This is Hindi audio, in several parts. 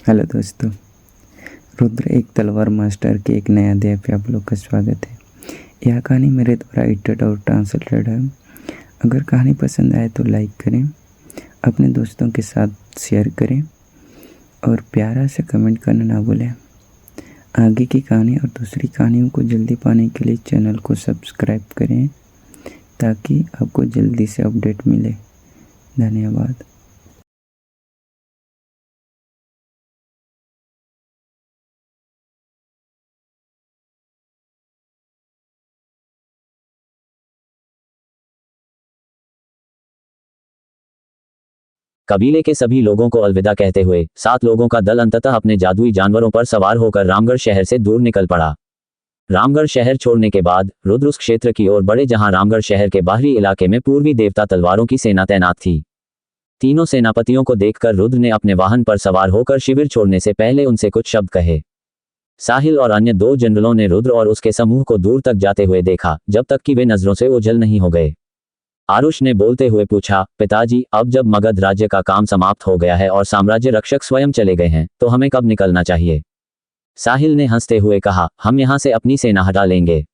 हेलो दोस्तों, रुद्र एक तलवार मास्टर के एक नया अध्याय पे आप लोग का स्वागत है। यह कहानी मेरे द्वारा एडिटेड और ट्रांसलेटेड है। अगर कहानी पसंद आए तो लाइक करें, अपने दोस्तों के साथ शेयर करें और प्यारा से कमेंट करना ना भूलें। आगे की कहानी और दूसरी कहानियों को जल्दी पाने के लिए चैनल को सब्सक्राइब करें ताकि आपको जल्दी से अपडेट मिले। धन्यवाद। कबीले के सभी लोगों को अलविदा कहते हुए 7 लोगों का दल अंततः अपने जादुई जानवरों पर सवार होकर रामगढ़ शहर से दूर निकल पड़ा। रामगढ़ शहर छोड़ने के बाद रुद्र उस क्षेत्र की ओर बढ़े जहां रामगढ़ शहर के बाहरी इलाके में पूर्वी देवता तलवारों की सेना तैनात थी। तीनों सेनापतियों को देखकर रुद्र ने अपने वाहन पर सवार होकर शिविर छोड़ने से पहले उनसे कुछ शब्द कहे। साहिल और अन्य 2 जनरलों ने रुद्र और उसके समूह को दूर तक जाते हुए देखा, जब तक कि वे नजरों से ओझल नहीं हो गए। आरुष ने बोलते हुए पूछा, पिताजी, अब जब मगध राज्य का काम समाप्त हो गया है और साम्राज्य रक्षक स्वयं चले गए हैं, तो हमें कब निकलना चाहिए? साहिल ने हंसते हुए कहा, हम यहाँ से अपनी सेना हटा लेंगे।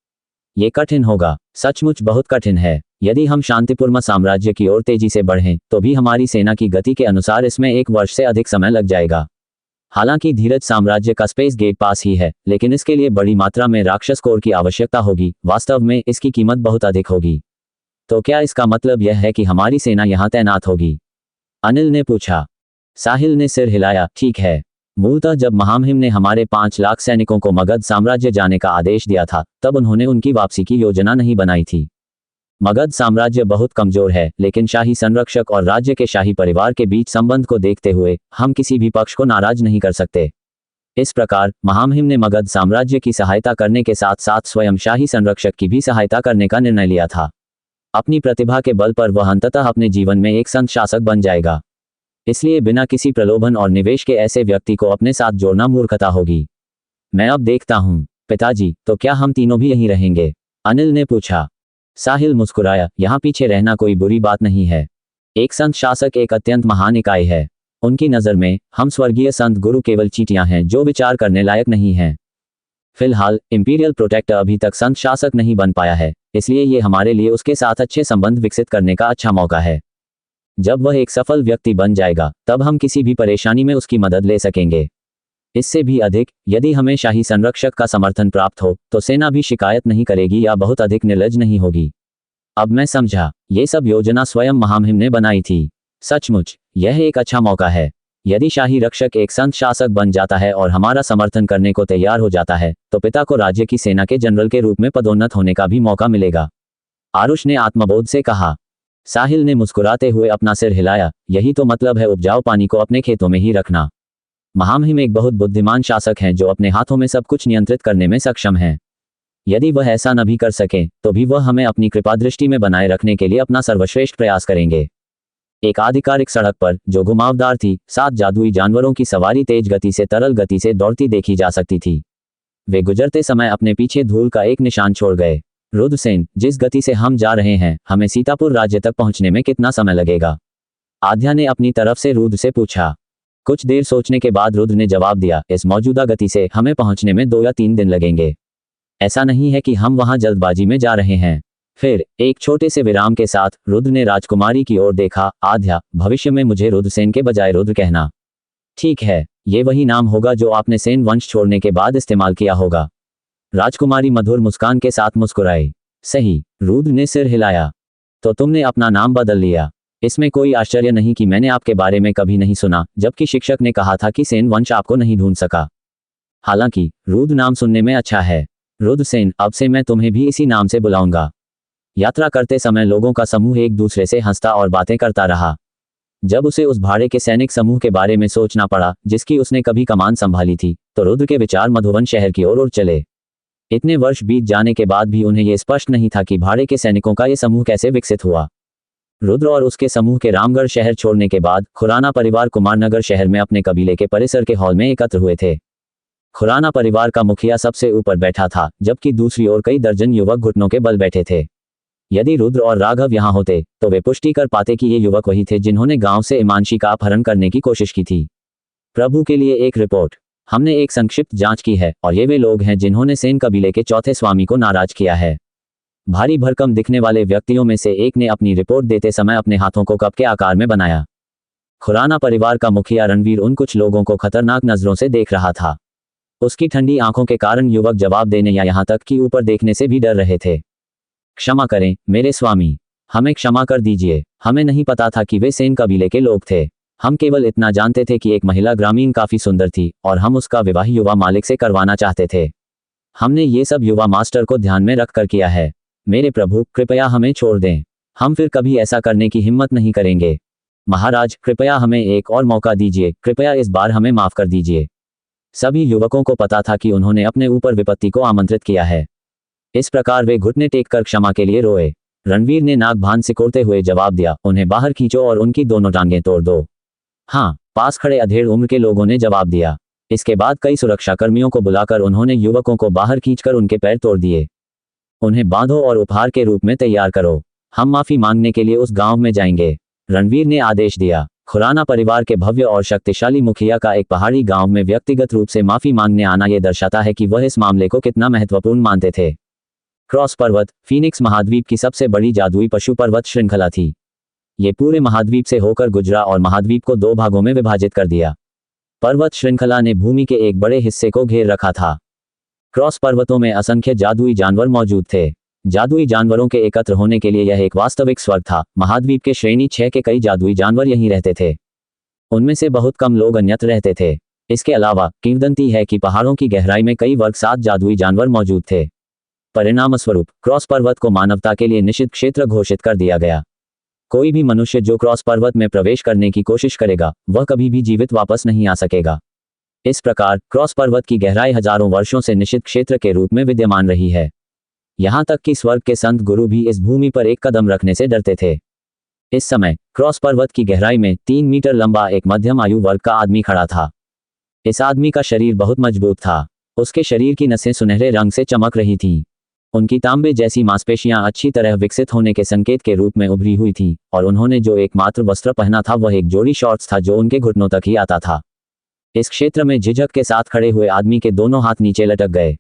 ये कठिन होगा, सचमुच बहुत कठिन है। यदि हम शांतिपूर्ण साम्राज्य की ओर तेजी से बढ़ें, तो भी हमारी सेना की गति के अनुसार इसमें 1 वर्ष से अधिक समय लग जाएगा। हालांकि धीरज साम्राज्य का स्पेस गेट पास ही है, लेकिन इसके लिए बड़ी मात्रा में राक्षस कोर की आवश्यकता होगी। वास्तव में इसकी कीमत बहुत अधिक होगी। तो क्या इसका मतलब यह है कि हमारी सेना यहाँ तैनात होगी? अनिल ने पूछा। साहिल ने सिर हिलाया, ठीक है। मूलतः जब महामहिम ने हमारे 5 लाख सैनिकों को मगध साम्राज्य जाने का आदेश दिया था, तब उन्होंने उनकी वापसी की योजना नहीं बनाई थी। मगध साम्राज्य बहुत कमजोर है, लेकिन शाही संरक्षक और राज्य के शाही परिवार के बीच संबंध को देखते हुए हम किसी भी पक्ष को नाराज नहीं कर सकते। इस प्रकार महामहिम ने मगध साम्राज्य की सहायता करने के साथ साथ स्वयं शाही संरक्षक की भी सहायता करने का निर्णय लिया था। अपनी प्रतिभा के बल पर वह अंततः अपने जीवन में एक संत शासक बन जाएगा। इसलिए बिना किसी प्रलोभन और निवेश के ऐसे व्यक्ति को अपने साथ जोड़ना मूर्खता होगी। मैं अब देखता हूँ। पिताजी, तो क्या हम तीनों भी यहीं रहेंगे? अनिल ने पूछा। साहिल मुस्कुराया, यहाँ पीछे रहना कोई बुरी बात नहीं है। एक संत शासक एक अत्यंत महान इकाई है। उनकी नज़र में हम स्वर्गीय संत गुरु केवल चींटियां हैं जो विचार करने लायक नहीं हैं। फिलहाल इंपीरियल प्रोटेक्टर अभी तक संत शासक नहीं बन पाया है, इसलिए ये हमारे लिए उसके साथ अच्छे संबंध विकसित करने का अच्छा मौका है। जब वह एक सफल व्यक्ति बन जाएगा, तब हम किसी भी परेशानी में उसकी मदद ले सकेंगे। इससे भी अधिक, यदि हमें शाही संरक्षक का समर्थन प्राप्त हो, तो सेना भी शिकायत नहीं करेगी या बहुत अधिक निर्लज नहीं होगी। अब मैं समझा, ये सब योजना स्वयं महामहिम ने बनाई थी। सचमुच यह एक अच्छा मौका है। यदि शाही रक्षक एक संत शासक बन जाता है और हमारा समर्थन करने को तैयार हो जाता है, तो पिता को राज्य की सेना के जनरल के रूप में पदोन्नत होने का भी मौका मिलेगा। आरुष ने आत्मबोध से कहा। साहिल ने मुस्कुराते हुए अपना सिर हिलाया, यही तो मतलब है उपजाऊ पानी को अपने खेतों में ही रखना। महामहिम एक बहुत बुद्धिमान शासक हैं जो अपने हाथों में सब कुछ नियंत्रित करने में सक्षम हैं। यदि वह ऐसा न भी कर सकें, तो भी वह हमें अपनी कृपा दृष्टि में बनाए रखने के लिए अपना सर्वश्रेष्ठ प्रयास करेंगे। एक आधिकारिक सड़क पर, जो घुमावदार थी, 7 जादुई जानवरों की सवारी तेज गति से तरल गति से दौड़ती देखी जा सकती थी। वे गुजरते समय अपने पीछे धूल का एक निशान छोड़ गए। रुद्रसेन, जिस गति से हम जा रहे हैं, हमें सीतापुर राज्य तक पहुंचने में कितना समय लगेगा? आध्या ने अपनी तरफ से रुद्र से पूछा। कुछ देर सोचने के बाद रुद्र ने जवाब दिया, इस मौजूदा गति से हमें पहुंचने में 2 या 3 दिन लगेंगे। ऐसा नहीं है कि हम वहां जल्दबाजी में जा रहे हैं। फिर एक छोटे से विराम के साथ रुद्र ने राजकुमारी की ओर देखा। आध्या, भविष्य में मुझे रुद्रसेन के बजाय रुद्र कहना। ठीक है, ये वही नाम होगा जो आपने सेन वंश छोड़ने के बाद इस्तेमाल किया होगा। राजकुमारी मधुर मुस्कान के साथ मुस्कुराई। सही, रुद्र ने सिर हिलाया। तो तुमने अपना नाम बदल लिया। इसमें कोई आश्चर्य नहीं कि मैंने आपके बारे में कभी नहीं सुना, जबकि शिक्षक ने कहा था कि सेन वंश आपको नहीं ढूंढ सका। हालांकि रुद्र नाम सुनने में अच्छा है। रुद्रसेन, अब से मैं तुम्हें भी इसी नाम से बुलाऊंगा। यात्रा करते समय लोगों का समूह एक दूसरे से हंसता और बातें करता रहा। जब उसे उस भाड़े के सैनिक समूह के बारे में सोचना पड़ा जिसकी उसने कभी कमान संभाली थी, तो रुद्र के विचार मधुबन शहर की ओर उड़ चले। इतने वर्ष बीत जाने के बाद भी उन्हें यह स्पष्ट नहीं था कि भाड़े के सैनिकों का यह समूह कैसे विकसित हुआ। रुद्र और उसके समूह के रामगढ़ शहर छोड़ने के बाद खुराना परिवार कुमारनगर शहर में अपने कबीले के परिसर के हॉल में एकत्र हुए थे। खुराना परिवार का मुखिया सबसे ऊपर बैठा था, जबकि दूसरी ओर कई दर्जन युवक घुटनों के बल बैठे थे। यदि रुद्र और राघव यहाँ होते, तो वे पुष्टि कर पाते कि ये युवक वही थे जिन्होंने गांव से इमानशी का अपहरण करने की कोशिश की थी। प्रभु के लिए एक रिपोर्ट। हमने एक संक्षिप्त जांच की है और ये वे लोग हैं जिन्होंने सेन कबीले के चौथे स्वामी को नाराज किया है। भारी भरकम दिखने वाले व्यक्तियों में से एक ने अपनी रिपोर्ट देते समय अपने हाथों को कप के आकार में बनाया। खुराना परिवार का मुखिया रणवीर उन कुछ लोगों को खतरनाक नजरों से देख रहा था। उसकी ठंडी आंखों के कारण युवक जवाब देने या यहाँ तक कि ऊपर देखने से भी डर रहे थे। क्षमा करें मेरे स्वामी, हमें क्षमा कर दीजिए। हमें नहीं पता था कि वे सेन कबीले के लोग थे। हम केवल इतना जानते थे कि एक महिला ग्रामीण काफी सुंदर थी और हम उसका विवाह युवा मालिक से करवाना चाहते थे। हमने ये सब युवा मास्टर को ध्यान में रखकर किया है। मेरे प्रभु, कृपया हमें छोड़ दें। हम फिर कभी ऐसा करने की हिम्मत नहीं करेंगे। महाराज, कृपया हमें एक और मौका दीजिए। कृपया इस बार हमें माफ कर दीजिए। सभी युवकों को पता था कि उन्होंने अपने ऊपर विपत्ति को आमंत्रित किया है। इस प्रकार वे घुटने टेक कर क्षमा के लिए रोए। रणवीर ने नाक भान सिकोड़ते हुए जवाब दिया, उन्हें बाहर खींचो और उनकी दोनों टांगें तोड़ दो। हाँ, पास खड़े अधेड़ उम्र के लोगों ने जवाब दिया। इसके बाद कई सुरक्षाकर्मियों को बुलाकर उन्होंने युवकों को बाहर खींचकर उनके पैर तोड़ दिए। उन्हें बांधो और उपहार के रूप में तैयार करो। हम माफी मांगने के लिए उस गांव में जाएंगे, रणवीर ने आदेश दिया। खुराना परिवार के भव्य और शक्तिशाली मुखिया का एक पहाड़ी गांव में व्यक्तिगत रूप से माफी मांगने आना यह दर्शाता है कि वह इस मामले को कितना महत्वपूर्ण मानते थे। क्रॉस पर्वत फीनिक्स महाद्वीप की सबसे बड़ी जादुई पशु पर्वत श्रृंखला थी। ये पूरे महाद्वीप से होकर गुजरा और महाद्वीप को 2 भागों में विभाजित कर दिया। पर्वत श्रृंखला ने भूमि के एक बड़े हिस्से को घेर रखा था। क्रॉस पर्वतों में असंख्य जादुई जानवर मौजूद थे। जादुई जानवरों के एकत्र होने के लिए यह एक वास्तविक स्वर्ग था। महाद्वीप के श्रेणी 6 के कई जादुई जानवर यहीं रहते थे। उनमें से बहुत कम लोग अन्यत्र रहते थे। इसके अलावा किंवदंती है कि पहाड़ों की गहराई में कई वर्ग 7 जादुई जानवर मौजूद थे। परिणामस्वरूप क्रॉस पर्वत को मानवता के लिए निषिद्ध क्षेत्र घोषित कर दिया गया। कोई भी मनुष्य जो क्रॉस पर्वत में प्रवेश करने की कोशिश करेगा वह कभी भी जीवित वापस नहीं आ सकेगा। इस प्रकार क्रॉस पर्वत की गहराई हजारों वर्षों से निषिद्ध क्षेत्र के रूप में विद्यमान रही है। यहाँ तक कि स्वर्ग के संत गुरु भी इस भूमि पर एक कदम रखने से डरते थे। इस समय क्रॉस पर्वत की गहराई में 3 मीटर लंबा एक मध्यम आयु वर्ग का आदमी खड़ा था। इस आदमी का शरीर बहुत मजबूत था। उसके शरीर की नसें सुनहरे रंग से चमक रही थीं। उनकी तांबे जैसी मांसपेशियां अच्छी तरह विकसित होने के संकेत के रूप में उभरी हुई थीं और उन्होंने जो एकमात्र वस्त्र पहना था वह एक जोड़ी शॉर्ट्स था जो उनके घुटनों तक ही आता था। इस क्षेत्र में झिझक के साथ खड़े हुए आदमी के दोनों हाथ नीचे लटक गए।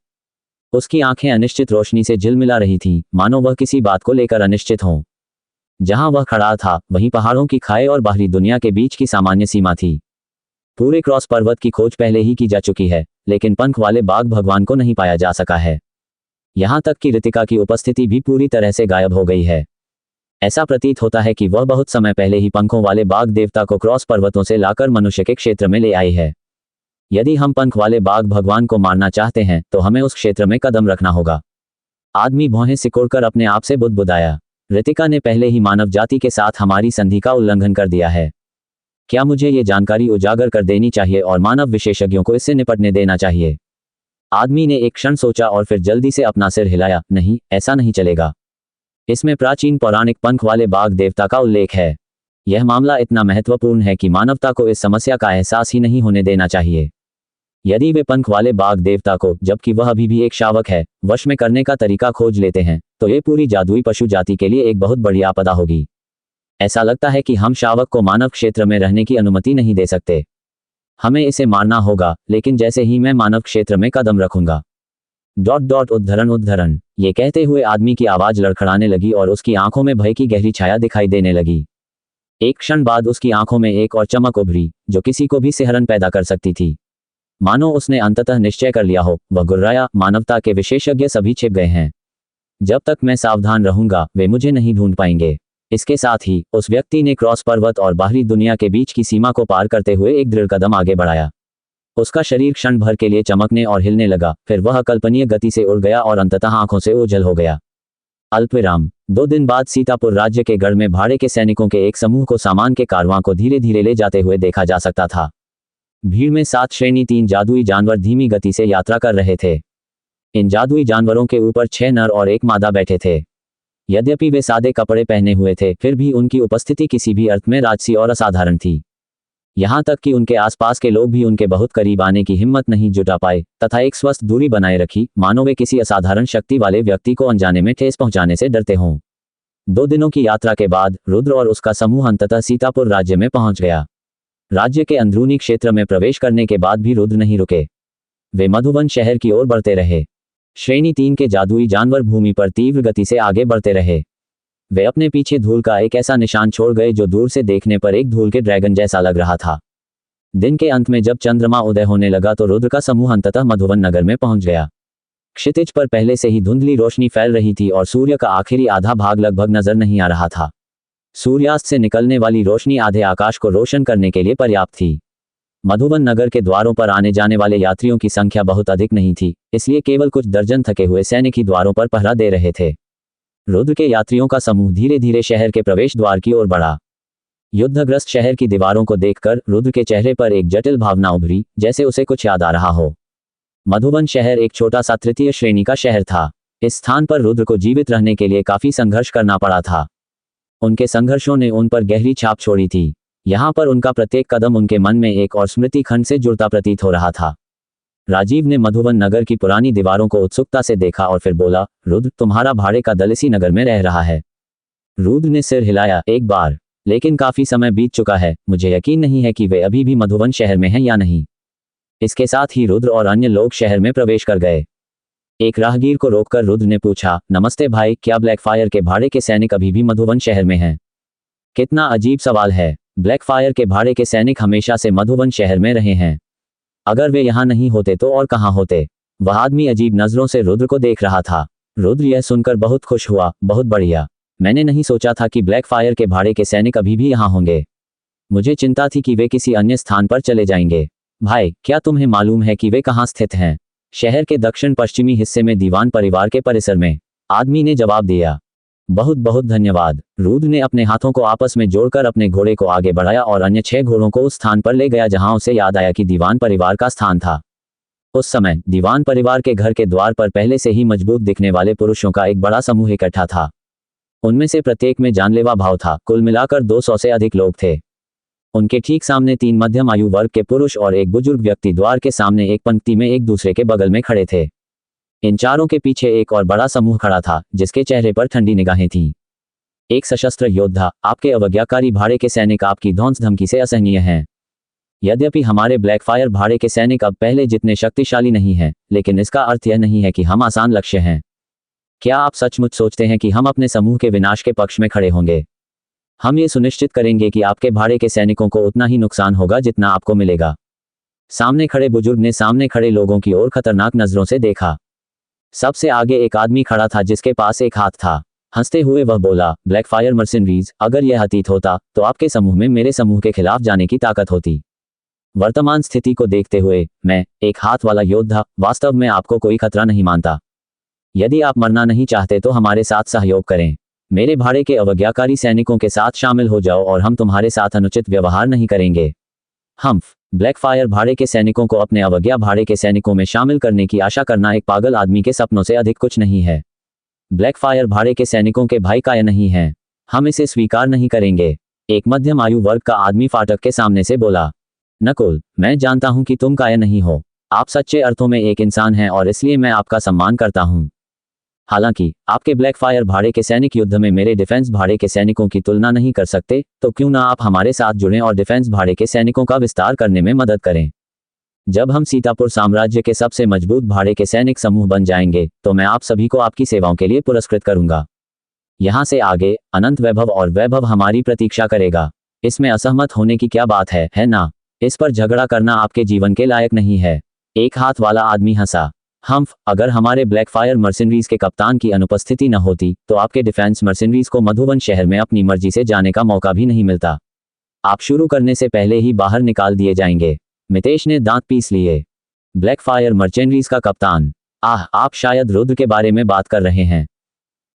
उसकी आंखें अनिश्चित रोशनी से झिलमिला रही थीं, मानो वह किसी बात को लेकर अनिश्चित हों। जहां वह खड़ा था वहीं पहाड़ों की खाई और बाहरी दुनिया के बीच की सामान्य सीमा थी। पूरे क्रॉस पर्वत की खोज पहले ही की जा चुकी है, लेकिन पंख वाले बाघ भगवान को नहीं पाया जा सका है। यहां तक कि ऋतिका की उपस्थिति भी पूरी तरह से गायब हो गई है। ऐसा प्रतीत होता है कि वह बहुत समय पहले ही पंखों वाले बाघ देवता को क्रॉस पर्वतों से लाकर मनुष्य के क्षेत्र में ले आई है। यदि हम पंख वाले बाघ भगवान को मारना चाहते हैं तो हमें उस क्षेत्र में कदम रखना होगा। आदमी भौहें सिकोड़कर अपने आप से बुदबुदाया। ऋतिका ने पहले ही मानव जाति के साथ हमारी संधि का उल्लंघन कर दिया है। क्या मुझे ये जानकारी उजागर कर देनी चाहिए और मानव विशेषज्ञों को इससे निपटने देना चाहिए? आदमी ने एक क्षण सोचा और फिर जल्दी से अपना सिर हिलाया। नहीं, ऐसा नहीं चलेगा। इसमें प्राचीन पौराणिक पंख वाले बाघ देवता का उल्लेख है। यह मामला इतना महत्वपूर्ण है कि मानवता को इस समस्या का एहसास ही नहीं होने देना चाहिए। यदि वे पंख वाले बाघ देवता को, जबकि वह अभी भी एक शावक है, वश में करने का तरीका खोज लेते हैं तो ये पूरी जादुई पशु जाति के लिए एक बहुत बड़ी आपदा होगी। ऐसा लगता है कि हम शावक को मानव क्षेत्र में रहने की अनुमति नहीं दे सकते। हमें इसे मारना होगा, लेकिन जैसे ही मैं मानव क्षेत्र में कदम रखूंगा उद्धरण। ये कहते हुए आदमी की आवाज लड़खड़ाने लगी और उसकी आंखों में भय की गहरी छाया दिखाई देने लगी। एक क्षण बाद उसकी आंखों में एक और चमक उभरी जो किसी को भी सिहरन पैदा कर सकती थी। मानो उसने अंततः निश्चय कर लिया हो। वह गुर्राया, मानवता के विशेषज्ञ सभी छिप गए हैं। जब तक मैं सावधान रहूंगा वे मुझे नहीं ढूंढ पाएंगे। इसके साथ ही उस व्यक्ति ने क्रॉस पर्वत और बाहरी दुनिया के बीच की सीमा को पार करते हुए एक दृढ़ कदम आगे बढ़ाया। उसका शरीर क्षण भर के लिए चमकने और हिलने लगा, फिर वह अकल्पनीय गति से उड़ गया और अंततः आंखों से ओझल हो गया। अल्पविराम। 2 दिन बाद सीतापुर राज्य के गढ़ में भाड़े के सैनिकों के एक समूह को सामान के कारवां को धीरे धीरे ले जाते हुए देखा जा सकता था। भीड़ में 7 श्रेणी 3 जादुई जानवर धीमी गति से यात्रा कर रहे थे। इन जादुई जानवरों के ऊपर 6 नर और 1 मादा बैठे थे। यद्यपि वे सादे कपड़े पहने हुए थे, फिर भी उनकी उपस्थिति किसी भी अर्थ में राजसी और असाधारण थी। यहाँ तक कि उनके आसपास के लोग भी उनके बहुत करीब आने की हिम्मत नहीं जुटा पाए तथा एक स्वस्थ दूरी बनाए रखी, मानो वे किसी असाधारण शक्ति वाले व्यक्ति को अनजाने में ठेस पहुंचाने से डरते हों। 2 दिनों की यात्रा के बाद रुद्र और उसका समूह अंततः सीतापुर राज्य में पहुंच गया। राज्य के अंदरूनी क्षेत्र में प्रवेश करने के बाद भी रुद्र नहीं रुके। वे मधुबन शहर की ओर बढ़ते रहे। श्रेणी 3 के जादुई जानवर भूमि पर तीव्र गति से आगे बढ़ते रहे। वे अपने पीछे धूल का एक ऐसा निशान छोड़ गए जो दूर से देखने पर एक धूल के ड्रैगन जैसा लग रहा था। दिन के अंत में जब चंद्रमा उदय होने लगा तो रुद्र का समूह अंततः मधुबन नगर में पहुंच गया। क्षितिज पर पहले से ही धुंधली रोशनी फैल रही थी और सूर्य का आखिरी आधा भाग लगभग नजर नहीं आ रहा था। सूर्यास्त से निकलने वाली रोशनी आधे आकाश को रोशन करने के लिए पर्याप्त थी। मधुबन नगर के द्वारों पर आने जाने वाले यात्रियों की संख्या बहुत अधिक नहीं थी, इसलिए केवल कुछ दर्जन थके हुए सैनिक ही द्वारों पर पहरा दे रहे थे। रुद्र के यात्रियों का समूह धीरे धीरे शहर के प्रवेश द्वार की ओर बढ़ा। युद्धग्रस्त शहर की दीवारों को देखकर रुद्र के चेहरे पर एक जटिल भावना उभरी, जैसे उसे कुछ याद आ रहा हो। मधुबन शहर एक छोटा सा तृतीय श्रेणी का शहर था। इस स्थान पर रुद्र को जीवित रहने के लिए काफी संघर्ष करना पड़ा था। उनके संघर्षों ने उन पर गहरी छाप छोड़ी थी। यहाँ पर उनका प्रत्येक कदम उनके मन में एक और स्मृति खंड से जुड़ता प्रतीत हो रहा था। राजीव ने मधुबन नगर की पुरानी दीवारों को उत्सुकता से देखा और फिर बोला, रुद्र, तुम्हारा भाड़े का दल इसी नगर में रह रहा है। रुद्र ने सिर हिलाया, एक बार, लेकिन काफी समय बीत चुका है, मुझे यकीन नहीं है कि वे अभी भी मधुबन शहर में हैं या नहीं। इसके साथ ही रुद्र और अन्य लोग शहर में प्रवेश कर गए। एक राहगीर को रोककर रुद्र ने पूछा, नमस्ते भाई, क्या ब्लैकफायर के भाड़े के सैनिक अभी भी मधुबन शहर में हैं? कितना अजीब सवाल है। ब्लैकफायर के भाड़े के सैनिक हमेशा से मधुबन शहर में रहे हैं। अगर वे यहाँ नहीं होते तो और कहाँ होते? वह आदमी अजीब नजरों से रुद्र को देख रहा था। रुद्र यह सुनकर बहुत खुश हुआ, बहुत बढ़िया। मैंने नहीं सोचा था कि ब्लैकफायर के भाड़े के सैनिक अभी भी यहाँ होंगे। मुझे चिंता थी कि वे किसी अन्य स्थान पर चले जाएंगे। भाई, क्या तुम्हें मालूम है कि वे कहाँ स्थित हैं? शहर के दक्षिण पश्चिमी हिस्से में दीवान परिवार के परिसर में, आदमी ने जवाब दिया। बहुत बहुत धन्यवाद। रुद्र ने अपने हाथों को आपस में जोड़कर अपने घोड़े को आगे बढ़ाया और अन्य 6 घोड़ों को उस स्थान पर ले गया जहां उसे याद आया कि दीवान परिवार का स्थान था। उस समय दीवान परिवार के घर के द्वार पर पहले से ही मजबूत दिखने वाले पुरुषों का एक बड़ा समूह इकट्ठा था। उनमें से प्रत्येक में जानलेवा भाव था। कुल मिलाकर 200 से अधिक लोग थे। उनके ठीक सामने 3 मध्यम आयु वर्ग के पुरुष और एक बुजुर्ग व्यक्ति द्वार के सामने एक पंक्ति में एक दूसरे के बगल में खड़े थे। इन चारों के पीछे एक और बड़ा समूह खड़ा था, जिसके चेहरे पर ठंडी निगाहें थीं। एक सशस्त्र योद्धा, आपके अवज्ञाकारी भाड़े के सैनिक आपकी धौंस धमकी से असहनीय हैं। यद्यपि हमारे ब्लैकफायर भाड़े के सैनिक अब पहले जितने शक्तिशाली नहीं हैं, लेकिन इसका अर्थ यह नहीं है कि हम आसान लक्ष्य हैं। क्या आप सचमुच सोचते हैं कि हम अपने समूह के विनाश के पक्ष में खड़े होंगे? हम ये सुनिश्चित करेंगे कि आपके भाड़े के सैनिकों को उतना ही नुकसान होगा जितना आपको मिलेगा। सामने खड़े बुजुर्ग ने सामने खड़े लोगों की ओर खतरनाक नजरों से देखा। सबसे आगे एक आदमी खड़ा था जिसके पास एक हाथ था। हंसते हुए वह बोला, ब्लैकफायर मर्सिनरीज, अगर यह अतीत होता तो आपके समूह में मेरे समूह के खिलाफ जाने की ताकत होती। वर्तमान स्थिति को देखते हुए मैं, एक हाथ वाला योद्धा, वास्तव में आपको कोई खतरा नहीं मानता। यदि आप मरना नहीं चाहते तो हमारे साथ सहयोग करें। मेरे भाड़े के अवज्ञाकारी सैनिकों के साथ शामिल हो जाओ और हम तुम्हारे साथ अनुचित व्यवहार नहीं करेंगे। हम्फ, ब्लैकफायर भाड़े के सैनिकों को अपने अवज्ञा भाड़े के सैनिकों में शामिल करने की आशा करना एक पागल आदमी के सपनों से अधिक कुछ नहीं है। ब्लैकफायर भाड़े के सैनिकों के भाई काया नहीं हैं। हम इसे स्वीकार नहीं करेंगे। एक मध्यम आयु वर्ग का आदमी फाटक के सामने से बोला। नकुल, मैं जानता हूं कि तुम काया नहीं हो। आप सच्चे अर्थों में एक इंसान हैं और इसलिए मैं आपका सम्मान करता हूं। हालांकि आपके ब्लैकफायर भाड़े के सैनिक युद्ध में मेरे डिफेंस भाड़े के सैनिकों की तुलना नहीं कर सकते, तो क्यों ना आप हमारे साथ जुड़ें और डिफेंस भाड़े के सैनिकों का विस्तार करने में मदद करें। जब हम सीतापुर साम्राज्य के सबसे मजबूत भाड़े के सैनिक समूह बन जाएंगे तो मैं आप सभी को आपकी सेवाओं के लिए पुरस्कृत करूंगा। यहां से आगे अनंत वैभव और वैभव हमारी प्रतीक्षा करेगा। इसमें असहमत होने की क्या बात है ना? इस पर झगड़ा करना आपके जीवन के लायक नहीं है। एक हाथ वाला आदमी हंसा। हम्फ, अगर हमारे ब्लैकफायर मर्सिनरीज के कप्तान की अनुपस्थिति न होती तो आपके डिफेंस मर्सिनरीज को मधुबन शहर में अपनी मर्जी से जाने का मौका भी नहीं मिलता। आप शुरू करने से पहले ही बाहर निकाल दिए जाएंगे। मितेश ने दांत पीस लिए। ब्लैकफायर मर्चेंडरीज का कप्तान? आप शायद रुद्र के बारे में बात कर रहे हैं।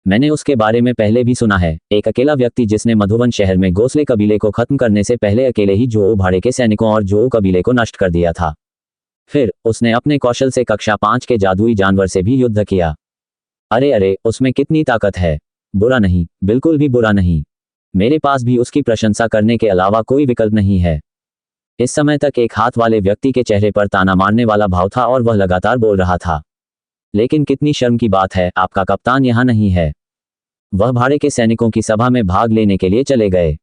मैंने उसके बारे में पहले भी सुना है। एक अकेला व्यक्ति जिसने मधुबन शहर में गोसले कबीले को खत्म करने से पहले अकेले ही जोओ भाड़े के सैनिकों और जोओ कबीले को नष्ट कर दिया था। फिर उसने अपने कौशल से कक्षा 5 के जादुई जानवर से भी युद्ध किया। अरे, उसमें कितनी ताकत है। बुरा नहीं, बिल्कुल भी बुरा नहीं। मेरे पास भी उसकी प्रशंसा करने के अलावा कोई विकल्प नहीं है। इस समय तक एक हाथ वाले व्यक्ति के चेहरे पर ताना मारने वाला भाव था और वह लगातार बोल रहा था। लेकिन कितनी शर्म की बात है, आपका कप्तान यहाँ नहीं है। वह भाड़े के सैनिकों की सभा में भाग लेने के लिए चले गए।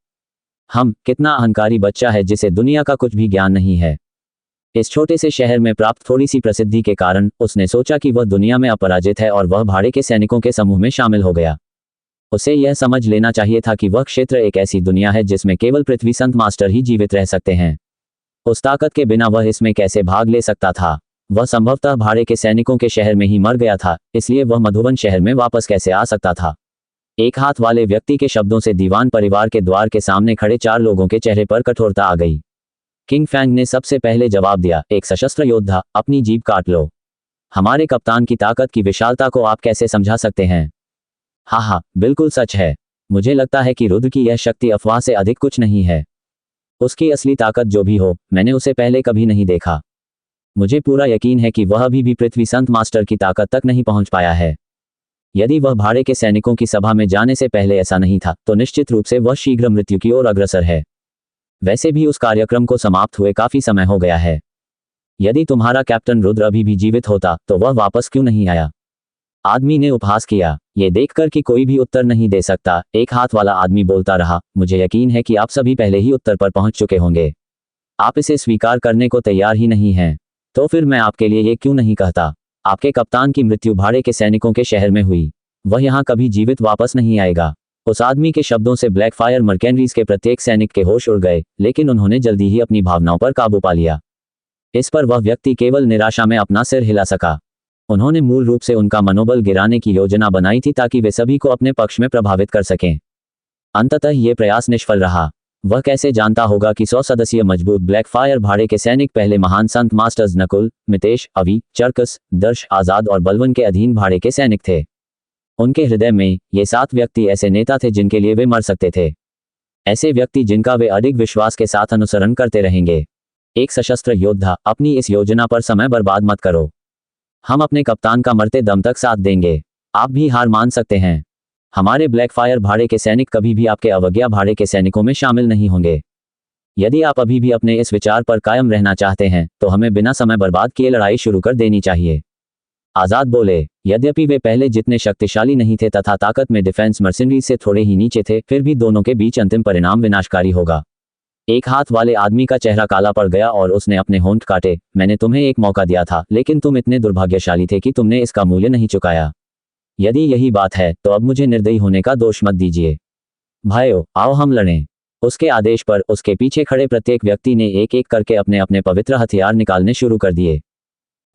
कितना अहंकारी बच्चा है जिसे दुनिया का कुछ भी ज्ञान नहीं है। इस छोटे से शहर में प्राप्त थोड़ी सी प्रसिद्धि के कारण उसने सोचा कि वह दुनिया में अपराजित है और वह भाड़े के सैनिकों के समूह में शामिल हो गया। उसे यह समझ लेना चाहिए था कि वह क्षेत्र एक ऐसी दुनिया है जिसमें केवल पृथ्वी संत मास्टर ही जीवित रह सकते हैं। उस ताकत के बिना वह इसमें कैसे भाग ले सकता था? वह संभवतः भाड़े के सैनिकों के शहर में ही मर गया था, इसलिए वह मधुबन शहर में वापस कैसे आ सकता था? एक हाथ वाले व्यक्ति के शब्दों से दीवान परिवार के द्वार के सामने खड़े 4 लोगों के चेहरे पर कठोरता आ गई। किंग फैंग ने सबसे पहले जवाब दिया, एक सशस्त्र योद्धा, अपनी जीभ काट लो। हमारे कप्तान की ताकत की विशालता को आप कैसे समझा सकते हैं? हाँ, बिल्कुल सच है। मुझे लगता है कि रुद्र की यह शक्ति अफवाह से अधिक कुछ नहीं है। उसकी असली ताकत जो भी हो, मैंने उसे पहले कभी नहीं देखा। मुझे पूरा यकीन है कि वह अभी भी पृथ्वी संत मास्टर की ताकत तक नहीं पहुंच पाया है। यदि वह भाड़े के सैनिकों की सभा में जाने से पहले ऐसा नहीं था, तो निश्चित रूप से वह शीघ्र मृत्यु की ओर अग्रसर है। वैसे भी उस कार्यक्रम को समाप्त हुए काफी समय हो गया है। यदि तुम्हारा कैप्टन रुद्र अभी भी जीवित होता तो वह वापस क्यों नहीं आया? आदमी ने उपहास किया। ये देखकर कि कोई भी उत्तर नहीं दे सकता, एक हाथ वाला आदमी बोलता रहा, मुझे यकीन है कि आप सभी पहले ही उत्तर पर पहुंच चुके होंगे। आप इसे स्वीकार करने को तैयार ही नहीं हैं। तो फिर मैं आपके लिए ये क्यों नहीं कहता? आपके कप्तान की मृत्यु भाड़े के सैनिकों के शहर में हुई। वह यहाँ कभी जीवित वापस नहीं आएगा। उस आदमी के शब्दों से ब्लैकफायर मर्केनरीज के प्रत्येक सैनिक के होश उड़ गए, लेकिन उन्होंने जल्दी ही अपनी भावनाओं पर काबू पा लिया। इस पर वह व्यक्ति केवल निराशा में अपना सिर हिला सका। उन्होंने मूल रूप से उनका मनोबल गिराने की योजना बनाई थी ताकि वे सभी को अपने पक्ष में प्रभावित कर सकें। अंततः ये प्रयास निष्फल रहा। वह कैसे जानता होगा कि 100 सदस्यीय मजबूत ब्लैकफायर भाड़े के सैनिक पहले महान संत मास्टर्स नकुल, मितेश, अवी, चरकस, दर्श, आजाद और बलवन के अधीन भाड़े के सैनिक थे। उनके हृदय में ये 7 व्यक्ति ऐसे नेता थे जिनके लिए वे मर सकते थे। ऐसे व्यक्ति जिनका वे अडिग विश्वास के साथ अनुसरण करते रहेंगे। एक सशस्त्र योद्धा, अपनी इस योजना पर समय बर्बाद मत करो। हम अपने कप्तान का मरते दम तक साथ देंगे। आप भी हार मान सकते हैं। हमारे ब्लैकफायर भाड़े के सैनिक कभी भी आपके अवज्ञा भाड़े के सैनिकों में शामिल नहीं होंगे। यदि आप अभी भी अपने इस विचार पर कायम रहना चाहते हैं तो हमें बिना समय बर्बाद किए लड़ाई शुरू कर देनी चाहिए। आजाद बोले, यद्यपि वे पहले जितने शक्तिशाली नहीं थे तथा ताकत में डिफेंस मर्सिनरी से थोड़े ही नीचे थे, फिर भी दोनों के बीच अंतिम परिणाम विनाशकारी होगा। एक हाथ वाले आदमी का चेहरा काला पड़ गया और उसने अपने होंठ काटे। मैंने तुम्हें एक मौका दिया था, लेकिन तुम इतने दुर्भाग्यशाली थे कि तुमने इसका मूल्य नहीं चुकाया। यदि यही बात है तो अब मुझे निर्दयी होने का दोष मत दीजिए। भाइयों, आओ हम लड़ें। उसके आदेश पर उसके पीछे खड़े प्रत्येक व्यक्ति ने एक एक करके अपने अपने पवित्र हथियार निकालने शुरू कर दिए।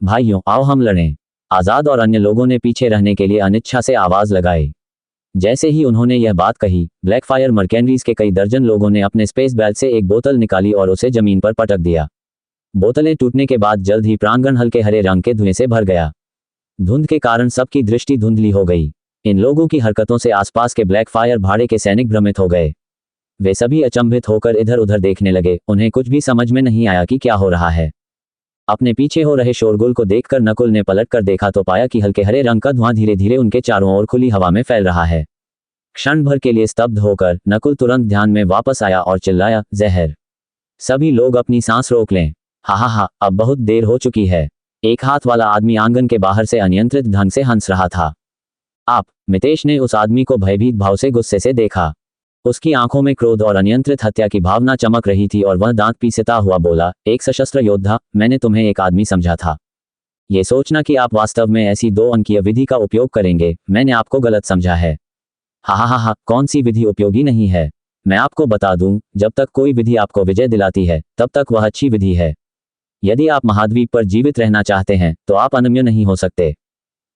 भाइयों, आओ हम लड़ें। आजाद और अन्य लोगों ने पीछे रहने के लिए अनिच्छा से आवाज लगाई। जैसे ही उन्होंने यह बात कही, ब्लैकफायर मर्केनरीज के कई दर्जन लोगों ने अपने स्पेस बेल्ट से एक बोतल निकाली और उसे जमीन पर पटक दिया। बोतलें टूटने के बाद जल्द ही प्रांगण हल्के हरे रंग के धुएं से भर गया। धुंध के कारण सबकी दृष्टि धुंधली हो गई। इन लोगों की हरकतों से आसपास के ब्लैकफायर भाड़े के सैनिक भ्रमित हो गए। वे सभी अचंभित होकर इधर उधर देखने लगे। उन्हें कुछ भी समझ में नहीं आया कि क्या हो रहा है। अपने पीछे हो रहे शोरगुल को देखकर नकुल ने पलट कर देखा तो पाया कि हल्के हरे रंग का धुआं धीरे धीरे उनके चारों ओर खुली हवा में फैल रहा है। क्षण भर के लिए स्तब्ध होकर नकुल तुरंत ध्यान में वापस आया और चिल्लाया, जहर। सभी लोग अपनी सांस रोक लें। हा, अब बहुत देर हो चुकी है। एक हाथ वाला आदमी आंगन के बाहर से अनियंत्रित ढंग से हंस रहा था। आप, मितेश ने उस आदमी को भयभीत भाव से गुस्से से देखा। उसकी आंखों में क्रोध और अनियंत्रित हत्या की भावना चमक रही थी और वह दांत पीसता हुआ बोला, एक सशस्त्र योद्धा, मैंने तुम्हें एक आदमी समझा था। ये सोचना कि आप वास्तव में ऐसी 2 अंकीय विधि का उपयोग करेंगे, मैंने आपको गलत समझा है। हा, कौन सी विधि उपयोगी नहीं है? मैं आपको बता दूं, जब तक कोई विधि आपको विजय दिलाती है तब तक वह अच्छी विधि है। यदि आप महाद्वीप पर जीवित रहना चाहते हैं तो आप अनम्य नहीं हो सकते,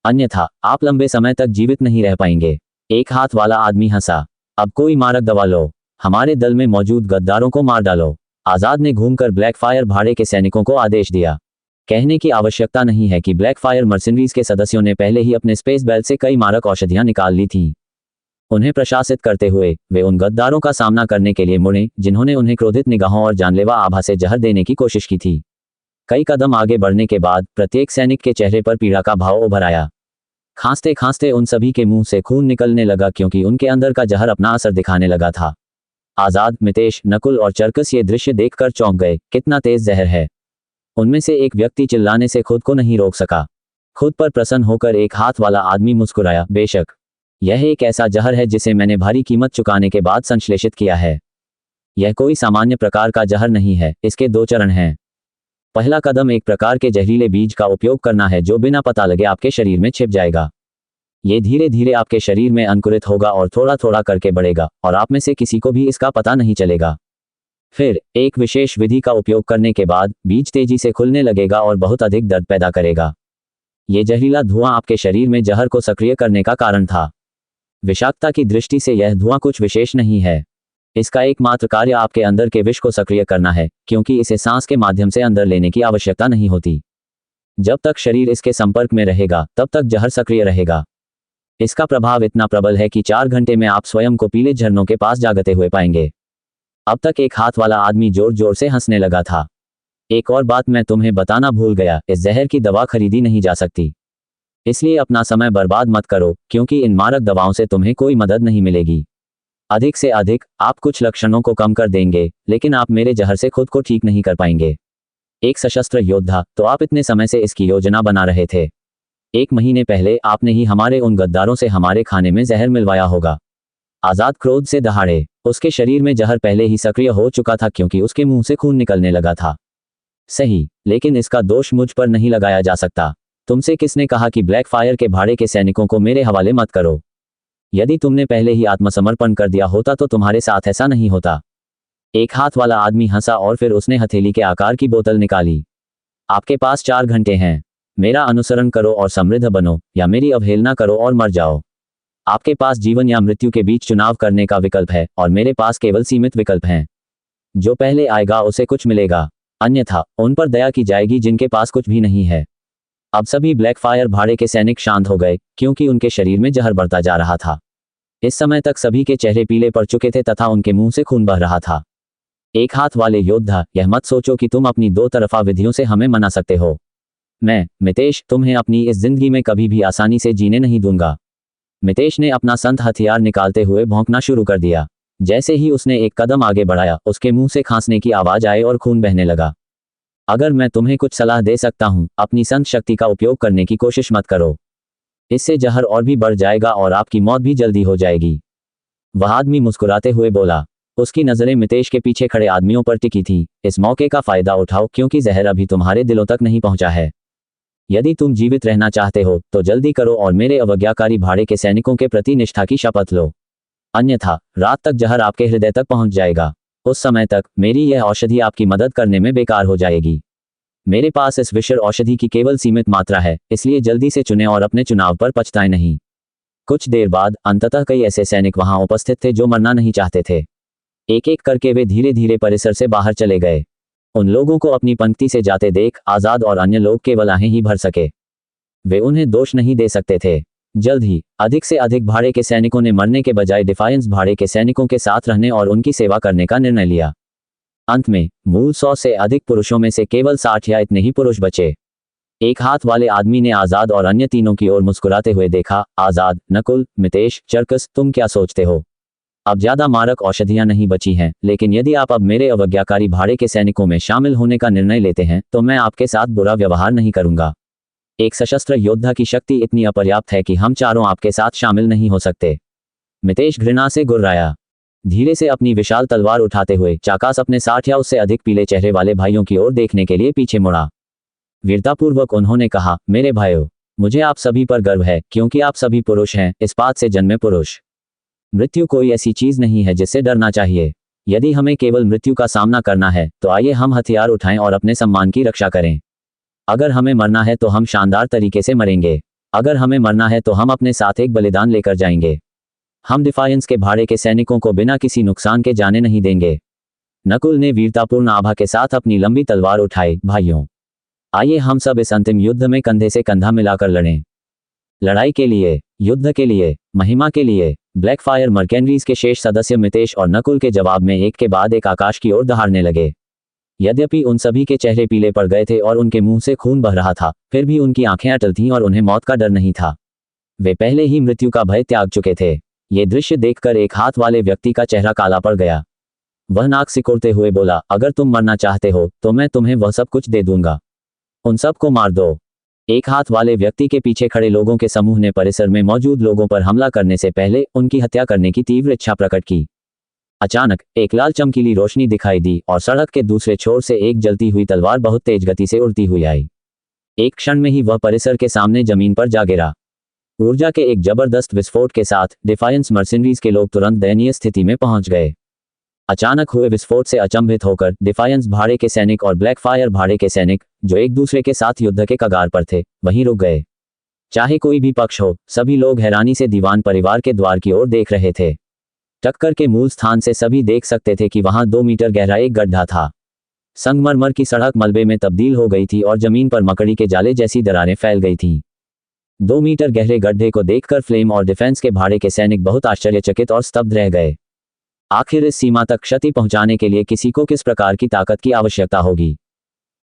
अन्यथा आप लंबे समय तक जीवित नहीं रह पाएंगे। एक हाथ वाला आदमी हंसा। अब कोई मारक दवा लो, हमारे दल में मौजूद गद्दारों को मार डालो। आजाद ने घूमकर ब्लैकफायर भाड़े के सैनिकों को आदेश दिया। कहने की आवश्यकता नहीं है कि ब्लैकफायर मर्सिनरीज के सदस्यों ने पहले ही अपने स्पेस बेल्ट से कई मारक औषधियां निकाल ली थीं। उन्हें प्रशासित करते हुए वे उन गद्दारों का सामना करने के लिए मुड़े जिन्होंने उन्हें क्रोधित निगाहों और जानलेवा आभा से जहर देने की कोशिश की थी। कई कदम आगे बढ़ने के बाद प्रत्येक सैनिक के चेहरे पर पीड़ा का भाव उभर आया। खांसते खांसते उन सभी के मुंह से खून निकलने लगा क्योंकि उनके अंदर का जहर अपना असर दिखाने लगा था। आजाद, मितेश, नकुल और चरकस ये दृश्य देखकर चौंक गए। कितना तेज जहर है! उनमें से एक व्यक्ति चिल्लाने से खुद को नहीं रोक सका। खुद पर प्रसन्न होकर एक हाथ वाला आदमी मुस्कुराया, बेशक यह एक ऐसा जहर है जिसे मैंने भारी कीमत चुकाने के बाद संश्लेषित किया है। यह कोई सामान्य प्रकार का जहर नहीं है, इसके 2 चरण हैं। पहला कदम एक प्रकार के जहरीले बीज का उपयोग करना है जो बिना पता लगे आपके शरीर में छिप जाएगा। ये धीरे धीरे आपके शरीर में अंकुरित होगा और थोड़ा थोड़ा करके बढ़ेगा और आप में से किसी को भी इसका पता नहीं चलेगा। फिर एक विशेष विधि का उपयोग करने के बाद बीज तेजी से खुलने लगेगा और बहुत अधिक दर्द पैदा करेगा। ये जहरीला धुआं आपके शरीर में जहर को सक्रिय करने का कारण था। विषाक्तता की दृष्टि से यह धुआं कुछ विशेष नहीं है। इसका एकमात्र कार्य आपके अंदर के विष को सक्रिय करना है, क्योंकि इसे सांस के माध्यम से अंदर लेने की आवश्यकता नहीं होती। जब तक शरीर इसके संपर्क में रहेगा तब तक जहर सक्रिय रहेगा। इसका प्रभाव इतना प्रबल है कि 4 घंटे में आप स्वयं को पीले झरनों के पास जागते हुए पाएंगे। अब तक एक हाथ वाला आदमी जोर जोर से हंसने लगा था। एक और बात मैं तुम्हें बताना भूल गया, इस जहर की दवा खरीदी नहीं जा सकती। इसलिए अपना समय बर्बाद मत करो, क्योंकि इन मारक दवाओं से तुम्हें कोई मदद नहीं मिलेगी। अधिक से अधिक आप कुछ लक्षणों को कम कर देंगे, लेकिन आप मेरे जहर से खुद को ठीक नहीं कर पाएंगे। एक सशस्त्र योद्धा, तो आप इतने समय से इसकी योजना बना रहे थे। 1 महीने पहले आपने ही हमारे उन गद्दारों से हमारे खाने में जहर मिलवाया होगा। आजाद क्रोध से दहाड़े। उसके शरीर में जहर पहले ही सक्रिय हो चुका था क्योंकि उसके मुंह से खून निकलने लगा था। सही, लेकिन इसका दोष मुझ पर नहीं लगाया जा सकता। तुमसे किसने कहा कि ब्लैक फायर के भाड़े के सैनिकों को मेरे हवाले मत करो? यदि तुमने पहले ही आत्मसमर्पण कर दिया होता तो तुम्हारे साथ ऐसा नहीं होता। एक हाथ वाला आदमी हंसा और फिर उसने हथेली के आकार की बोतल निकाली। आपके पास 4 घंटे हैं। मेरा अनुसरण करो और समृद्ध बनो, या मेरी अवहेलना करो और मर जाओ। आपके पास जीवन या मृत्यु के बीच चुनाव करने का विकल्प है और मेरे पास केवल सीमित विकल्प हैं। जो पहले आएगा उसे कुछ मिलेगा, अन्यथा उन पर दया की जाएगी जिनके पास कुछ भी नहीं है। अब सभी ब्लैक फायर भाड़े के सैनिक शांत हो गए, क्योंकि उनके शरीर में जहर बढ़ता जा रहा था। इस समय तक सभी के चेहरे पीले पड़ चुके थे तथा उनके मुंह से खून बह रहा था। एक हाथ वाले योद्धा, यह मत सोचो कि तुम अपनी 2 तरफा विधियों से हमें मना सकते हो। मैं, मितेश, तुम्हें अपनी इस जिंदगी में कभी भी आसानी से जीने नहीं दूंगा। मितेश ने अपना संत हथियार निकालते हुए भौंकना शुरू कर दिया। जैसे ही उसने एक कदम आगे बढ़ाया, उसके मुंह से खांसने की आवाज आई और खून बहने लगा। अगर मैं तुम्हें कुछ सलाह दे सकता हूं, अपनी संत शक्ति का उपयोग करने की कोशिश मत करो। इससे जहर और भी बढ़ जाएगा और आपकी मौत भी जल्दी हो जाएगी। वह आदमी मुस्कुराते हुए बोला। उसकी नजरें मितेश के पीछे खड़े आदमियों पर टिकी थीं। इस मौके का फायदा उठाओ, क्योंकि जहर अभी तुम्हारे दिलों तक नहीं पहुंचा है। यदि तुम जीवित रहना चाहते हो तो जल्दी करो और मेरे अवज्ञाकारी भाड़े के सैनिकों के प्रति निष्ठा की शपथ लो। अन्यथा रात तक जहर आपके हृदय तक पहुंच जाएगा। उस समय तक मेरी यह औषधि आपकी मदद करने में बेकार हो जाएगी। मेरे पास इस विषर औषधि की केवल सीमित मात्रा है, इसलिए जल्दी से चुनें और अपने चुनाव पर पछताएं नहीं। कुछ देर बाद अंततः कई ऐसे सैनिक वहां उपस्थित थे जो मरना नहीं चाहते थे। एक एक करके वे धीरे धीरे परिसर से बाहर चले गए। उन लोगों को अपनी पंक्ति से जाते देख आजाद और अन्य लोग केवल आहें ही भर सके। वे उन्हें दोष नहीं दे सकते थे। जल्द ही अधिक से अधिक भाड़े के सैनिकों ने मरने के बजाय डिफायंस भाड़े के सैनिकों के साथ रहने और उनकी सेवा करने का निर्णय लिया। अंत में मूल 100 से अधिक पुरुषों में से केवल 60 या इतने ही पुरुष बचे। एक हाथ वाले आदमी ने आजाद और अन्य तीनों की ओर मुस्कुराते हुए देखा। आजाद, नकुल, मितेश, चरकस, तुम क्या सोचते हो? अब ज्यादा मारक औषधियां नहीं बची हैं, लेकिन यदि आप अब मेरे अवज्ञाकारी भाड़े के सैनिकों में शामिल होने का निर्णय लेते हैं तो मैं आपके साथ बुरा व्यवहार नहीं करूंगा। एक सशस्त्र योद्धा की शक्ति इतनी अपर्याप्त है कि हम चारों आपके साथ शामिल नहीं हो सकते। मितेश घृणा से गुर्राया। धीरे से अपनी विशाल तलवार उठाते हुए चाकास अपने 60 या उससे अधिक पीले चेहरे वाले भाइयों की ओर देखने के लिए पीछे मुड़ा। वीरतापूर्वक उन्होंने कहा, मेरे भाइयों, मुझे आप सभी पर गर्व है, क्योंकि आप सभी पुरुष हैं, इस्पात से जन्मे पुरुष। मृत्यु कोई ऐसी चीज नहीं है जिससे डरना चाहिए। यदि हमें केवल मृत्यु का सामना करना है तो आइए हम हथियार उठाएं और अपने सम्मान की रक्षा करें। अगर हमें मरना है तो हम शानदार तरीके से मरेंगे। अगर हमें मरना है तो हम अपने साथ एक बलिदान लेकर जाएंगे। हम डिफायंस के भाड़े के सैनिकों को बिना किसी नुकसान के जाने नहीं देंगे। नकुल ने वीरतापूर्ण आभा के साथ अपनी लंबी तलवार उठाई। भाइयों, आइए हम सब इस अंतिम युद्ध में कंधे से कंधा मिलाकर लड़ें। लड़ाई के लिए, युद्ध के लिए, महिमा के लिए। ब्लैक फायर मर्केनरीज के शेष सदस्य मितेश और नकुल के जवाब में एक के बाद एक आकाश की ओर दहाड़ने लगे। यद्यपि उन सभी के चेहरे पीले पड़ गए थे और उनके मुंह से खून बह रहा था, फिर भी उनकी आंखें अटल थीं और उन्हें मौत का डर नहीं था। वे पहले ही मृत्यु का भय त्याग चुके थे। ये दृश्य देखकर एक हाथ वाले व्यक्ति का चेहरा काला पड़ गया। वह नाक सिकोड़ते हुए बोला, अगर तुम मरना चाहते हो तो मैं तुम्हें वह सब कुछ दे दूंगा। उन सबको मार दो। एक हाथ वाले व्यक्ति के पीछे खड़े लोगों के समूह ने परिसर में मौजूद लोगों पर हमला करने से पहले उनकी हत्या करने की तीव्र इच्छा प्रकट की। अचानक एक लाल चमकीली रोशनी दिखाई दी और सड़क के दूसरे छोर से एक जलती हुई तलवार बहुत तेज गति से उड़ती हुई आई। एक क्षण में ही वह परिसर के सामने जमीन पर जा गिरा। ऊर्जा के एक जबरदस्त विस्फोट के साथ डिफायंस मर्सिनरीज के लोग तुरंत दयनीय स्थिति में पहुंच गए। अचानक हुए विस्फोट से अचंभित होकर डिफायंस भाड़े के सैनिक और ब्लैक फायर भाड़े के सैनिक, जो एक दूसरे के साथ युद्ध के कगार पर थे, वहीं रुक गए। चाहे कोई भी पक्ष हो, सभी लोग हैरानी से दीवान परिवार के द्वार की ओर देख रहे थे। टक्कर के मूल स्थान से सभी देख सकते थे कि वहां 2 मीटर गहरा एक गड्ढा था। संगमरमर की सड़क मलबे में तब्दील हो गई थी और जमीन पर मकड़ी के जाले जैसी दरारें फैल गई थीं। 2 मीटर गहरे गड्ढे को देखकर फ्लेम और डिफेंस के भाड़े के सैनिक बहुत आश्चर्यचकित और स्तब्ध रह गए। आखिर इस सीमा तक क्षति पहुंचाने के लिए किसी को किस प्रकार की ताकत की आवश्यकता होगी,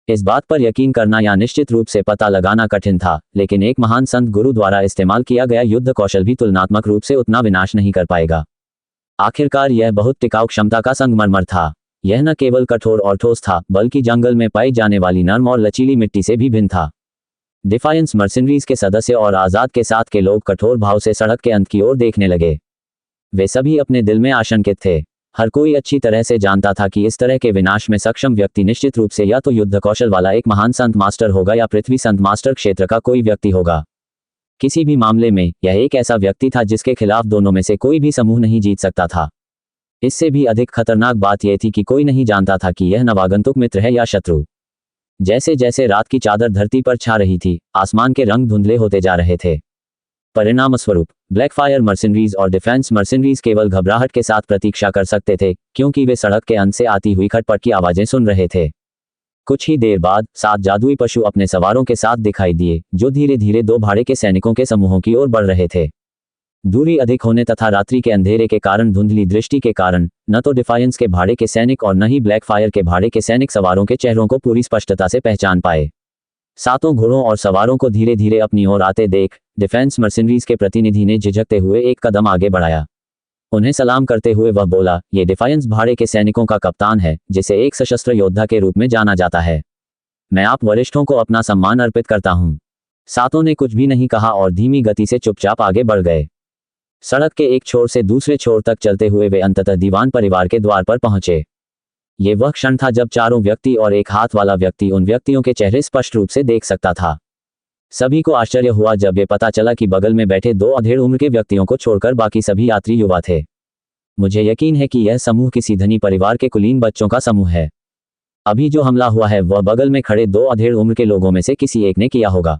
इस बात पर यकीन करना या निश्चित रूप से पता लगाना कठिन था, लेकिन एक महान संत गुरु द्वारा इस्तेमाल किया गया युद्ध कौशल भी तुलनात्मक रूप से उतना विनाश नहीं कर पाएगा। आखिरकार यह बहुत टिकाऊ क्षमता का संगमरमर था। यह न केवल कठोर और ठोस था, बल्कि जंगल में पाई जाने वाली नर्म और लचीली मिट्टी से भी भिन्न था। डिफायंस मर्सिनरीज के सदस्य और आजाद के साथ के लोग कठोर भाव से सड़क के अंत की ओर देखने लगे। वे सभी अपने दिल में आशंकित थे। हर कोई अच्छी तरह से जानता था कि इस तरह के विनाश में सक्षम व्यक्ति निश्चित रूप से या तो युद्ध कौशल वाला एक महान संत मास्टर होगा या पृथ्वी संत मास्टर क्षेत्र का कोई व्यक्ति होगा। किसी भी मामले में यह एक ऐसा व्यक्ति था जिसके खिलाफ दोनों में से कोई भी समूह नहीं जीत सकता था। इससे भी अधिक खतरनाक बात यह थी कि कोई नहीं जानता था कि यह नवागंतुक मित्र है या शत्रु। जैसे जैसे रात की चादर धरती पर छा रही थी, आसमान के रंग धुंधले होते जा रहे थे। परिणामस्वरूप ब्लैक फायर मर्सिनरीज और डिफेंस मर्सिनरीज केवल घबराहट के साथ प्रतीक्षा कर सकते थे, क्योंकि वे सड़क के अंत से आती हुई खटपट की आवाजें सुन रहे थे। कुछ ही देर बाद 7 जादुई पशु अपने सवारों के साथ दिखाई दिए, जो धीरे धीरे 2 भाड़े के सैनिकों के समूहों की ओर बढ़ रहे थे। दूरी अधिक होने तथा रात्रि के अंधेरे के कारण धुंधली दृष्टि के कारण न तो डिफायंस के भाड़े के सैनिक और न ही ब्लैक फायर के भाड़े के सैनिक सवारों के चेहरों को पूरी स्पष्टता से पहचान पाए। 7 घोड़ों और सवारों को धीरे धीरे अपनी ओर आते देख डिफेंस मर्सिनरीज के प्रतिनिधि ने झिझकते हुए एक कदम आगे बढ़ाया। उन्हें सलाम करते हुए वह बोला, ये डिफायंस भाड़े के सैनिकों का कप्तान है, जिसे एक सशस्त्र योद्धा के रूप में जाना जाता है। मैं आप वरिष्ठों को अपना सम्मान अर्पित करता हूँ। 7 ने कुछ भी नहीं कहा और धीमी गति से चुपचाप आगे बढ़ गए। सड़क के एक छोर से दूसरे छोर तक चलते हुए वे अंततः दीवान परिवार के द्वार पर पहुंचे। ये वह क्षण था जब चारों व्यक्ति और एक हाथ वाला व्यक्ति उन व्यक्तियों के चेहरे स्पष्ट रूप से देख सकता था। सभी को आश्चर्य हुआ जब ये पता चला कि बगल में बैठे 2 अधेड़ उम्र के व्यक्तियों को छोड़कर बाकी सभी यात्री युवा थे। मुझे यकीन है कि यह समूह किसी धनी परिवार के कुलीन बच्चों का समूह है। अभी जो हमला हुआ है वह बगल में खड़े 2 अधेड़ उम्र के लोगों में से किसी एक ने किया होगा।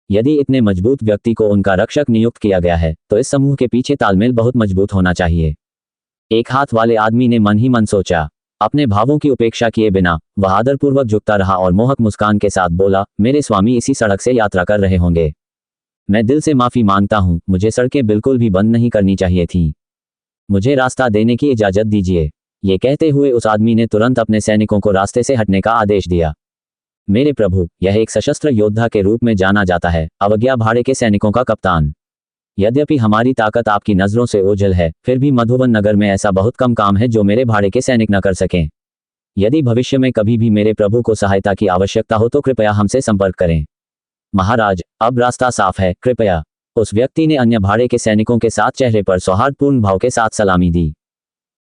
यदि इतने मजबूत व्यक्ति को उनका रक्षक नियुक्त किया गया है, तो इस समूह के पीछे तालमेल बहुत मजबूत होना चाहिए। एक हाथ वाले आदमी ने मन ही मन सोचा। अपने भावों की उपेक्षा किए बिना वह आदरपूर्वक झुकता रहा और मोहक मुस्कान के साथ बोला, मेरे स्वामी इसी सड़क से यात्रा कर रहे होंगे। मैं दिल से माफी मांगता हूँ, मुझे सड़कें बिल्कुल भी बंद नहीं करनी चाहिए थी। मुझे रास्ता देने की इजाजत दीजिए। ये कहते हुए उस आदमी ने तुरंत अपने सैनिकों को रास्ते से हटने का आदेश दिया। मेरे प्रभु, यह एक सशस्त्र योद्धा के रूप में जाना जाता है, अवज्ञा भाड़े के सैनिकों का कप्तान। यद्यपि हमारी ताकत आपकी नजरों से ओझल है, फिर भी मधुबन नगर में ऐसा बहुत कम काम है जो मेरे भाड़े के सैनिक न कर सकें। यदि भविष्य में कभी भी मेरे प्रभु को सहायता की आवश्यकता हो तो कृपया हमसे संपर्क करें। महाराज, अब रास्ता साफ है, कृपया। उस व्यक्ति ने अन्य भाड़े के सैनिकों के साथ चेहरे पर सौहार्दपूर्ण भाव के साथ सलामी दी।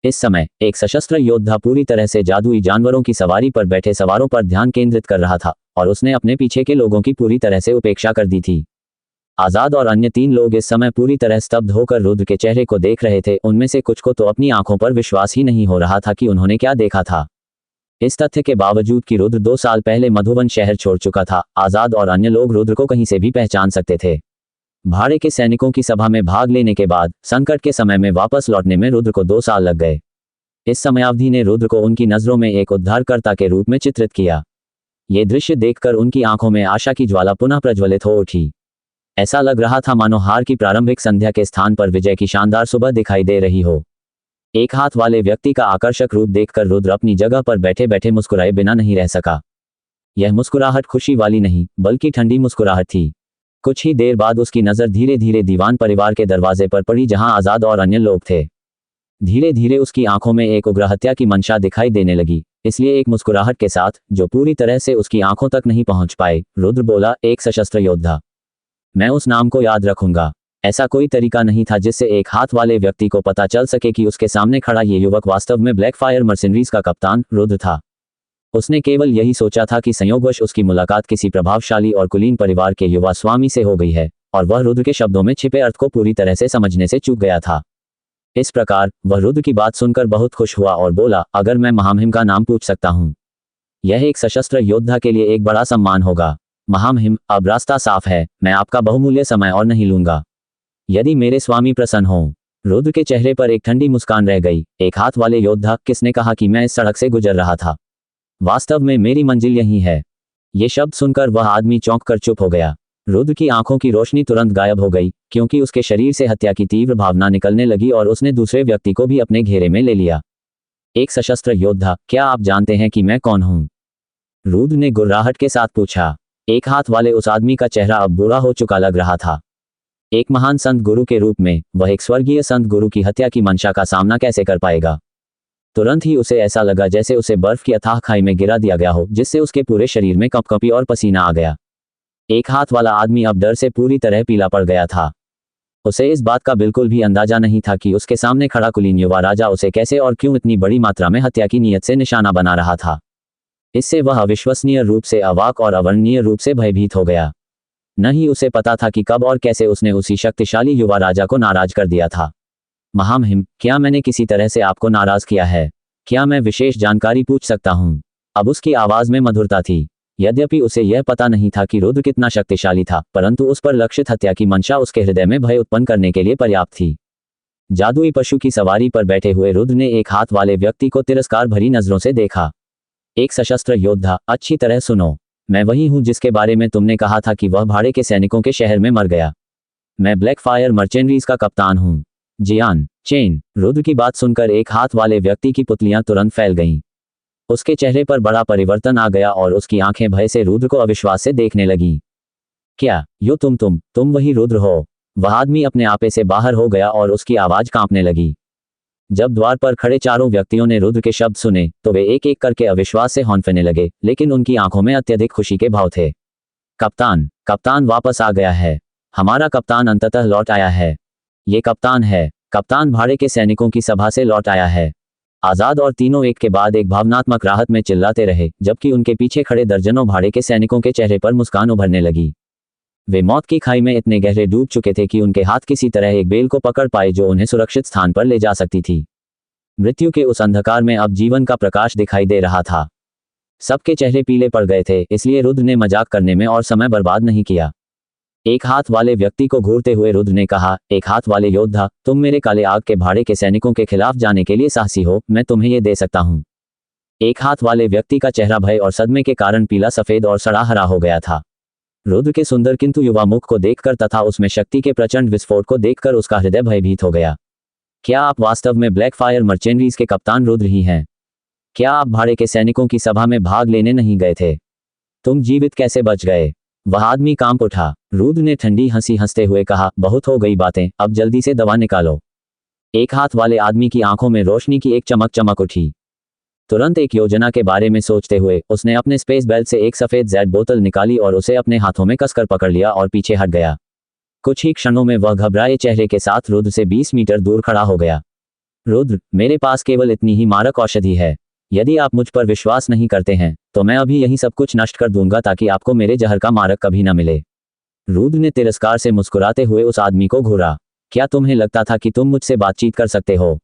इस समय एक सशस्त्र योद्धा पूरी तरह से जादुई जानवरों की सवारी पर बैठे सवारों पर ध्यान केंद्रित कर रहा था और उसने अपने पीछे के लोगों की पूरी तरह से उपेक्षा कर दी थी। आजाद और अन्य 3 लोग इस समय पूरी तरह स्तब्ध होकर रुद्र के चेहरे को देख रहे थे। उनमें से कुछ को तो अपनी आंखों पर विश्वास ही नहीं हो रहा था कि उन्होंने क्या देखा था। इस तथ्य के बावजूद कि रुद्र 2 साल पहले मधुबन शहर छोड़ चुका था, आजाद और अन्य लोग रुद्र को कहीं से भी पहचान सकते थे। भाड़े के सैनिकों की सभा में भाग लेने के बाद संकट के समय में वापस लौटने में रुद्र को 2 साल लग गए। इस समयावधि ने रुद्र को उनकी नजरों में एक उद्धारकर्ता के रूप में चित्रित किया। ये दृश्य देखकर उनकी आंखों में आशा की ज्वाला पुनः प्रज्वलित हो उठी। ऐसा लग रहा था मानो हार की प्रारंभिक संध्या के स्थान पर विजय की शानदार सुबह दिखाई दे रही हो। एक हाथ वाले व्यक्ति का आकर्षक रूप देखकर रुद्र अपनी जगह पर बैठे बैठे मुस्कुराए बिना नहीं रह सका। यह मुस्कुराहट खुशी वाली नहीं, बल्कि ठंडी मुस्कुराहट थी। कुछ ही देर बाद उसकी नजर धीरे धीरे दीवान परिवार के दरवाजे पर पड़ी, जहां आजाद और अन्य लोग थे। धीरे धीरे उसकी आंखों में एक उग्र हत्या की मंशा दिखाई देने लगी, इसलिए एक मुस्कुराहट के साथ, जो पूरी तरह से उसकी आंखों तक नहीं पहुंच पाए, रुद्र बोला, एक सशस्त्र योद्धा। मैं उस नाम को याद रखूंगा। ऐसा कोई तरीका नहीं था जिससे एक हाथ वाले व्यक्ति को पता चल सके कि उसके सामने खड़ा ये युवक वास्तव में ब्लैकफायर मर्सिनरीज का कप्तान रुद्र था। उसने केवल यही सोचा था कि संयोगवश उसकी मुलाकात किसी प्रभावशाली और कुलीन परिवार के युवा स्वामी से हो गई है, और वह रुद्र के शब्दों में छिपे अर्थ को पूरी तरह से समझने से चूक गया था। इस प्रकार वह रुद्र की बात सुनकर बहुत खुश हुआ और बोला, अगर मैं महामहिम का नाम पूछ सकता हूँ, यह एक सशस्त्र योद्धा के लिए एक बड़ा सम्मान होगा। महामहिम, अब रास्ता साफ है, मैं आपका बहुमूल्य समय और नहीं लूंगा। यदि मेरे स्वामी प्रसन्न हों। रुद्र के चेहरे पर एक ठंडी मुस्कान रह गई। एक हाथ वाले योद्धा, किसने कहा कि मैं इस सड़क से गुजर रहा था? वास्तव में मेरी मंजिल यही है। ये शब्द सुनकर वह आदमी चौंक कर चुप हो गया। रुद्र की आंखों की रोशनी तुरंत गायब हो गई, क्योंकि उसके शरीर से हत्या की तीव्र भावना निकलने लगी और उसने दूसरे व्यक्ति को भी अपने घेरे में ले लिया। एक सशस्त्र योद्धा, क्या आप जानते हैं कि मैं कौन हूं? रुद्र ने गुर्राहट के साथ पूछा। एक हाथ वाले उस आदमी का चेहरा अब बूढ़ा हो चुका लग रहा था। एक महान संत गुरु के रूप में वह एक स्वर्गीय संत गुरु की हत्या की मंशा का सामना कैसे कर पाएगा? तुरंत ही उसे ऐसा लगा जैसे उसे बर्फ की अथाह खाई में गिरा दिया गया हो, जिससे उसके पूरे शरीर में कंपकंपी और पसीना आ गया। एक हाथ वाला आदमी अब डर से पूरी तरह पीला पड़ गया था। उसे इस बात का बिल्कुल भी अंदाजा नहीं था कि उसके सामने खड़ा कुलीन युवा राजा उसे कैसे और क्यों इतनी बड़ी मात्रा में हत्या की नीयत से निशाना बना रहा था। इससे वह अविश्वसनीय रूप से अवाक और अवर्णनीय रूप से भयभीत हो गया। न ही उसे पता था कि कब और कैसे उसने उसी शक्तिशाली युवा राजा को नाराज कर दिया था। महामहिम, क्या मैंने किसी तरह से आपको नाराज किया है? क्या मैं विशेष जानकारी पूछ सकता हूँ? अब उसकी आवाज में मधुरता थी। यद्यपि उसे यह पता नहीं था कि रुद्र कितना शक्तिशाली था, परंतु उस पर लक्षित हत्या की मंशा उसके हृदय में भय उत्पन्न करने के लिए पर्याप्त थी। जादुई पशु की सवारी पर बैठे हुए रुद्र ने एक हाथ वाले व्यक्ति को तिरस्कार भरी नजरों से देखा। एक सशस्त्र योद्धा, अच्छी तरह सुनो, मैं वही हूं जिसके बारे में तुमने कहा था कि वह भाड़े के सैनिकों के शहर में मर गया। मैं ब्लैकफायर मर्चेंडरीज का कप्तान हूं, जियान चेन। रुद्र की बात सुनकर एक हाथ वाले व्यक्ति की पुतलियां तुरंत फैल गईं। उसके चेहरे पर बड़ा परिवर्तन आ गया और उसकी आंखें भय से रुद्र को अविश्वास से देखने लगीं। क्या यो तुम वही रुद्र हो? वह आदमी अपने आपे से बाहर हो गया और उसकी आवाज कांपने लगी। जब द्वार पर खड़े चारों व्यक्तियों ने रुद्र के शब्द सुने तो वे एक एक करके अविश्वास से हौंफने लगे, लेकिन उनकी आंखों में अत्यधिक खुशी के भाव थे। कप्तान वापस आ गया है। हमारा कप्तान अंततः लौट आया है। ये कप्तान है। कप्तान भाड़े के सैनिकों की सभा से लौट आया है। आजाद और तीनों एक के बाद एक भावनात्मक राहत में चिल्लाते रहे, जबकि उनके पीछे खड़े दर्जनों भाड़े के सैनिकों के चेहरे पर मुस्कान उभरने लगी। वे मौत की खाई में इतने गहरे डूब चुके थे कि उनके हाथ किसी तरह एक बेल को पकड़ पाए जो उन्हें सुरक्षित स्थान पर ले जा सकती थी। मृत्यु के उस अंधकार में अब जीवन का प्रकाश दिखाई दे रहा था। सबके चेहरे पीले पड़ गए थे, इसलिए रुद्र ने मजाक करने में और समय बर्बाद नहीं किया। एक हाथ वाले व्यक्ति को घूरते हुए रुद्र ने कहा, एक हाथ वाले योद्धा, तुम मेरे काले आग के भाड़े के सैनिकों के खिलाफ जाने के लिए साहसी हो, मैं तुम्हें ये दे सकता हूँ। एक हाथ वाले व्यक्ति का चेहरा भय और सदमे के कारण पीला सफेद और सड़ा हरा हो गया था। रुद्र के सुंदर किंतु युवा मुख को देखकर तथा उसमें शक्ति के प्रचंड विस्फोट को देखकर उसका हृदय भयभीत हो गया। क्या आप वास्तव में ब्लैकफायर मर्चेंडरीज के कप्तान रुद्र ही हैं? क्या आप भाड़े के सैनिकों की सभा में भाग लेने नहीं गए थे? तुम जीवित कैसे बच गए? वह आदमी कांप उठा। रुद्र ने ठंडी हंसी हंसते हुए कहा, बहुत हो गई बातें, अब जल्दी से दवा निकालो। एक हाथ वाले आदमी की आंखों में रोशनी की एक चमक उठी। तुरंत एक योजना के बारे में सोचते हुए उसने अपने स्पेस बेल्ट से एक सफेद जेड बोतल निकाली और उसे अपने हाथों में कसकर पकड़ लिया और पीछे हट गया। कुछ ही क्षणों में वह घबराए चेहरे के साथ रुद्र से 20 मीटर दूर खड़ा हो गया। रुद्र, मेरे पास केवल इतनी ही मारक औषधि है। यदि आप मुझ पर विश्वास नहीं करते हैं तो मैं अभी यही सब कुछ नष्ट कर दूंगा ताकि आपको मेरे जहर का मारक कभी न मिले। रुद्र ने तिरस्कार से मुस्कुराते हुए उस आदमी को घूरा। क्या तुम्हें लगता था कि तुम मुझसे बातचीत कर सकते हो?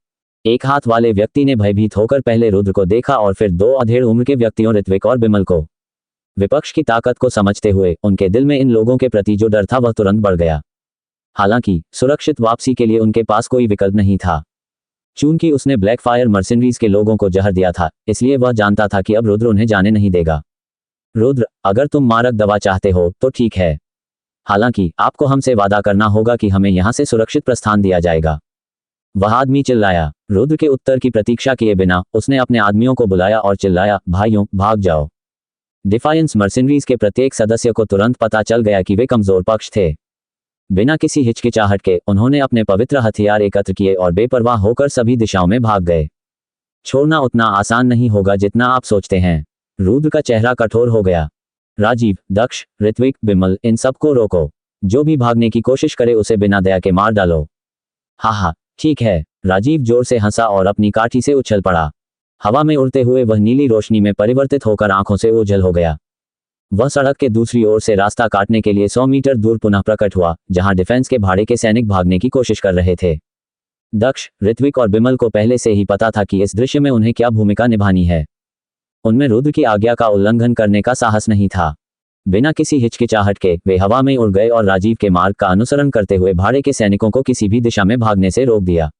एक हाथ वाले व्यक्ति ने भयभीत होकर पहले रुद्र को देखा और फिर दो अधेड़ उम्र के व्यक्तियों ऋत्विक और बिमल को। विपक्ष की ताकत को समझते हुए उनके दिल में इन लोगों के प्रति जो डर था वह तुरंत बढ़ गया। हालांकि सुरक्षित वापसी के लिए उनके पास कोई विकल्प नहीं था। चूंकि उसने ब्लैकफायर मर्सिनरीज के लोगों को जहर दिया था, इसलिए वह जानता था कि अब रुद्र उन्हें जाने नहीं देगा। रुद्र, अगर तुम मारक दवा चाहते हो तो ठीक है। हालांकि आपको हमसे वादा करना होगा कि हमें यहां से सुरक्षित प्रस्थान दिया जाएगा। वह आदमी चिल्लाया। रुद्र के उत्तर की प्रतीक्षा किए बिना उसने अपने आदमियों को बुलाया और चिल्लाया, भाइयों, भाग जाओ। डिफायंस मर्सिनरीज के प्रत्येक सदस्य को तुरंत पता चल गया कि वे कमजोर पक्ष थे। बिना किसी हिचकिचाहट के उन्होंने अपने पवित्र हथियार एकत्र किए और बेपरवाह होकर सभी दिशाओं में भाग गए। छोड़ना उतना आसान नहीं होगा जितना आप सोचते हैं। रुद्र का चेहरा कठोर हो गया। राजीव, दक्ष, ऋत्विक, बिमल, इन सबको रोको। जो भी भागने की कोशिश करे उसे बिना दया के मार डालो। हाँ, ठीक है। राजीव जोर से हंसा और अपनी काठी से उछल पड़ा। हवा में उड़ते हुए वह नीली रोशनी में परिवर्तित होकर आंखों से ओझल हो गया। वह सड़क के दूसरी ओर से रास्ता काटने के लिए 100 मीटर दूर पुनः प्रकट हुआ, जहां डिफेंस के भाड़े के सैनिक भागने की कोशिश कर रहे थे। दक्ष, ऋत्विक और बिमल को पहले से ही पता था कि इस दृश्य में उन्हें क्या भूमिका निभानी है। उनमें रुद्र की आज्ञा का उल्लंघन करने का साहस नहीं था। बिना किसी हिचकिचाहट के वे हवा में उड़ गए और राजीव के मार्ग का अनुसरण करते हुए भाड़े के सैनिकों को किसी भी दिशा में भागने से रोक दिया।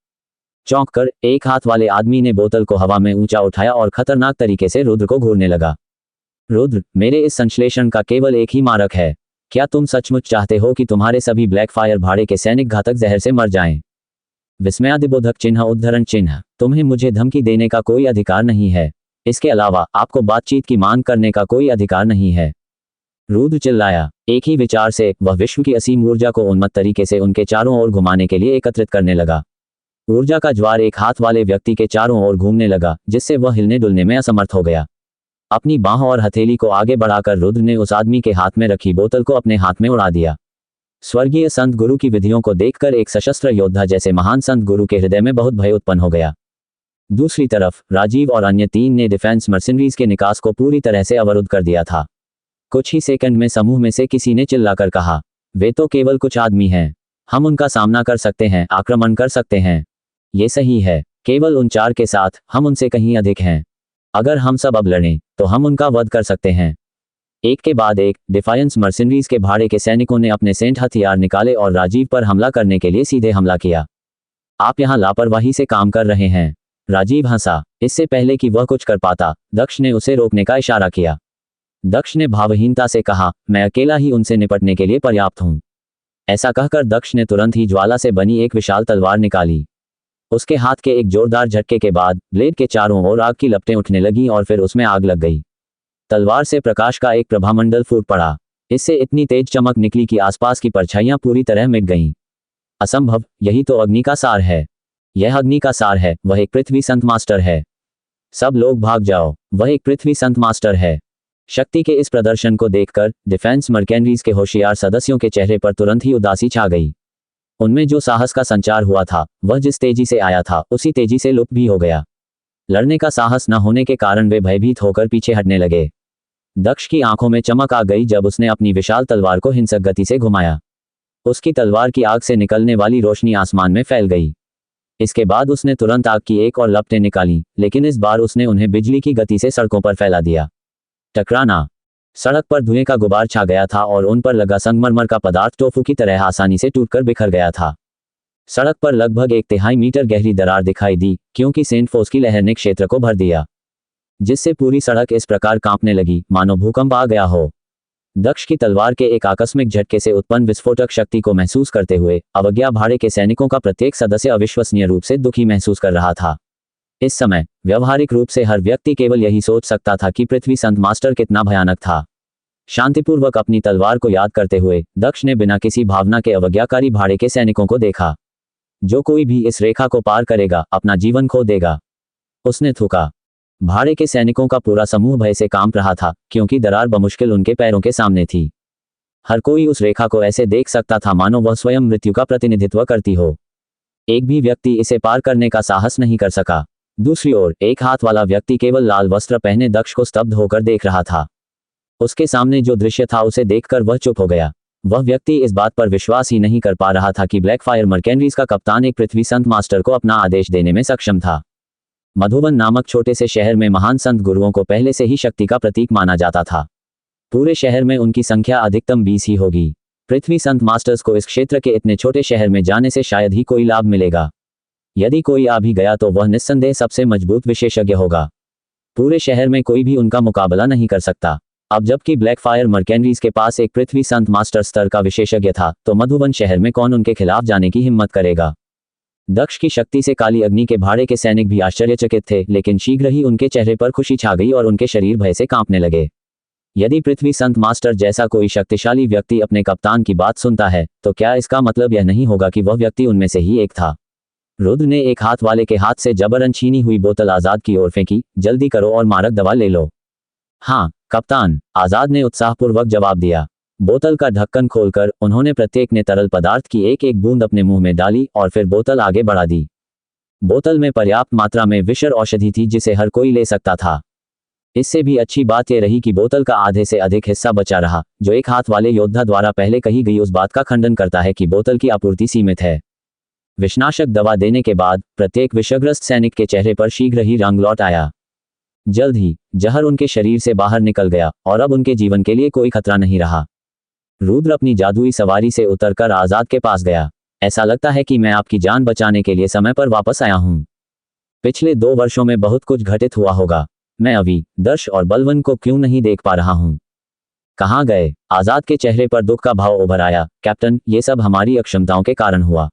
चौंक कर एक हाथ वाले आदमी ने बोतल को हवा में ऊंचा उठाया और खतरनाक तरीके से रुद्र को घूरने लगा। रुद्र, मेरे इस संश्लेषण का केवल एक ही मारक है। क्या तुम सचमुच चाहते हो कि तुम्हारे सभी ब्लैक फायर भाड़े के सैनिक घातक जहर से मर जाएं? विस्मयादिबोधक चिन्ह उद्धरण चिन्ह। तुम्हें मुझे धमकी देने का कोई अधिकार नहीं है। इसके अलावा आपको बातचीत की मांग करने का कोई अधिकार नहीं है। रुद्र चिल्लाया। एक ही विचार से वह विश्व की असीम ऊर्जा को उन्मत्त तरीके से उनके चारों ओर घुमाने के लिए एकत्रित करने लगा। ऊर्जा का ज्वार एक हाथ वाले व्यक्ति के चारों ओर घूमने लगा, जिससे वह हिलने डुलने में असमर्थ हो गया। अपनी बांह और हथेली को आगे बढ़ाकर रुद्र ने उस आदमी के हाथ में रखी बोतल को अपने हाथ में उड़ा दिया। स्वर्गीय संत गुरु की विधियों को देखकर एक सशस्त्र योद्धा जैसे महान संत गुरु के हृदय में बहुत भय उत्पन्न हो गया। दूसरी तरफ राजीव और अन्य 3 ने डिफेंस मर्सिनरीज के निकास को पूरी तरह से अवरुद्ध कर दिया था। कुछ ही सेकंड में समूह में से किसी ने चिल्लाकर कहा, वे तो केवल कुछ आदमी हैं। हम उनका सामना कर सकते हैं, आक्रमण कर सकते हैं। ये सही है। केवल उन 4 के साथ हम उनसे कहीं अधिक हैं। अगर हम सब अब लड़ें तो हम उनका वध कर सकते हैं। एक के बाद एक डिफायंस मर्सिनरीज के भाड़े के सैनिकों ने अपने सेंट हथियार निकाले और राजीव पर हमला करने के लिए सीधे हमला किया। आप यहाँ लापरवाही से काम कर रहे हैं। राजीव हंसा। इससे पहले कि वह कुछ कर पाता, दक्ष ने उसे रोकने का इशारा किया। दक्ष ने भावहीनता से कहा, मैं अकेला ही उनसे निपटने के लिए पर्याप्त हूं। ऐसा कहकर दक्ष ने तुरंत ही ज्वाला से बनी एक विशाल तलवार निकाली। उसके हाथ के एक जोरदार झटके के बाद ब्लेड के चारों ओर आग की लपटें उठने लगीं और फिर उसमें आग लग गई। तलवार से प्रकाश का एक प्रभामंडल फूट पड़ा। इससे इतनी तेज चमक निकली कि आसपास की परछाइयां पूरी तरह मिट गईं। असंभव, यही तो अग्नि का सार है। यह अग्नि का सार है। वह एक पृथ्वी संत मास्टर है। सब लोग भाग जाओ, वह एक पृथ्वी संत मास्टर है। शक्ति के इस प्रदर्शन को देखकर डिफेंस मर्केनरीज के होशियार सदस्यों के चेहरे पर तुरंत ही उदासी छा गई। उनमें जो साहस का संचार हुआ था, वह जिस तेजी से आया था उसी तेजी से लुप्त भी हो गया। लड़ने का साहस न होने के कारण वे भयभीत होकर पीछे हटने लगे। दक्ष की आंखों में चमक आ गई जब उसने अपनी विशाल तलवार को हिंसक गति से घुमाया। उसकी तलवार की आग से निकलने वाली रोशनी आसमान में फैल गई। इसके बाद उसने तुरंत आग की एक और लपटें निकाली, लेकिन इस बार उसने उन्हें बिजली की गति से सड़कों पर फैला दिया। टकराना। सड़क पर धुएं का गुबार छा गया था और उन पर लगा संगमरमर का पदार्थ टोफू की तरह आसानी से टूटकर बिखर गया था। सड़क पर लगभग 1/3 मीटर गहरी दरार दिखाई दी, क्योंकि सेंट फोस की लहर ने क्षेत्र को भर दिया, जिससे पूरी सड़क इस प्रकार कांपने लगी मानो भूकंप आ गया हो। दक्ष की तलवार के एक आकस्मिक झटके से उत्पन्न विस्फोटक शक्ति को महसूस करते हुए अवज्ञा भाड़े के सैनिकों का प्रत्येक सदस्य अविश्वसनीय रूप से दुखी महसूस कर रहा था। इस समय व्यवहारिक रूप से हर व्यक्ति केवल यही सोच सकता था कि पृथ्वी संत मास्टर कितना भयानक था। शांतिपूर्वक अपनी तलवार को याद करते हुए दक्ष ने बिना किसी भावना के अवज्ञाकारी भाड़े के सैनिकों को देखा। जो कोई भी इस रेखा को पार करेगा अपना जीवन खो देगा। उसने थूका। भाड़े के सैनिकों का पूरा समूह भय से कांप रहा था, क्योंकि दरार बमुश्किल उनके पैरों के सामने थी। हर कोई उस रेखा को ऐसे देख सकता था मानो वह स्वयं मृत्यु का प्रतिनिधित्व करती हो। एक भी व्यक्ति इसे पार करने का साहस नहीं कर सका। दूसरी ओर एक हाथ वाला व्यक्ति केवल लाल वस्त्र पहने दक्ष को स्तब्ध होकर देख रहा था। उसके सामने जो दृश्य था उसे देखकर वह चुप हो गया। वह व्यक्ति इस बात पर विश्वास ही नहीं कर पा रहा था कि ब्लैक फायर मर्केनरीज का कप्तान एक पृथ्वी संत मास्टर को अपना आदेश देने में सक्षम था। मधुबन नामक छोटे से शहर में महान संत गुरुओं को पहले से ही शक्ति का प्रतीक माना जाता था। पूरे शहर में उनकी संख्या अधिकतम 20 ही होगी। पृथ्वी संत मास्टर्स को इस क्षेत्र के इतने छोटे शहर में जाने से शायद ही कोई लाभ मिलेगा। यदि कोई आ भी गया तो वह निस्संदेह सबसे मजबूत विशेषज्ञ होगा। पूरे शहर में कोई भी उनका मुकाबला नहीं कर सकता। अब जबकि ब्लैक फायर मर्केनरीज के पास एक पृथ्वी संत मास्टर स्तर का विशेषज्ञ था, तो मधुबन शहर में कौन उनके खिलाफ जाने की हिम्मत करेगा। दक्ष की शक्ति से काली अग्नि के भाड़े के सैनिक भी आश्चर्यचकित थे, लेकिन शीघ्र ही उनके चेहरे पर खुशी छा गई और उनके शरीर भय से कांपने लगे। यदि पृथ्वी संत मास्टर जैसा कोई शक्तिशाली व्यक्ति अपने कप्तान की बात सुनता है, तो क्या इसका मतलब यह नहीं होगा कि वह व्यक्ति उनमें से ही एक था। रुद्र ने एक हाथ वाले के हाथ से जबरन छीनी हुई बोतल आजाद की ओर फेंकी। जल्दी करो और मारक दवा ले लो। हाँ कप्तान, आजाद ने उत्साहपूर्वक जवाब दिया। बोतल का ढक्कन खोलकर उन्होंने प्रत्येक ने तरल पदार्थ की एक एक बूंद अपने मुंह में डाली और फिर बोतल आगे बढ़ा दी। बोतल में पर्याप्त मात्रा में विषर औषधि थी जिसे हर कोई ले सकता था। इससे भी अच्छी बात यह रही कि बोतल का आधे से अधिक हिस्सा बचा रहा, जो एक हाथ वाले योद्धा द्वारा पहले कही गई उस बात का खंडन करता है कि बोतल की आपूर्ति सीमित है। विषनाशक दवा देने के बाद प्रत्येक विषग्रस्त सैनिक के चेहरे पर शीघ्र ही रंग लौट आया। जल्द ही जहर उनके शरीर से बाहर निकल गया और अब उनके जीवन के लिए कोई खतरा नहीं रहा। रुद्र अपनी जादुई सवारी से उतरकर आजाद के पास गया। ऐसा लगता है कि मैं आपकी जान बचाने के लिए समय पर वापस आया हूं। पिछले 2 वर्षों में बहुत कुछ घटित हुआ होगा। मैं अभी दर्श और बलवन को क्यों नहीं देख पा रहा हूं? कहां गए? आजाद के चेहरे पर दुख का भाव उभर आया। कैप्टन, ये सब हमारी अक्षमताओं के कारण हुआ।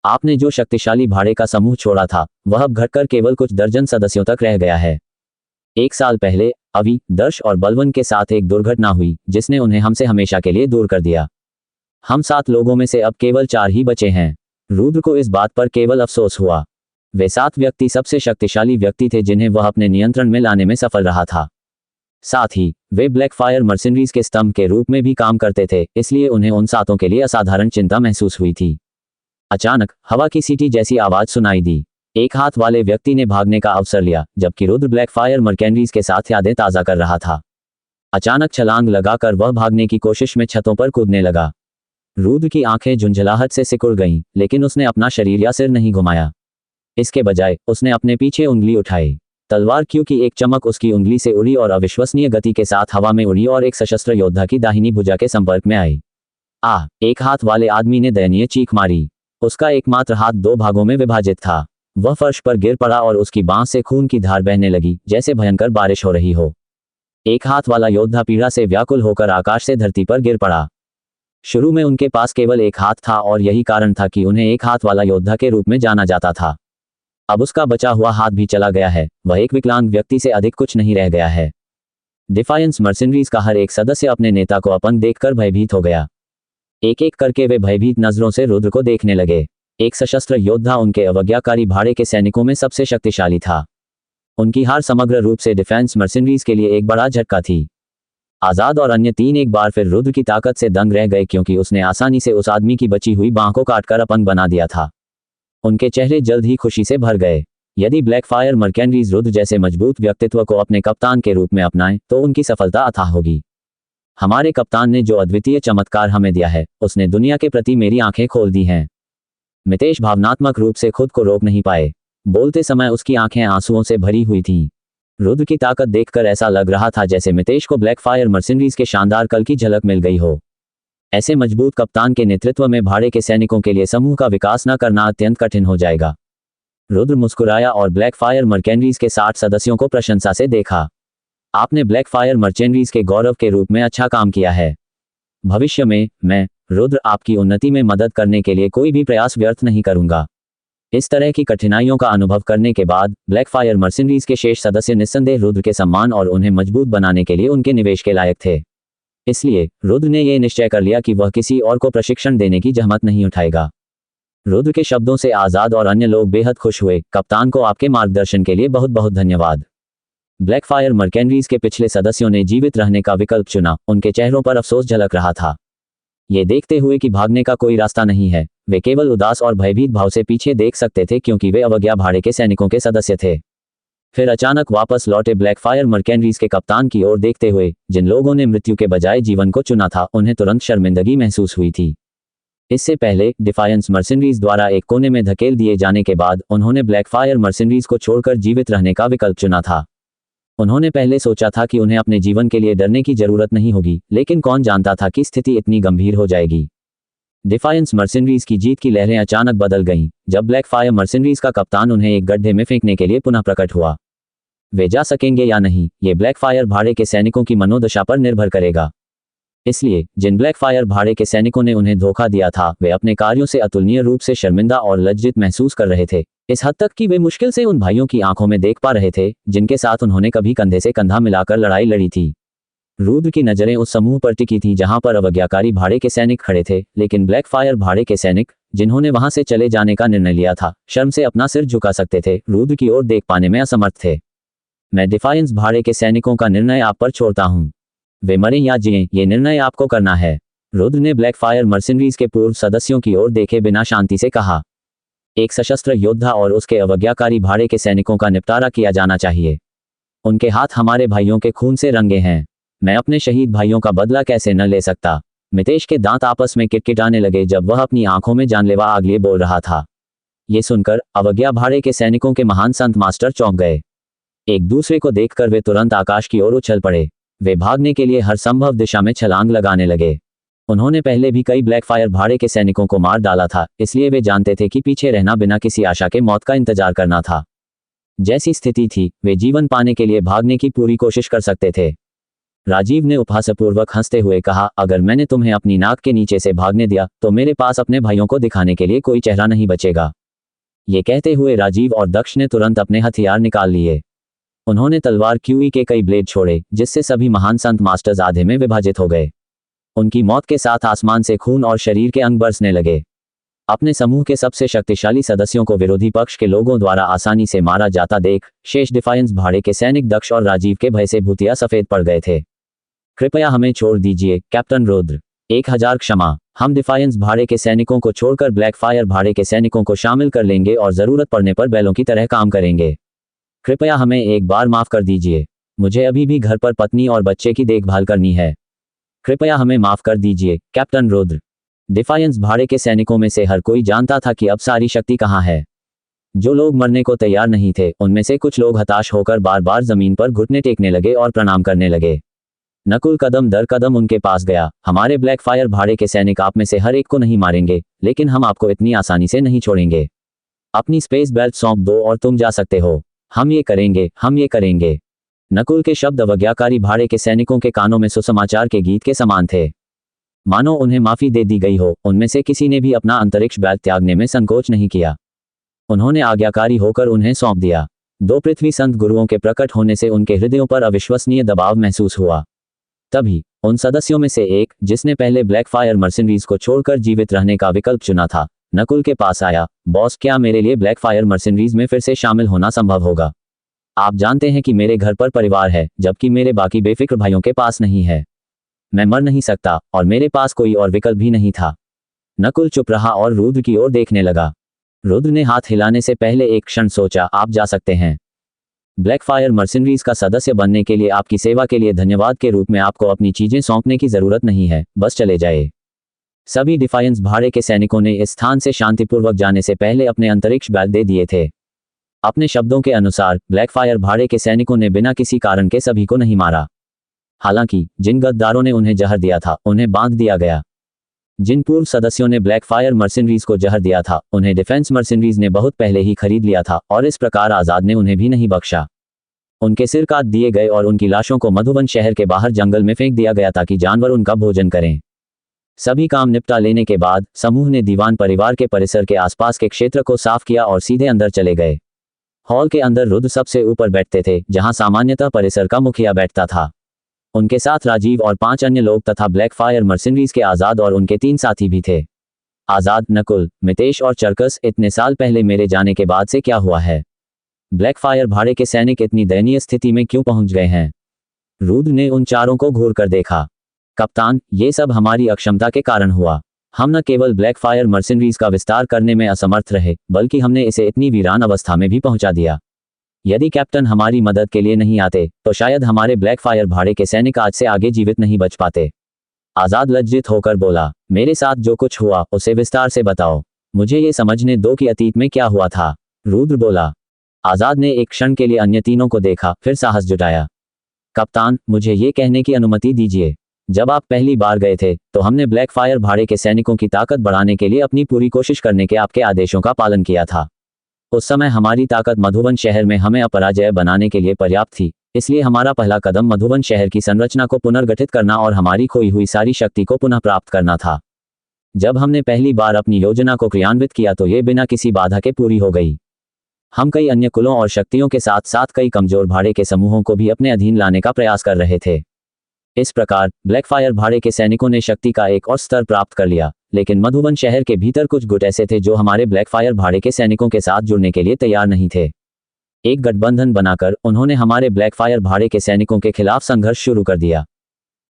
आपने जो शक्तिशाली भाड़े का समूह छोड़ा था वह अब घटकर केवल कुछ दर्जन सदस्यों तक रह गया है। 1 साल पहले अभी दर्श और बलवन के साथ एक दुर्घटना हुई जिसने उन्हें हमसे हमेशा के लिए दूर कर दिया। हम 7 लोगों में से अब केवल 4 ही बचे हैं। रुद्र को इस बात पर केवल अफसोस हुआ। वे 7 व्यक्ति सबसे शक्तिशाली व्यक्ति थे जिन्हें वह अपने नियंत्रण में लाने में सफल रहा था। साथ ही वे ब्लैकफायर मर्सिनरीज के स्तंभ के रूप में भी काम करते थे, इसलिए उन्हें उन 7 के लिए असाधारण चिंता महसूस हुई थी। अचानक हवा की सीटी जैसी आवाज सुनाई दी। एक हाथ वाले व्यक्ति ने भागने का अवसर लिया जबकि रुद्र ब्लैकफायर मर्केंडरीज के साथ यादें ताज़ा कर रहा था। अचानक छलांग लगाकर वह भागने की कोशिश में छतों पर कूदने लगा। रुद्र की आंखें झुंझलाहट से सिकुड़ गईं, लेकिन उसने अपना शरीर या सिर नहीं घुमाया। इसके बजाय उसने अपने पीछे उंगली उठाई। तलवार क्योंकि एक चमक उसकी उंगली से उड़ी और अविश्वसनीय गति के साथ हवा में उड़ी और एक सशस्त्र योद्धा की दाहिनी भुजा के संपर्क में आई। एक हाथ वाले आदमी ने दयनीय चीख मारी। उसका एकमात्र हाथ 2 भागों में विभाजित था। वह फर्श पर गिर पड़ा और उसकी बांह से खून की धार बहने लगी जैसे भयंकर बारिश हो रही हो। एक हाथ वाला योद्धा पीड़ा से व्याकुल होकर आकाश से धरती पर गिर पड़ा। शुरू में उनके पास केवल एक हाथ था और यही कारण था कि उन्हें एक हाथ वाला योद्धा के रूप में जाना जाता था। अब उसका बचा हुआ हाथ भी चला गया है। वह एक विकलांग व्यक्ति से अधिक कुछ नहीं रह गया है। डिफायंस मर्सिनरीज का हर एक सदस्य अपने नेता को अपंग देखकर भयभीत हो गया। एक एक करके वे भयभीत नजरों से रुद्र को देखने लगे। एक सशस्त्र योद्धा उनके अवज्ञाकारी भाड़े के सैनिकों में सबसे शक्तिशाली था। उनकी हार समग्र रूप से डिफेंस मर्सिनरीज के लिए एक बड़ा झटका थी। आजाद और अन्य 3 एक बार फिर रुद्र की ताकत से दंग रह गए क्योंकि उसने आसानी से उस आदमी की बची हुई बांह को काटकर अपंग बना दिया था। उनके चेहरे जल्द ही खुशी से भर गए। यदि ब्लैकफायर मर्केंडरीज रुद्र जैसे मजबूत व्यक्तित्व को अपने कप्तान के रूप में अपनाएं तो उनकी सफलता अथाह होगी। हमारे कप्तान ने जो अद्वितीय चमत्कार हमें दिया है उसने दुनिया के प्रति मेरी आंखें खोल दी हैं। मितेश भावनात्मक रूप से खुद को रोक नहीं पाए। बोलते समय उसकी आंखें आंसुओं से भरी हुई थीं। रुद्र की ताकत देखकर ऐसा लग रहा था जैसे मितेश को ब्लैकफायर मर्सिनरीज के शानदार कल की झलक मिल गई हो। ऐसे मजबूत कप्तान के नेतृत्व में भाड़े के सैनिकों के लिए समूह का विकास न करना अत्यंत कठिन हो जाएगा। रुद्र मुस्कुराया और ब्लैकफायर मर्केंडरीज के 60 सदस्यों को प्रशंसा से देखा। आपने ब्लैकफायर मर्चेंडरीज के गौरव के रूप में अच्छा काम किया है। भविष्य में मैं रुद्र आपकी उन्नति में मदद करने के लिए कोई भी प्रयास व्यर्थ नहीं करूंगा। इस तरह की कठिनाइयों का अनुभव करने के बाद ब्लैकफायर मर्सिनरीज के शेष सदस्य निस्संदेह रुद्र के सम्मान और उन्हें मजबूत बनाने के लिए उनके निवेश के लायक थे। इसलिए रुद्र ने यह निश्चय कर लिया कि वह किसी और को प्रशिक्षण देने की जहमत नहीं उठाएगा। रुद्र के शब्दों से आजाद और अन्य लोग बेहद खुश हुए। कप्तान को आपके मार्गदर्शन के लिए बहुत बहुत धन्यवाद। ब्लैकफायर मर्केंडरीज के पिछले सदस्यों ने जीवित रहने का विकल्प चुना। उनके चेहरों पर अफसोस झलक रहा था। ये देखते हुए कि भागने का कोई रास्ता नहीं है, वे केवल उदास और भयभीत भाव से पीछे देख सकते थे क्योंकि वे अवज्ञा भाड़े के सैनिकों के सदस्य थे। फिर अचानक वापस लौटे ब्लैकफायर मर्केंडरीज के कप्तान की ओर देखते हुए, जिन लोगों ने मृत्यु के बजाय जीवन को चुना था, उन्हें तुरंत शर्मिंदगी महसूस हुई थी। इससे पहले डिफायंस मर्सिनरीज द्वारा एक कोने में धकेल दिए जाने के बाद उन्होंने ब्लैकफायर मर्सिनरीज को छोड़कर जीवित रहने का विकल्प चुना था। उन्होंने पहले सोचा था कि उन्हें अपने जीवन के लिए डरने की जरूरत नहीं होगी, लेकिन कौन जानता था कि स्थिति इतनी गंभीर हो जाएगी। डिफायंस मर्सिनरीज की जीत की लहरें अचानक बदल गईं जब ब्लैकफायर मर्सिनरीज का कप्तान उन्हें एक गड्ढे में फेंकने के लिए पुनः प्रकट हुआ। वे जा सकेंगे या नहीं, ये ब्लैकफायर भाड़े के सैनिकों की मनोदशा पर निर्भर करेगा। इसलिए जिन ब्लैकफायर भाड़े के सैनिकों ने उन्हें धोखा दिया था, वे अपने कार्यों से अतुलनीय रूप से शर्मिंदा और लज्जित महसूस कर रहे थे, इस हद तक कि वे मुश्किल से उन भाइयों की आंखों में देख पा रहे थे जिनके साथ उन्होंने कभी कंधे से कंधा मिलाकर लड़ाई लड़ी थी। रुद्र की नजरें उस समूह पर टिकी थीं जहां पर अवज्ञाकारी भाड़े के सैनिक खड़े थे, लेकिन ब्लैकफायर भाड़े के सैनिक, जिन्होंने वहां से चले जाने का निर्णय लिया था, शर्म से अपना सिर झुका सकते थे, रुद्र की ओर देख पाने में असमर्थ थे। मैं डिफायंस भाड़े के सैनिकों का निर्णय आप पर छोड़ता हूं। वे मरें या जिएं, ये निर्णय आपको करना है। रुद्र ने ब्लैक फायर मर्सिनरीज के पूर्व सदस्यों की ओर देखे बिना शांति से कहा। एक सशस्त्र योद्धा और उसके अवज्ञाकारी भाड़े के सैनिकों का निपटारा किया जाना चाहिए। उनके हाथ हमारे भाइयों के खून से रंगे हैं। मैं अपने शहीद भाइयों का बदला कैसे न ले सकता। मितेश के दांत आपस में किटकिटाने लगे जब वह अपनी आंखों में जानलेवा आग लिए बोल रहा था। ये सुनकर अवज्ञा भाड़े के सैनिकों के महान संत मास्टर चौंक गए। एक दूसरे को देखकर वे तुरंत आकाश की ओर उछल पड़े। वे भागने के लिए हर संभव दिशा में छलांग लगाने लगे। उन्होंने पहले भी कई ब्लैक फायर भाड़े के सैनिकों को मार डाला था, इसलिए वे जानते थे कि पीछे रहना बिना किसी आशा के मौत का इंतजार करना था। जैसी स्थिति थी, वे जीवन पाने के लिए भागने की पूरी कोशिश कर सकते थे। राजीव ने उपहासपूर्वक हंसते हुए कहा, अगर मैंने तुम्हें अपनी नाक के नीचे से भागने दिया तो मेरे पास अपने भाइयों को दिखाने के लिए कोई चेहरा नहीं बचेगा। ये कहते हुए राजीव और दक्ष ने तुरंत अपने हथियार निकाल लिए। उन्होंने तलवार क्यूई के कई ब्लेड छोड़े, जिससे सभी महान संत मास्टर्स आधे में विभाजित हो गए। उनकी मौत के साथ आसमान से खून और शरीर के अंग बरसने लगे। अपने समूह के सबसे शक्तिशाली सदस्यों को विरोधी पक्ष के लोगों द्वारा आसानी से मारा जाता देख शेष डिफायंस भाड़े के सैनिक दक्ष और राजीव के भय से भूतिया सफेद पड़ गए थे। कृपया हमें छोड़ दीजिए कैप्टन रुद्र। 1000 क्षमा। हम डिफायंस भाड़े के सैनिकों को छोड़कर ब्लैक फायर भाड़े के सैनिकों को शामिल कर लेंगे और जरूरत पड़ने पर बैलों की तरह काम करेंगे। कृपया हमें एक बार माफ कर दीजिए। मुझे अभी भी घर पर पत्नी और बच्चे की देखभाल करनी है। कृपया हमें माफ कर दीजिए कैप्टन रुद्र। डिफायंस भाड़े के सैनिकों में से हर कोई जानता था कि अब सारी शक्ति कहाँ है। जो लोग मरने को तैयार नहीं थे, उनमें से कुछ लोग हताश होकर बार बार जमीन पर घुटने टेकने लगे और प्रणाम करने लगे। नकुल कदम दर कदम उनके पास गया। हमारे ब्लैक फायर भाड़े के सैनिक आप में से हर एक को नहीं मारेंगे, लेकिन हम आपको इतनी आसानी से नहीं छोड़ेंगे। अपनी स्पेस बेल्ट सौंप दो और तुम जा सकते हो। हम ये करेंगे, हम ये करेंगे। नकुल के शब्द अवज्ञाकारी भाड़े के सैनिकों के कानों में सुसमाचार के गीत के समान थे। मानो उन्हें माफी दे दी गई हो। उनमें से किसी ने भी अपना अंतरिक्ष बैग त्यागने में संकोच नहीं किया। उन्होंने आज्ञाकारी होकर उन्हें सौंप दिया। 2 पृथ्वी संत गुरुओं के प्रकट होने से उनके हृदयों पर अविश्वसनीय दबाव महसूस हुआ। तभी उन सदस्यों में से एक, जिसने पहले ब्लैक फायर मर्सिनरीज को छोड़कर जीवित रहने का विकल्प चुना था, नकुल के पास आया। बॉस, क्या मेरे लिए ब्लैक फायर मर्सिनरीज में फिर से शामिल होना संभव होगा? आप जानते हैं कि मेरे घर पर परिवार है, जबकि मेरे बाकी बेफिक्र भाइयों के पास नहीं है। मैं मर नहीं सकता और मेरे पास कोई और विकल्प भी नहीं था। नकुल चुप रहा और रुद्र की ओर देखने लगा। रुद्र ने हाथ हिलाने से पहले एक क्षण सोचा। आप जा सकते हैं। ब्लैक फायर मर्सिनरीज का सदस्य बनने के लिए आपकी सेवा के लिए धन्यवाद के रूप में आपको अपनी चीजें सौंपने की जरूरत नहीं है, बस चले जाए। सभी डिफायंस भाड़े के सैनिकों ने इस स्थान से शांतिपूर्वक जाने से पहले अपने अंतरिक्ष बैग दे दिए थे। अपने शब्दों के अनुसार ब्लैक फायर भाड़े के सैनिकों ने बिना किसी कारण के सभी को नहीं मारा। हालांकि जिन गद्दारों ने उन्हें जहर दिया था, उन्हें बांध दिया गया। जिन पूर्व सदस्यों ने ब्लैक फायर मर्सिनरीज को जहर दिया था, उन्हें डिफेंस मर्सिनरीज ने बहुत पहले ही खरीद लिया था और इस प्रकार आजाद ने उन्हें भी नहीं बख्शा। उनके सिर काट दिए गए और उनकी लाशों को मधुबन शहर के बाहर जंगल में फेंक दिया गया ताकि जानवर उनका भोजन करें। सभी काम निपटा लेने के बाद समूह ने दीवान परिवार के परिसर के आसपास के क्षेत्र को साफ किया और सीधे अंदर चले गए। हॉल के अंदर रुद्र सबसे ऊपर बैठते थे, जहां सामान्यतः परिसर का मुखिया बैठता था। उनके साथ राजीव और 5 अन्य लोग तथा ब्लैक फायर मर्सिनरीज के आजाद और उनके 3 साथी भी थे। आजाद, नकुल, मितेश और चरकस, इतने साल पहले मेरे जाने के बाद से क्या हुआ है? ब्लैक फायर भाड़े के सैनिक इतनी दयनीय स्थिति में क्यों पहुंच गए हैं? रुद्र ने उन चारों को घूर कर देखा। कप्तान, ये सब हमारी अक्षमता के कारण हुआ। हम न केवल ब्लैक फायर मर्सिनरीज का विस्तार करने में असमर्थ रहे, बल्कि हमने इसे इतनी वीरान अवस्था में भी पहुंचा दिया। यदि कैप्टन हमारी मदद के लिए नहीं आते, तो शायद हमारे ब्लैक फायर भाड़े के सैनिक आज से आगे जीवित नहीं बच पाते। आजाद लज्जित होकर बोला, मेरे साथ जो कुछ हुआ उसे विस्तार से बताओ। मुझे ये समझने दो कि अतीत में क्या हुआ था। रुद्र बोला। आजाद ने एक क्षण के लिए अन्य तीनों को देखा, फिर साहस जुटाया। कप्तान, मुझे ये कहने की अनुमति दीजिए। जब आप पहली बार गए थे, तो हमने ब्लैक फायर भाड़े के सैनिकों की ताकत बढ़ाने के लिए अपनी पूरी कोशिश करने के आपके आदेशों का पालन किया था। उस समय हमारी ताकत मधुबन शहर में हमें अपराजय बनाने के लिए पर्याप्त थी, इसलिए हमारा पहला कदम मधुबन शहर की संरचना को पुनर्गठित करना और हमारी खोई हुई सारी शक्ति को पुनः प्राप्त करना था। जब हमने पहली बार अपनी योजना को क्रियान्वित किया तो ये बिना किसी बाधा के पूरी हो गई। हम कई अन्य कुलों और शक्तियों के साथ साथ कई कमजोर भाड़े के समूहों को भी अपने अधीन लाने का प्रयास कर रहे थे। इस प्रकार ब्लैक फायर भाड़े के सैनिकों ने शक्ति का एक और स्तर प्राप्त कर लिया, लेकिन मधुबन शहर के भीतर कुछ गुट ऐसे थे जो हमारे ब्लैक फायर भाड़े के सैनिकों के साथ जुड़ने के लिए तैयार नहीं थे। एक गठबंधन बनाकर उन्होंने हमारे ब्लैक फायर भाड़े के सैनिकों के खिलाफ संघर्ष शुरू कर दिया।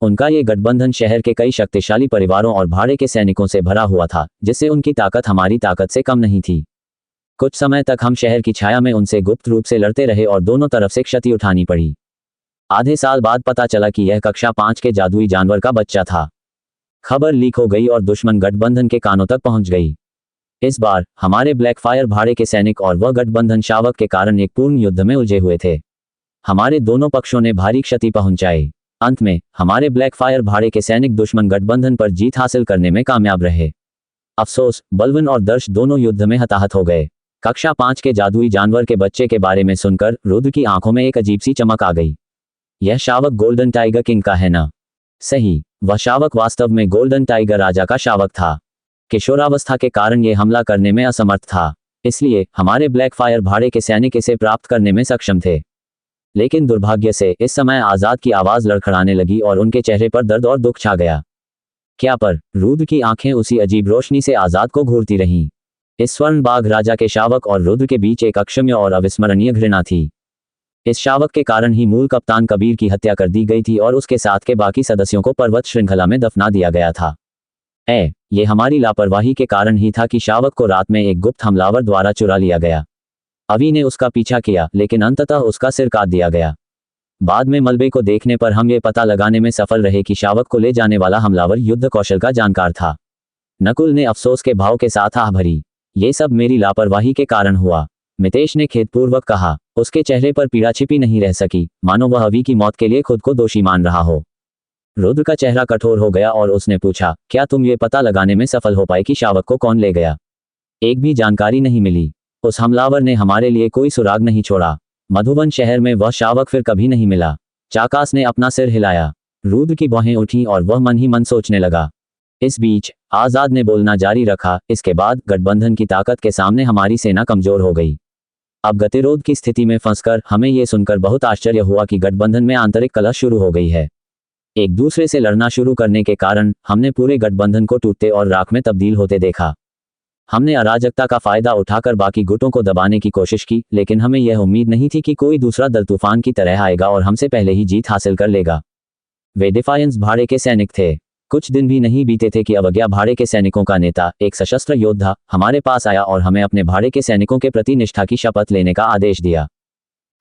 उनका ये गठबंधन शहर के कई शक्तिशाली परिवारों और भाड़े के सैनिकों से भरा हुआ था, जिससे उनकी ताकत हमारी ताकत से कम नहीं थी। कुछ समय तक हम शहर की छाया में उनसे गुप्त रूप से लड़ते रहे और दोनों तरफ से क्षति उठानी पड़ी। आधे साल बाद पता चला कि यह कक्षा 5 के जादुई जानवर का बच्चा था। खबर लीक हो गई और दुश्मन गठबंधन के कानों तक पहुंच गई। इस बार हमारे ब्लैकफायर भाड़े के सैनिक और वह गठबंधन शावक के कारण एक पूर्ण युद्ध में उलझे हुए थे। हमारे दोनों पक्षों ने भारी क्षति पहुंचाई। अंत में हमारे ब्लैकफायर भाड़े के सैनिक दुश्मन गठबंधन पर जीत हासिल करने में कामयाब रहे। अफसोस, बलवन और दर्श दोनों युद्ध में हताहत हो गए। कक्षा 5 के जादुई जानवर के बच्चे के बारे में सुनकर रुद्र की आंखों में एक अजीब सी चमक आ गई। यह शावक गोल्डन टाइगर किंग का है ना? सही, वह शावक वास्तव में गोल्डन टाइगर राजा का शावक था। किशोरावस्था के कारण यह हमला करने में असमर्थ था, इसलिए हमारे ब्लैकफायर भाड़े के सैनिक इसे प्राप्त करने में सक्षम थे। लेकिन दुर्भाग्य से इस समय आजाद की आवाज लड़खड़ाने लगी और उनके चेहरे पर दर्द और दुख छा गया। क्या पर रुद्र की आंखें उसी अजीब रोशनी से आजाद को घूरती रहीं। इस स्वर्ण बाघ राजा के शावक और रुद्र के बीच एक अक्षम्य और अविस्मरणीय घृणा थी। इस शावक के कारण ही मूल कप्तान कबीर की हत्या कर दी गई थी और उसके साथ के बाकी सदस्यों को पर्वत श्रृंखला में दफना दिया गया था। ये हमारी लापरवाही के कारण ही था कि शावक को रात में एक गुप्त हमलावर द्वारा चुरा लिया गया। अवि ने उसका पीछा किया, लेकिन अंततः उसका सिर काट दिया गया। बाद में मलबे को देखने पर हम ये पता लगाने में सफल रहे कि शावक को ले जाने वाला हमलावर युद्ध कौशल का जानकार था। नकुल ने अफसोस के भाव के साथ आह भरी। ये सब मेरी लापरवाही के कारण हुआ, मितेश ने खेदपूर्वक कहा। उसके चेहरे पर पीड़ा छिपी नहीं रह सकी, मानो वह अवि की मौत के लिए खुद को दोषी मान रहा हो। रुद्र का चेहरा कठोर हो गया और उसने पूछा, क्या तुम ये पता लगाने में सफल हो पाए कि शावक को कौन ले गया? एक भी जानकारी नहीं मिली। उस हमलावर ने हमारे लिए कोई सुराग नहीं छोड़ा। मधुबन शहर में वह शावक फिर कभी नहीं मिला। चाकास ने अपना सिर हिलाया। रुद्र की भौहें उठीं और वह मन ही मन सोचने लगा। इस बीच आजाद ने बोलना जारी रखा, इसके बाद गठबंधन की ताकत के सामने हमारी सेना कमजोर हो गई। अब गतिरोध की स्थिति में फंसकर हमें यह सुनकर बहुत आश्चर्य हुआ कि गठबंधन में आंतरिक कलह शुरू हो गई है। एक दूसरे से लड़ना शुरू करने के कारण हमने पूरे गठबंधन को टूटते और राख में तब्दील होते देखा। हमने अराजकता का फायदा उठाकर बाकी गुटों को दबाने की कोशिश की, लेकिन हमें यह उम्मीद नहीं थी कि कोई दूसरा दल तूफान की तरह आएगा और हमसे पहले ही जीत हासिल कर लेगा। वे डिफायंस भाड़े के सैनिक थे। कुछ दिन भी नहीं बीते थे कि अवज्ञा भाड़े के सैनिकों का नेता, एक सशस्त्र योद्धा, हमारे पास आया और हमें अपने भाड़े के सैनिकों के प्रति निष्ठा की शपथ लेने का आदेश दिया।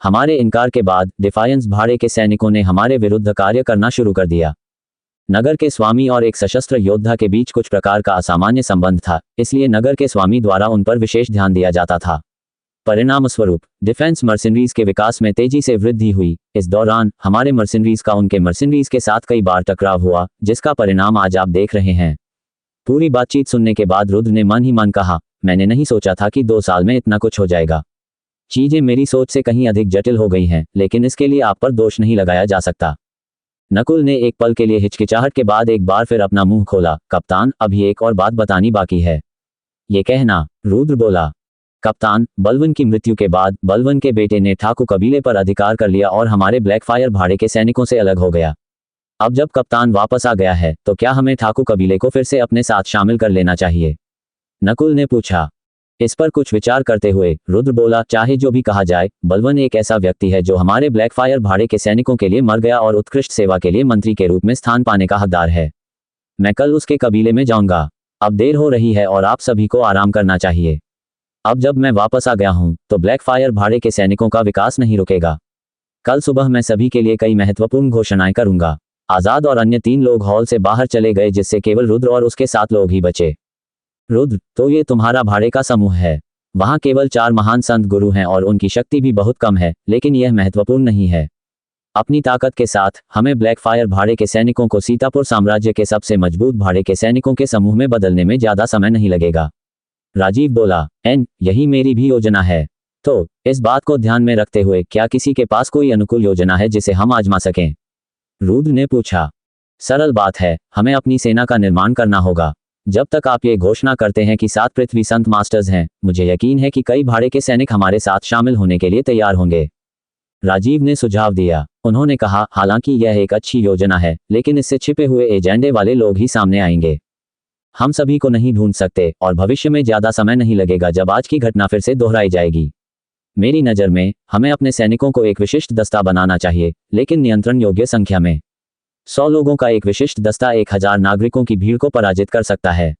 हमारे इनकार के बाद डिफायंस भाड़े के सैनिकों ने हमारे विरुद्ध कार्य करना शुरू कर दिया। नगर के स्वामी और एक सशस्त्र योद्धा के बीच कुछ प्रकार का असामान्य संबंध था, इसलिए नगर के स्वामी द्वारा उन पर विशेष ध्यान दिया जाता था। परिणाम स्वरूप डिफेंस मर्सिनरीज के विकास में तेजी से वृद्धि हुई। इस दौरान हमारे मर्सिनरीज का उनके मर्सिनरीज के साथ कई बार टकराव हुआ, जिसका परिणाम आज आप देख रहे हैं। पूरी बातचीत सुनने के बाद रुद्र ने मन ही मन कहा, मैंने नहीं सोचा था कि 2 साल में इतना कुछ हो जाएगा। चीजें मेरी सोच से कहीं अधिक जटिल हो गई हैं, लेकिन इसके लिए आप पर दोष नहीं लगाया जा सकता। नकुल ने एक पल के लिए हिचकिचाहट के बाद एक बार फिर अपना मुंह खोला। कप्तान, अभी एक और बात बतानी बाकी है। ये कहना, रुद्र बोला। कप्तान, बलवन की मृत्यु के बाद बलवन के बेटे ने ठाकुर कबीले पर अधिकार कर लिया और हमारे ब्लैकफायर भाड़े के सैनिकों से अलग हो गया। अब जब कप्तान वापस आ गया है, तो क्या हमें ठाकुर कबीले को फिर से अपने साथ शामिल कर लेना चाहिए? नकुल ने पूछा। इस पर कुछ विचार करते हुए रुद्र बोला, चाहे जो भी कहा जाए, बलवन एक ऐसा व्यक्ति है जो हमारे ब्लैकफायर भाड़े के सैनिकों के लिए मर गया और उत्कृष्ट सेवा के लिए मंत्री के रूप में स्थान पाने का हकदार है। मैं कल उसके कबीले में जाऊंगा। अब देर हो रही है और आप सभी को आराम करना चाहिए। अब जब मैं वापस आ गया हूं, तो ब्लैकफायर भाड़े के सैनिकों का विकास नहीं रुकेगा। कल सुबह मैं सभी के लिए कई महत्वपूर्ण घोषणाएं करूंगा। आजाद और अन्य 3 लोग हॉल से बाहर चले गए, जिससे केवल रुद्र और उसके 7 लोग ही बचे। रुद्र, तो ये तुम्हारा भाड़े का समूह है। वहां केवल 4 महान संत गुरु हैं और उनकी शक्ति भी बहुत कम है, लेकिन यह महत्वपूर्ण नहीं है। अपनी ताकत के साथ हमें ब्लैकफायर भाड़े के सैनिकों को सीतापुर साम्राज्य के सबसे मजबूत भाड़े के सैनिकों के समूह में बदलने में ज्यादा समय नहीं लगेगा। राजीव बोला, यही मेरी भी योजना है। तो इस बात को ध्यान में रखते हुए क्या किसी के पास कोई अनुकूल योजना है जिसे हम आजमा सकें? रुद्र ने पूछा। सरल बात है, हमें अपनी सेना का निर्माण करना होगा। जब तक आप ये घोषणा करते हैं कि 7 पृथ्वी संत मास्टर्स हैं, मुझे यकीन है कि कई भाड़े के सैनिक हमारे साथ शामिल होने के लिए तैयार होंगे। राजीव ने सुझाव दिया। उन्होंने कहा, हालांकि यह एक अच्छी योजना है, लेकिन इससे छिपे हुए एजेंडे वाले लोग ही सामने आएंगे। हम सभी को नहीं ढूंढ सकते और भविष्य में ज्यादा समय नहीं लगेगा जब आज की घटना फिर से दोहराई जाएगी। मेरी नज़र में हमें अपने सैनिकों को एक विशिष्ट दस्ता बनाना चाहिए, लेकिन नियंत्रण योग्य संख्या में। 100 लोगों का एक विशिष्ट दस्ता 1000 नागरिकों की भीड़ को पराजित कर सकता है।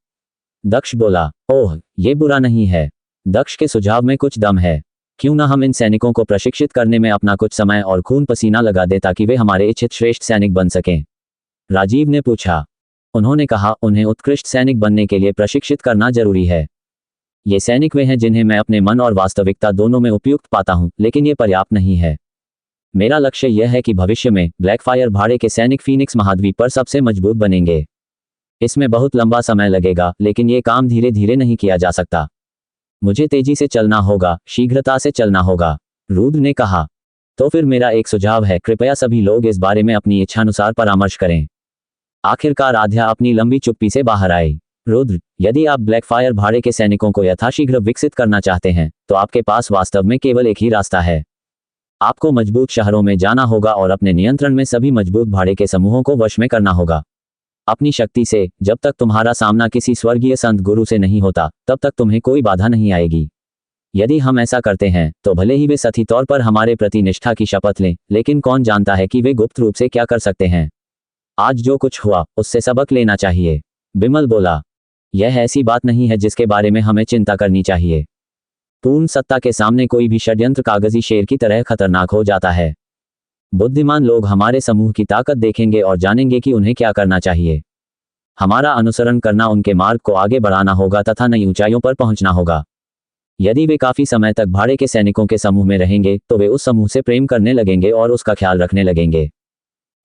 दक्ष बोला, ओह, ये बुरा नहीं है। दक्ष के सुझाव में कुछ दम है। क्यों ना हम इन सैनिकों को प्रशिक्षित करने में अपना कुछ समय और खून पसीना लगा दें ताकि वे हमारे इच्छित श्रेष्ठ सैनिक बन सकें। राजीव ने पूछा। उन्होंने कहा, उन्हें उत्कृष्ट सैनिक बनने के लिए प्रशिक्षित करना जरूरी है। ये सैनिक वे हैं जिन्हें मैं अपने मन और वास्तविकता दोनों में उपयुक्त पाता हूं, लेकिन ये पर्याप्त नहीं है। मेरा लक्ष्य यह है कि भविष्य में ब्लैकफायर भाड़े के सैनिक फीनिक्स महाद्वीप पर सबसे मजबूत बनेंगे। इसमें बहुत लंबा समय लगेगा, लेकिन ये काम धीरे धीरे नहीं किया जा सकता। मुझे तेजी से चलना होगा, शीघ्रता से चलना होगा, रुद्र ने कहा। तो फिर मेरा एक सुझाव है, कृपया सभी लोग इस बारे में अपनी इच्छानुसार परामर्श करें। आखिरकार आध्या अपनी लंबी चुप्पी से बाहर आई। रुद्र, यदि आप ब्लैकफायर भाड़े के सैनिकों को यथाशीघ्र विकसित करना चाहते हैं, तो आपके पास वास्तव में केवल एक ही रास्ता है। आपको मजबूत शहरों में जाना होगा और अपने नियंत्रण में सभी मजबूत भाड़े के समूहों को वश में करना होगा। अपनी शक्ति से, जब तक तुम्हारा सामना किसी स्वर्गीय संत गुरु से नहीं होता, तब तक तुम्हें कोई बाधा नहीं आएगी। यदि हम ऐसा करते हैं, तो भले ही वे सही तौर पर हमारे प्रति निष्ठा की शपथ लें, लेकिन कौन जानता है कि वे गुप्त रूप से क्या कर सकते हैं। आज जो कुछ हुआ, उससे सबक लेना चाहिए। बिमल बोला, यह ऐसी बात नहीं है जिसके बारे में हमें चिंता करनी चाहिए। पूर्ण सत्ता के सामने कोई भी षड्यंत्र कागजी शेर की तरह खतरनाक हो जाता है। बुद्धिमान लोग हमारे समूह की ताकत देखेंगे और जानेंगे कि उन्हें क्या करना चाहिए। हमारा अनुसरण करना, उनके मार्ग को आगे बढ़ाना होगा तथा नई ऊंचाइयों पर पहुंचना होगा। यदि वे काफी समय तक भाड़े के सैनिकों के समूह में रहेंगे, तो वे उस समूह से प्रेम करने लगेंगे और उसका ख्याल रखने लगेंगे।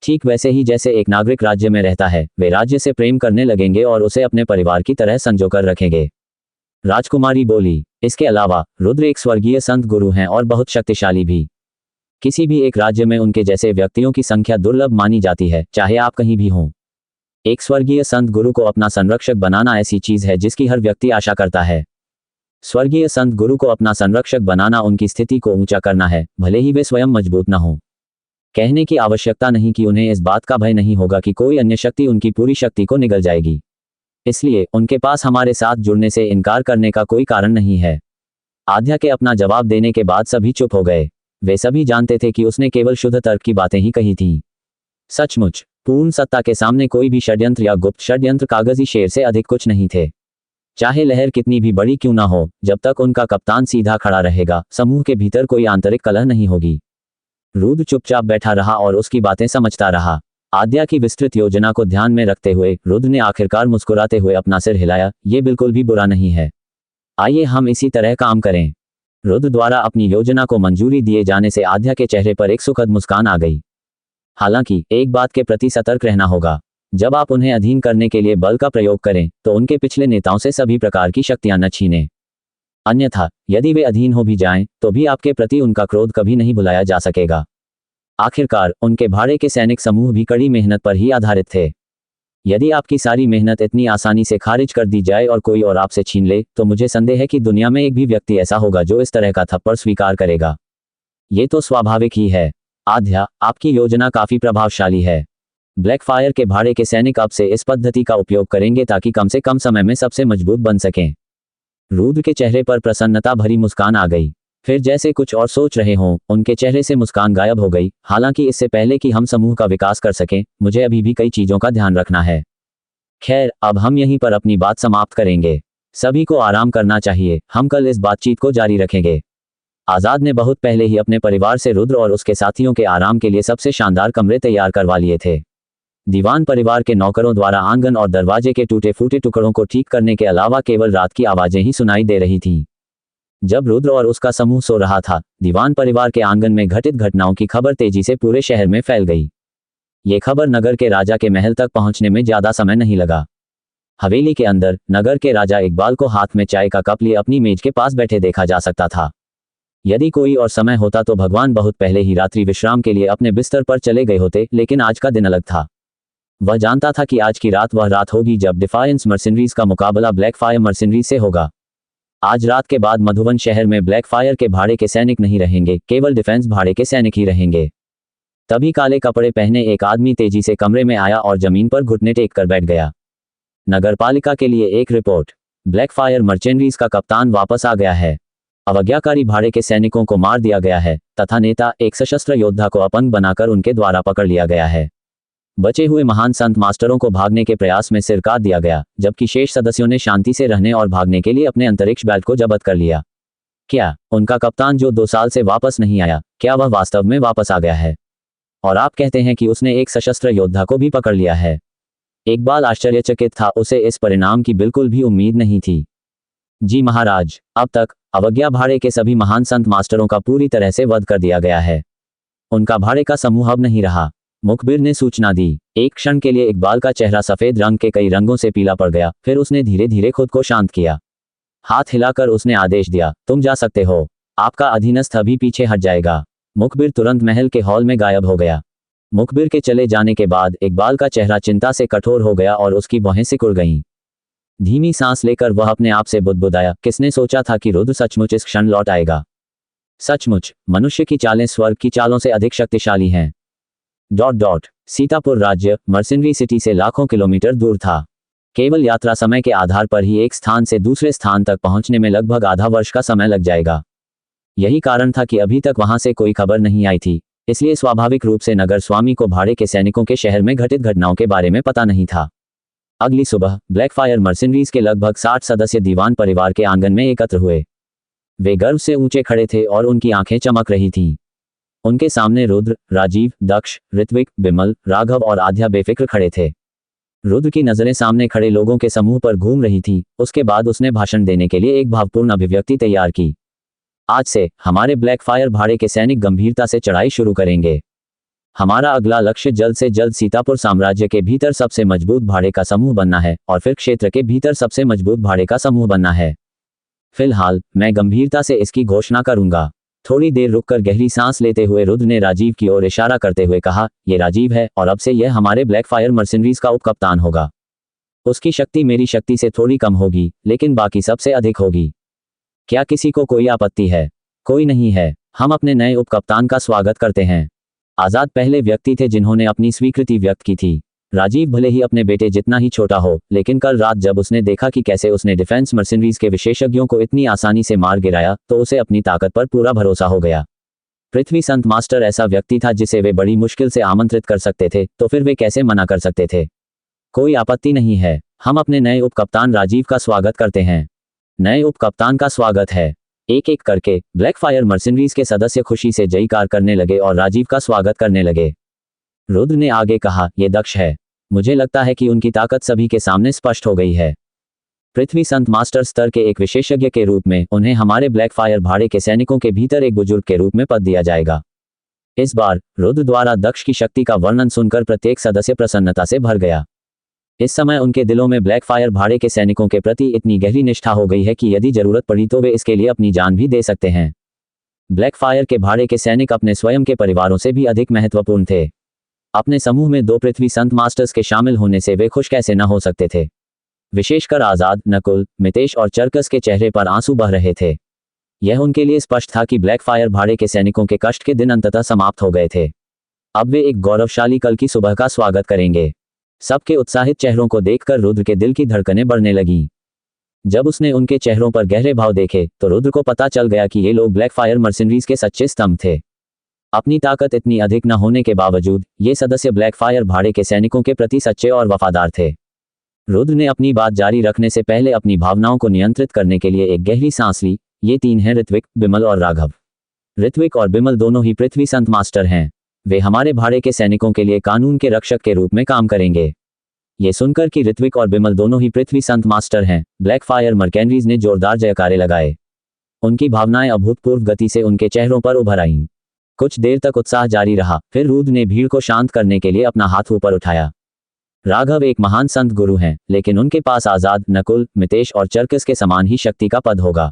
ठीक वैसे ही जैसे एक नागरिक राज्य में रहता है, वे राज्य से प्रेम करने लगेंगे और उसे अपने परिवार की तरह संजोकर रखेंगे। राजकुमारी बोली, इसके अलावा रुद्र एक स्वर्गीय संत गुरु हैं और बहुत शक्तिशाली भी। किसी भी एक राज्य में उनके जैसे व्यक्तियों की संख्या दुर्लभ मानी जाती है, चाहे आप कहीं भी हों। एक स्वर्गीय संत गुरु को अपना संरक्षक बनाना ऐसी चीज है जिसकी हर व्यक्ति आशा करता है। स्वर्गीय संत गुरु को अपना संरक्षक बनाना उनकी स्थिति को ऊंचा करना है, भले ही वे स्वयं मजबूत न हो। कहने की आवश्यकता नहीं कि उन्हें इस बात का भय नहीं होगा कि कोई अन्य शक्ति उनकी पूरी शक्ति को निगल जाएगी। इसलिए उनके पास हमारे साथ जुड़ने से इनकार करने का कोई कारण नहीं है। आध्या के अपना जवाब देने के बाद सभी चुप हो गए। वे सभी जानते थे कि उसने केवल शुद्ध तर्क की बातें ही कही थीं। सचमुच, पूर्ण सत्ता के सामने कोई भी षड्यंत्र या गुप्त षड्यंत्र कागजी शेर से अधिक कुछ नहीं थे। चाहे लहर कितनी भी बड़ी क्यों ना हो, जब तक उनका कप्तान सीधा खड़ा रहेगा, समूह के भीतर कोई आंतरिक कलह नहीं होगी। रुद्र चुपचाप बैठा रहा और उसकी बातें समझता रहा। आद्या की विस्तृत योजना को ध्यान में रखते हुए रुद्र ने आखिरकार मुस्कुराते हुए अपना सिर हिलाया। ये बिल्कुल भी बुरा नहीं है, आइए हम इसी तरह काम करें। रुद्र द्वारा अपनी योजना को मंजूरी दिए जाने से आद्या के चेहरे पर एक सुखद मुस्कान आ गई। हालांकि एक बात के प्रति सतर्क रहना होगा, जब आप उन्हें अधीन करने के लिए बल का प्रयोग करें, तो उनके पिछले नेताओं से सभी प्रकार की शक्तियां न छीनें। अन्यथा यदि वे अधीन हो भी जाएं, तो भी आपके प्रति उनका क्रोध कभी नहीं भुलाया जा सकेगा। आखिरकार उनके भाड़े के सैनिक समूह भी कड़ी मेहनत पर ही आधारित थे। यदि आपकी सारी मेहनत इतनी आसानी से खारिज कर दी जाए और कोई और आपसे छीन ले, तो मुझे संदेह है कि दुनिया में एक भी व्यक्ति ऐसा होगा जो इस तरह का थप्पड़ स्वीकार करेगा। ये तो स्वाभाविक ही है। आध्या, आपकी योजना काफी प्रभावशाली है। ब्लैकफायर के भाड़े के सैनिक अब से इस पद्धति का उपयोग करेंगे ताकि कम से कम समय में सबसे मजबूत बन सकें। रुद्र के चेहरे पर प्रसन्नता भरी मुस्कान आ गई। फिर जैसे कुछ और सोच रहे हों, उनके चेहरे से मुस्कान गायब हो गई। हालांकि इससे पहले कि हम समूह का विकास कर सकें, मुझे अभी भी कई चीजों का ध्यान रखना है। खैर, अब हम यहीं पर अपनी बात समाप्त करेंगे। सभी को आराम करना चाहिए। हम कल इस बातचीत को जारी रखेंगे। आजाद ने बहुत पहले ही अपने परिवार से रुद्र और उसके साथियों के आराम के लिए सबसे शानदार कमरे तैयार करवा लिए थे। दीवान परिवार के नौकरों द्वारा आंगन और दरवाजे के टूटे फूटे टुकड़ों को ठीक करने के अलावा केवल रात की आवाजें ही सुनाई दे रही थीं। जब रुद्र और उसका समूह सो रहा था, दीवान परिवार के आंगन में घटित घटनाओं की खबर तेजी से पूरे शहर में फैल गई। ये खबर नगर के राजा के महल तक पहुंचने में ज्यादा समय नहीं लगा। हवेली के अंदर नगर के राजा इकबाल को हाथ में चाय का कप लिए अपनी मेज के पास बैठे देखा जा सकता था। यदि कोई और समय होता तो भगवान बहुत पहले ही रात्रि विश्राम के लिए अपने बिस्तर पर चले गए होते, लेकिन आज का दिन अलग था। वह जानता था कि आज की रात वह रात होगी जब डिफायंस मर्सिनरीज का मुकाबला ब्लैकफायर मर्सिनरीज से होगा। आज रात के बाद मधुबन शहर में ब्लैकफायर के भाड़े के सैनिक नहीं रहेंगे, केवल डिफेंस भाड़े के सैनिक ही रहेंगे। तभी काले कपड़े पहने एक आदमी तेजी से कमरे में आया और जमीन पर घुटने टेक कर बैठ गया। नगरपालिका के लिए एक रिपोर्ट। ब्लैकफायर मर्चेंडरीज का कप्तान वापस आ गया है। अवज्ञाकारी भाड़े के सैनिकों को मार दिया गया है तथा नेता एक सशस्त्र योद्धा को अपंग बनाकर उनके द्वारा पकड़ लिया गया है। बचे हुए महान संत मास्टरों को भागने के प्रयास में सिर काट दिया गया, जबकि शेष सदस्यों ने शांति से रहने और भागने के लिए अपने अंतरिक्ष बैट को जब्त कर लिया। क्या उनका कप्तान जो 2 साल से वापस नहीं आया, क्या वह वास्तव में वापस आ गया है? और आप कहते हैं कि उसने एक सशस्त्र योद्धा को भी पकड़ लिया है। इकबाल आश्चर्यचकित था, उसे इस परिणाम की बिल्कुल भी उम्मीद नहीं थी। जी महाराज, अब तक अवज्ञा भाड़े के सभी महान संत मास्टरों का पूरी तरह से वध कर दिया गया है। उनका भाड़े का समूह अब नहीं रहा, मुखबिर ने सूचना दी। एक क्षण के लिए इकबाल का चेहरा सफेद रंग के कई रंगों से पीला पड़ गया, फिर उसने धीरे धीरे खुद को शांत किया। हाथ हिलाकर उसने आदेश दिया, तुम जा सकते हो, आपका अधीनस्थ अभी पीछे हट जाएगा। मुखबिर तुरंत महल के हॉल में गायब हो गया। मुखबिर के चले जाने के बाद इकबाल का चेहरा चिंता से कठोर हो गया और उसकी भौहें सिकुड़ गईं। धीमी सांस लेकर वह अपने आप से बुदबुदाया, किसने सोचा था कि रुद्र सचमुच इस क्षण लौट आएगा। सचमुच मनुष्य की चालें स्वर्ग की चालों से अधिक शक्तिशाली हैं। सीतापुर राज्य मर्सिनरी सिटी से लाखों किलोमीटर दूर था। केवल यात्रा समय के आधार पर ही एक स्थान से दूसरे स्थान तक पहुंचने में लगभग आधा वर्ष का समय लग जाएगा। यही कारण था कि अभी तक वहां से कोई खबर नहीं आई थी, इसलिए स्वाभाविक रूप से नगर स्वामी को भाड़े के सैनिकों के शहर में घटित घटनाओं के बारे में पता नहीं था। अगली सुबह ब्लैकफायर मर्सिनरीज के लगभग 60 सदस्य दीवान परिवार के आंगन में एकत्र हुए। वे गर्व से ऊंचे खड़े थे और उनकी आंखें चमक रही थीं। उनके सामने रुद्र, राजीव, दक्ष, ऋत्विक, बिमल, राघव और आध्या बेफिक्र खड़े थे। रुद्र की नजरें सामने खड़े लोगों के समूह पर घूम रही थीं। उसके बाद उसने भाषण देने के लिए एक भावपूर्ण अभिव्यक्ति तैयार की। आज से हमारे ब्लैकफायर भाड़े के सैनिक गंभीरता से चढ़ाई शुरू करेंगे। हमारा अगला लक्ष्य जल्द से जल्द सीतापुर साम्राज्य के भीतर सबसे मजबूत भाड़े का समूह बनना है और फिर क्षेत्र के भीतर सबसे मजबूत भाड़े का समूह बनना है। फिलहाल मैं गंभीरता से इसकी घोषणा करूंगा। थोड़ी देर रुककर गहरी सांस लेते हुए रुद्र ने राजीव की ओर इशारा करते हुए कहा, ये राजीव है और अब से यह हमारे ब्लैकफायर मर्सिनरीज का उपकप्तान होगा। उसकी शक्ति मेरी शक्ति से थोड़ी कम होगी, लेकिन बाकी सबसे अधिक होगी। क्या किसी को कोई आपत्ति है? कोई नहीं है। हम अपने नए उपकप्तान का स्वागत करते हैं। आजाद पहले व्यक्ति थे जिन्होंने अपनी स्वीकृति व्यक्त की थी। राजीव भले ही अपने बेटे जितना ही छोटा हो, लेकिन कल रात जब उसने देखा कि कैसे उसने डिफेंस मर्सिनरीज के विशेषज्ञों को इतनी आसानी से मार गिराया, तो उसे अपनी ताकत पर पूरा भरोसा हो गया। पृथ्वी संत मास्टर ऐसा व्यक्ति था जिसे वे बड़ी मुश्किल से आमंत्रित कर सकते थे, तो फिर वे कैसे मना कर सकते थे? कोई आपत्ति नहीं है। हम अपने नए उपकप्तान राजीव का स्वागत करते हैं। नए उपकप्तान का स्वागत है। एक एक करके ब्लैकफायर मर्सिनरीज के सदस्य खुशी से जयकार करने लगे और राजीव का स्वागत करने लगे। रुद्र ने आगे कहा, ये दक्ष है। मुझे लगता है कि उनकी ताकत सभी के सामने स्पष्ट हो गई है। पृथ्वी संत मास्टर स्तर के एक विशेषज्ञ के रूप में उन्हें हमारे ब्लैकफायर भाड़े के सैनिकों के भीतर एक बुजुर्ग के रूप में पद दिया जाएगा। इस बार रुद्र द्वारा दक्ष की शक्ति का वर्णन सुनकर प्रत्येक सदस्य प्रसन्नता से भर गया। इस समय उनके दिलों में ब्लैकफायर भाड़े के सैनिकों के प्रति इतनी गहरी निष्ठा हो गई है कि यदि जरूरत पड़ी तो वे इसके लिए अपनी जान भी दे सकते हैं। ब्लैकफायर के भाड़े के सैनिक अपने स्वयं के परिवारों से भी अधिक महत्वपूर्ण थे। अपने समूह में 2 पृथ्वी संत मास्टर्स के शामिल होने से वे खुश कैसे न हो सकते थे। विशेषकर आजाद, नकुल, मितेश और चरकस के चेहरे पर आंसू बह रहे थे। यह उनके लिए स्पष्ट था कि ब्लैकफायर भाड़े के सैनिकों के कष्ट के दिन अंततः समाप्त हो गए थे। अब वे एक गौरवशाली कल की सुबह का स्वागत करेंगे। सबके उत्साहित चेहरों को देखकर रुद्र के दिल की धड़कनें बढ़ने लगीं। जब उसने उनके चेहरों पर गहरे भाव देखे तो रुद्र को पता चल गया कि ये लोग ब्लैकफायर मर्सिनरीज के सच्चे स्तंभ थे। अपनी ताकत इतनी अधिक न होने के बावजूद ये सदस्य ब्लैकफायर भाड़े के सैनिकों के प्रति सच्चे और वफादार थे। रुद्र ने अपनी बात जारी रखने से पहले अपनी भावनाओं को नियंत्रित करने के लिए एक गहरी सांस ली। ये 3 हैं, ऋत्विक, बिमल और राघव। ऋत्विक और बिमल दोनों ही पृथ्वी संत मास्टर हैं। वे हमारे भाड़े के सैनिकों के लिए कानून के रक्षक के रूप में काम करेंगे। ये सुनकर कि ऋत्विक और बिमल दोनों ही पृथ्वी संत मास्टर हैं, ब्लैकफायर मर्केनरीज ने जोरदार जयकारे लगाए। उनकी भावनाएं अभूतपूर्व गति से उनके चेहरों पर उभर आईं। कुछ देर तक उत्साह जारी रहा, फिर रुद्र ने भीड़ को शांत करने के लिए अपना हाथ ऊपर उठाया। राघव एक महान संत गुरु हैं, लेकिन उनके पास आजाद, नकुल, मितेश और चरकस के समान ही शक्ति का पद होगा।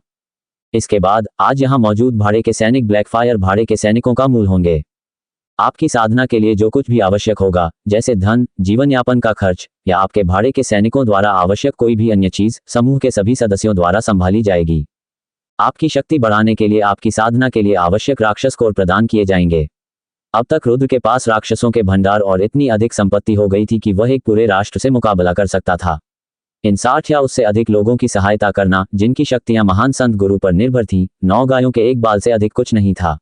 इसके बाद आज यहाँ मौजूद भाड़े के सैनिक ब्लैकफायर भाड़े के सैनिकों का मूल होंगे। आपकी साधना के लिए जो कुछ भी आवश्यक होगा, जैसे धन, जीवन यापन का खर्च या आपके भाड़े के सैनिकों द्वारा आवश्यक कोई भी अन्य चीज, समूह के सभी सदस्यों द्वारा संभाली जाएगी। आपकी शक्ति बढ़ाने के लिए आपकी साधना के लिए आवश्यक राक्षस कोर प्रदान किए जाएंगे। अब तक रुद्र के पास राक्षसों के भंडार और इतनी अधिक संपत्ति हो गई थी कि वह एक पूरे राष्ट्र से मुकाबला कर सकता था। इन 60 या उससे अधिक लोगों की सहायता करना, जिनकी शक्तियां महान संत गुरु पर निर्भर थीं, 9 गायों के एक बाल से अधिक कुछ नहीं था।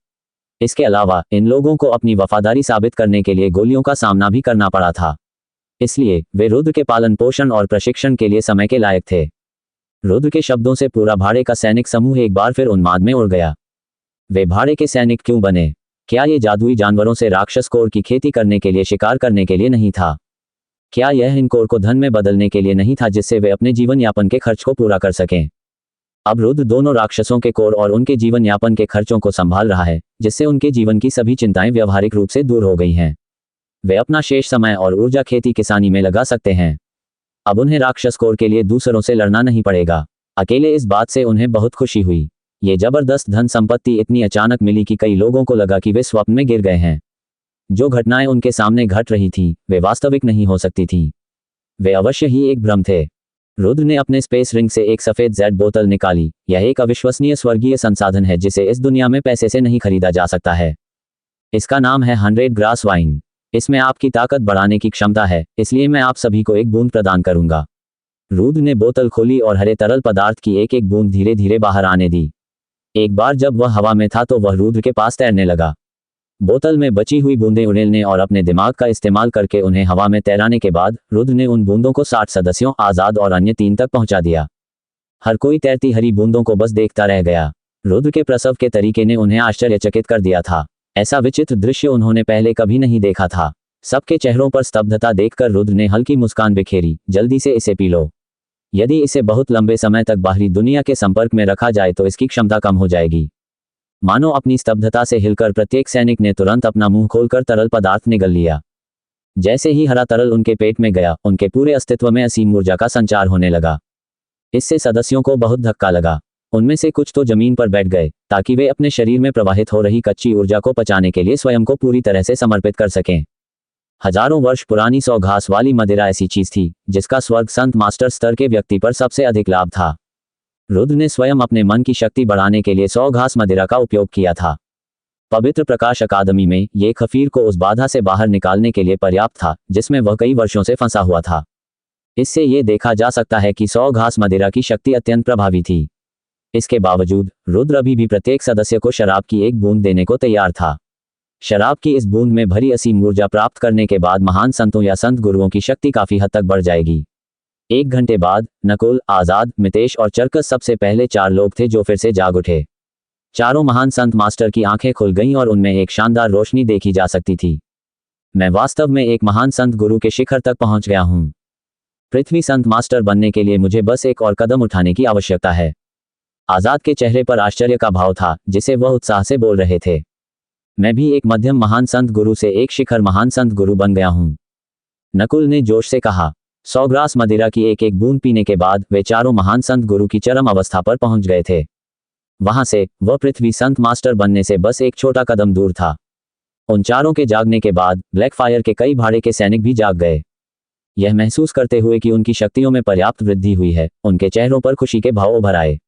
इसके अलावा इन लोगों को अपनी वफादारी साबित करने के लिए गोलियों का सामना भी करना पड़ा था। इसलिए वे रुद्र के पालन पोषण और प्रशिक्षण के लिए समय के लायक थे। रुद्र के शब्दों से पूरा भाड़े का सैनिक समूह एक बार फिर उन्माद में उड़ गया। वे भाड़े के सैनिक क्यों बने? क्या ये जादुई जानवरों से राक्षस कोर की खेती करने के लिए, शिकार करने के लिए नहीं था? क्या यह इन कोर को धन में बदलने के लिए नहीं था, जिससे वे अपने जीवन यापन के खर्च को पूरा कर सकें? अब रुद्र दोनों राक्षसों के कोर और उनके जीवन यापन के खर्चों को संभाल रहा है, जिससे उनके जीवन की सभी चिंताएं व्यवहारिक रूप से दूर हो गई हैं। वे अपना शेष समय और ऊर्जा खेती किसानी में लगा सकते हैं। अब उन्हें राक्षस कोर के लिए दूसरों से लड़ना नहीं पड़ेगा। अकेले इस बात से उन्हें बहुत खुशी हुई। ये जबरदस्त धन संपत्ति इतनी अचानक मिली कि कई लोगों को लगा कि वे स्वप्न में गिर गए हैं। जो घटनाएं उनके सामने घट रही थीं, वे वास्तविक नहीं हो सकती थीं। वे अवश्य ही एक भ्रम थे। रुद्र ने अपने स्पेस रिंग से एक सफेद जेड बोतल निकाली। यह एक अविश्वसनीय स्वर्गीय संसाधन है जिसे इस दुनिया में पैसे से नहीं खरीदा जा सकता है। इसका नाम है 100 ग्रास वाइन। इसमें आपकी ताकत बढ़ाने की क्षमता है, इसलिए मैं आप सभी को एक बूंद प्रदान करूंगा। रुद्र ने बोतल खोली और हरे तरल पदार्थ की एक एक बूंद धीरे धीरे बाहर आने दी। एक बार जब वह हवा में था तो वह रुद्र के पास तैरने लगा। बोतल में बची हुई बूंदें उड़ेलने और अपने दिमाग का इस्तेमाल करके उन्हें हवा में तैराने के बाद रुद्र ने उन बूंदों को 60 सदस्यों, आजाद और अन्य 3 तक पहुंचा दिया। हर कोई तैरती हरी बूंदों को बस देखता रह गया। रुद्र के प्रसव के तरीके ने उन्हें आश्चर्यचकित कर दिया था। ऐसा विचित्र दृश्य उन्होंने पहले कभी नहीं देखा था। सबके चेहरों पर स्तब्धता देखकर रुद्र ने हल्की मुस्कान बिखेरी। जल्दी से इसे पी लो। यदि इसे बहुत लंबे समय तक बाहरी दुनिया के संपर्क में रखा जाए तो इसकी क्षमता कम हो जाएगी। मानो अपनी स्तब्धता से हिलकर प्रत्येक सैनिक ने तुरंत अपना मुंह खोलकर तरल पदार्थ निगल लिया। जैसे ही हरा तरल उनके पेट में गया, उनके पूरे अस्तित्व में असीम ऊर्जा का संचार होने लगा। इससे सदस्यों को बहुत धक्का लगा। उनमें से कुछ तो जमीन पर बैठ गए ताकि वे अपने शरीर में प्रवाहित हो रही कच्ची ऊर्जा को पचाने के लिए स्वयं को पूरी तरह से समर्पित कर सकें। हजारों वर्ष पुरानी 100 घास वाली मदिरा ऐसी चीज थी जिसका स्वर्ग संत मास्टर स्तर के व्यक्ति पर सबसे अधिक लाभ था। रुद्र ने स्वयं अपने मन की शक्ति बढ़ाने के लिए 100 घास मदिरा का उपयोग किया था। पवित्र प्रकाश अकादमी में ये खफीर को उस बाधा से बाहर निकालने के लिए पर्याप्त था जिसमें वह कई वर्षों से फंसा हुआ था। इससे ये देखा जा सकता है कि 100 घास मदिरा की शक्ति अत्यंत प्रभावी थी। इसके बावजूद रुद्र अभी भी प्रत्येक सदस्य को शराब की एक बूंद देने को तैयार था। शराब की इस बूंद में भरी असीम ऊर्जा प्राप्त करने के बाद महान संतों या संत गुरुओं की शक्ति काफी हद तक बढ़ जाएगी। 1 घंटे बाद नकुल, आजाद, मितेश और चरकस सबसे पहले 4 लोग थे जो फिर से जाग उठे। चारों महान संत मास्टर की आंखें खुल गईं और उनमें एक शानदार रोशनी देखी जा सकती थी। मैं वास्तव में एक महान संत गुरु के शिखर तक पहुंच गया हूं। पृथ्वी संत मास्टर बनने के लिए मुझे बस एक और कदम उठाने की आवश्यकता है। आजाद के चेहरे पर आश्चर्य का भाव था जिसे वह उत्साह से बोल रहे थे। मैं भी एक मध्यम महान संत गुरु से एक शिखर महान संत गुरु बन गया हूं। नकुल ने जोश से कहा। 100 ग्रास मदिरा की एक एक बूंद पीने के बाद वे चारों महान संत गुरु की चरम अवस्था पर पहुंच गए थे। वहां से वह पृथ्वी संत मास्टर बनने से बस एक छोटा कदम दूर था। उन चारों के जागने के बाद ब्लैक फायर के कई भाड़े के सैनिक भी जाग गए। यह महसूस करते हुए कि उनकी शक्तियों में पर्याप्त वृद्धि हुई है, उनके चेहरों पर खुशी के भाव उभर आए।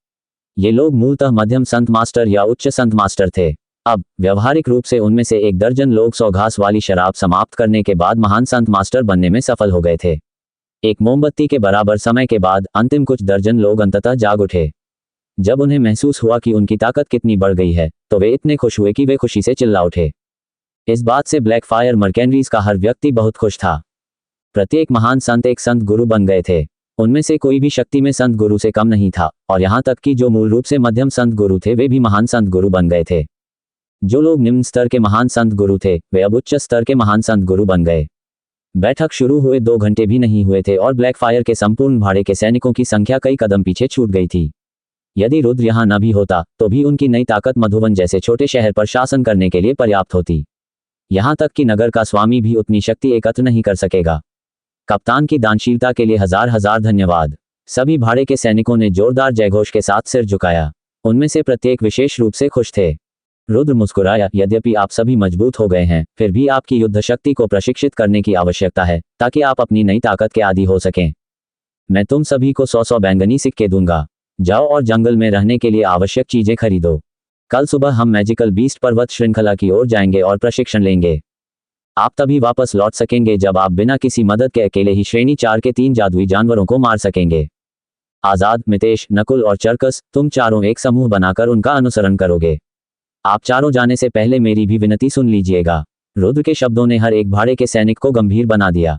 ये लोग मूलतः मध्यम संत मास्टर या उच्च संत मास्टर थे। अब व्यावहारिक रूप से उनमें से 1 दर्जन लोग 100 घास वाली शराब समाप्त करने के बाद महान संत मास्टर बनने में सफल हो गए थे। एक मोमबत्ती के बराबर समय के बाद अंतिम कुछ दर्जन लोग अंततः जाग उठे। जब उन्हें महसूस हुआ कि उनकी ताकत कितनी बढ़ गई है तो वे इतने खुश हुए कि वे खुशी से चिल्ला उठे। इस बात से ब्लैक फायर मर्केंडरीज का हर व्यक्ति बहुत खुश था। प्रत्येक महान संत एक संत गुरु बन गए थे। उनमें से कोई भी शक्ति में संत गुरु से कम नहीं था और यहाँ तक कि जो मूल रूप से मध्यम संत गुरु थे वे भी महान संत गुरु बन गए थे। जो लोग निम्न स्तर के महान संत गुरु थे वे अब उच्च स्तर के महान संत गुरु बन गए। बैठक शुरू हुए 2 घंटे भी नहीं हुए थे और ब्लैक फायर के संपूर्ण भाड़े के सैनिकों की संख्या कई कदम पीछे छूट गई थी। यदि रुद्र यहाँ न भी होता तो भी उनकी नई ताकत मधुवन जैसे छोटे शहर पर शासन करने के लिए पर्याप्त होती। यहाँ तक कि नगर का स्वामी भी उतनी शक्ति एकत्र नहीं कर सकेगा। कप्तान की दानशीलता के लिए हजार हजार धन्यवाद। सभी भाड़े के सैनिकों ने जोरदार जयघोष के साथ सिर झुकाया। उनमें से प्रत्येक विशेष रूप से खुश थे। रुद्र मुस्कुराया। यद्यपि आप सभी मजबूत हो गए हैं, फिर भी आपकी युद्ध शक्ति को प्रशिक्षित करने की आवश्यकता है ताकि आप अपनी नई ताकत के आदी हो सकें। मैं तुम सभी को 100 बैंगनी सिक्के दूंगा। जाओ और जंगल में रहने के लिए आवश्यक चीजें खरीदो। कल सुबह हम मैजिकल बीस्ट पर्वत श्रृंखला की ओर जाएंगे और प्रशिक्षण लेंगे। आप तभी वापस लौट सकेंगे जब आप बिना किसी मदद के अकेले ही श्रेणी 4 के 3 जादुई जानवरों को मार सकेंगे। आजाद, मितेश, नकुल और चरकस, तुम चारों एक समूह बनाकर उनका अनुसरण करोगे। आप चारों जाने से पहले मेरी भी विनती सुन लीजिएगा। रुद्र के शब्दों ने हर एक भाड़े के सैनिक को गंभीर बना दिया।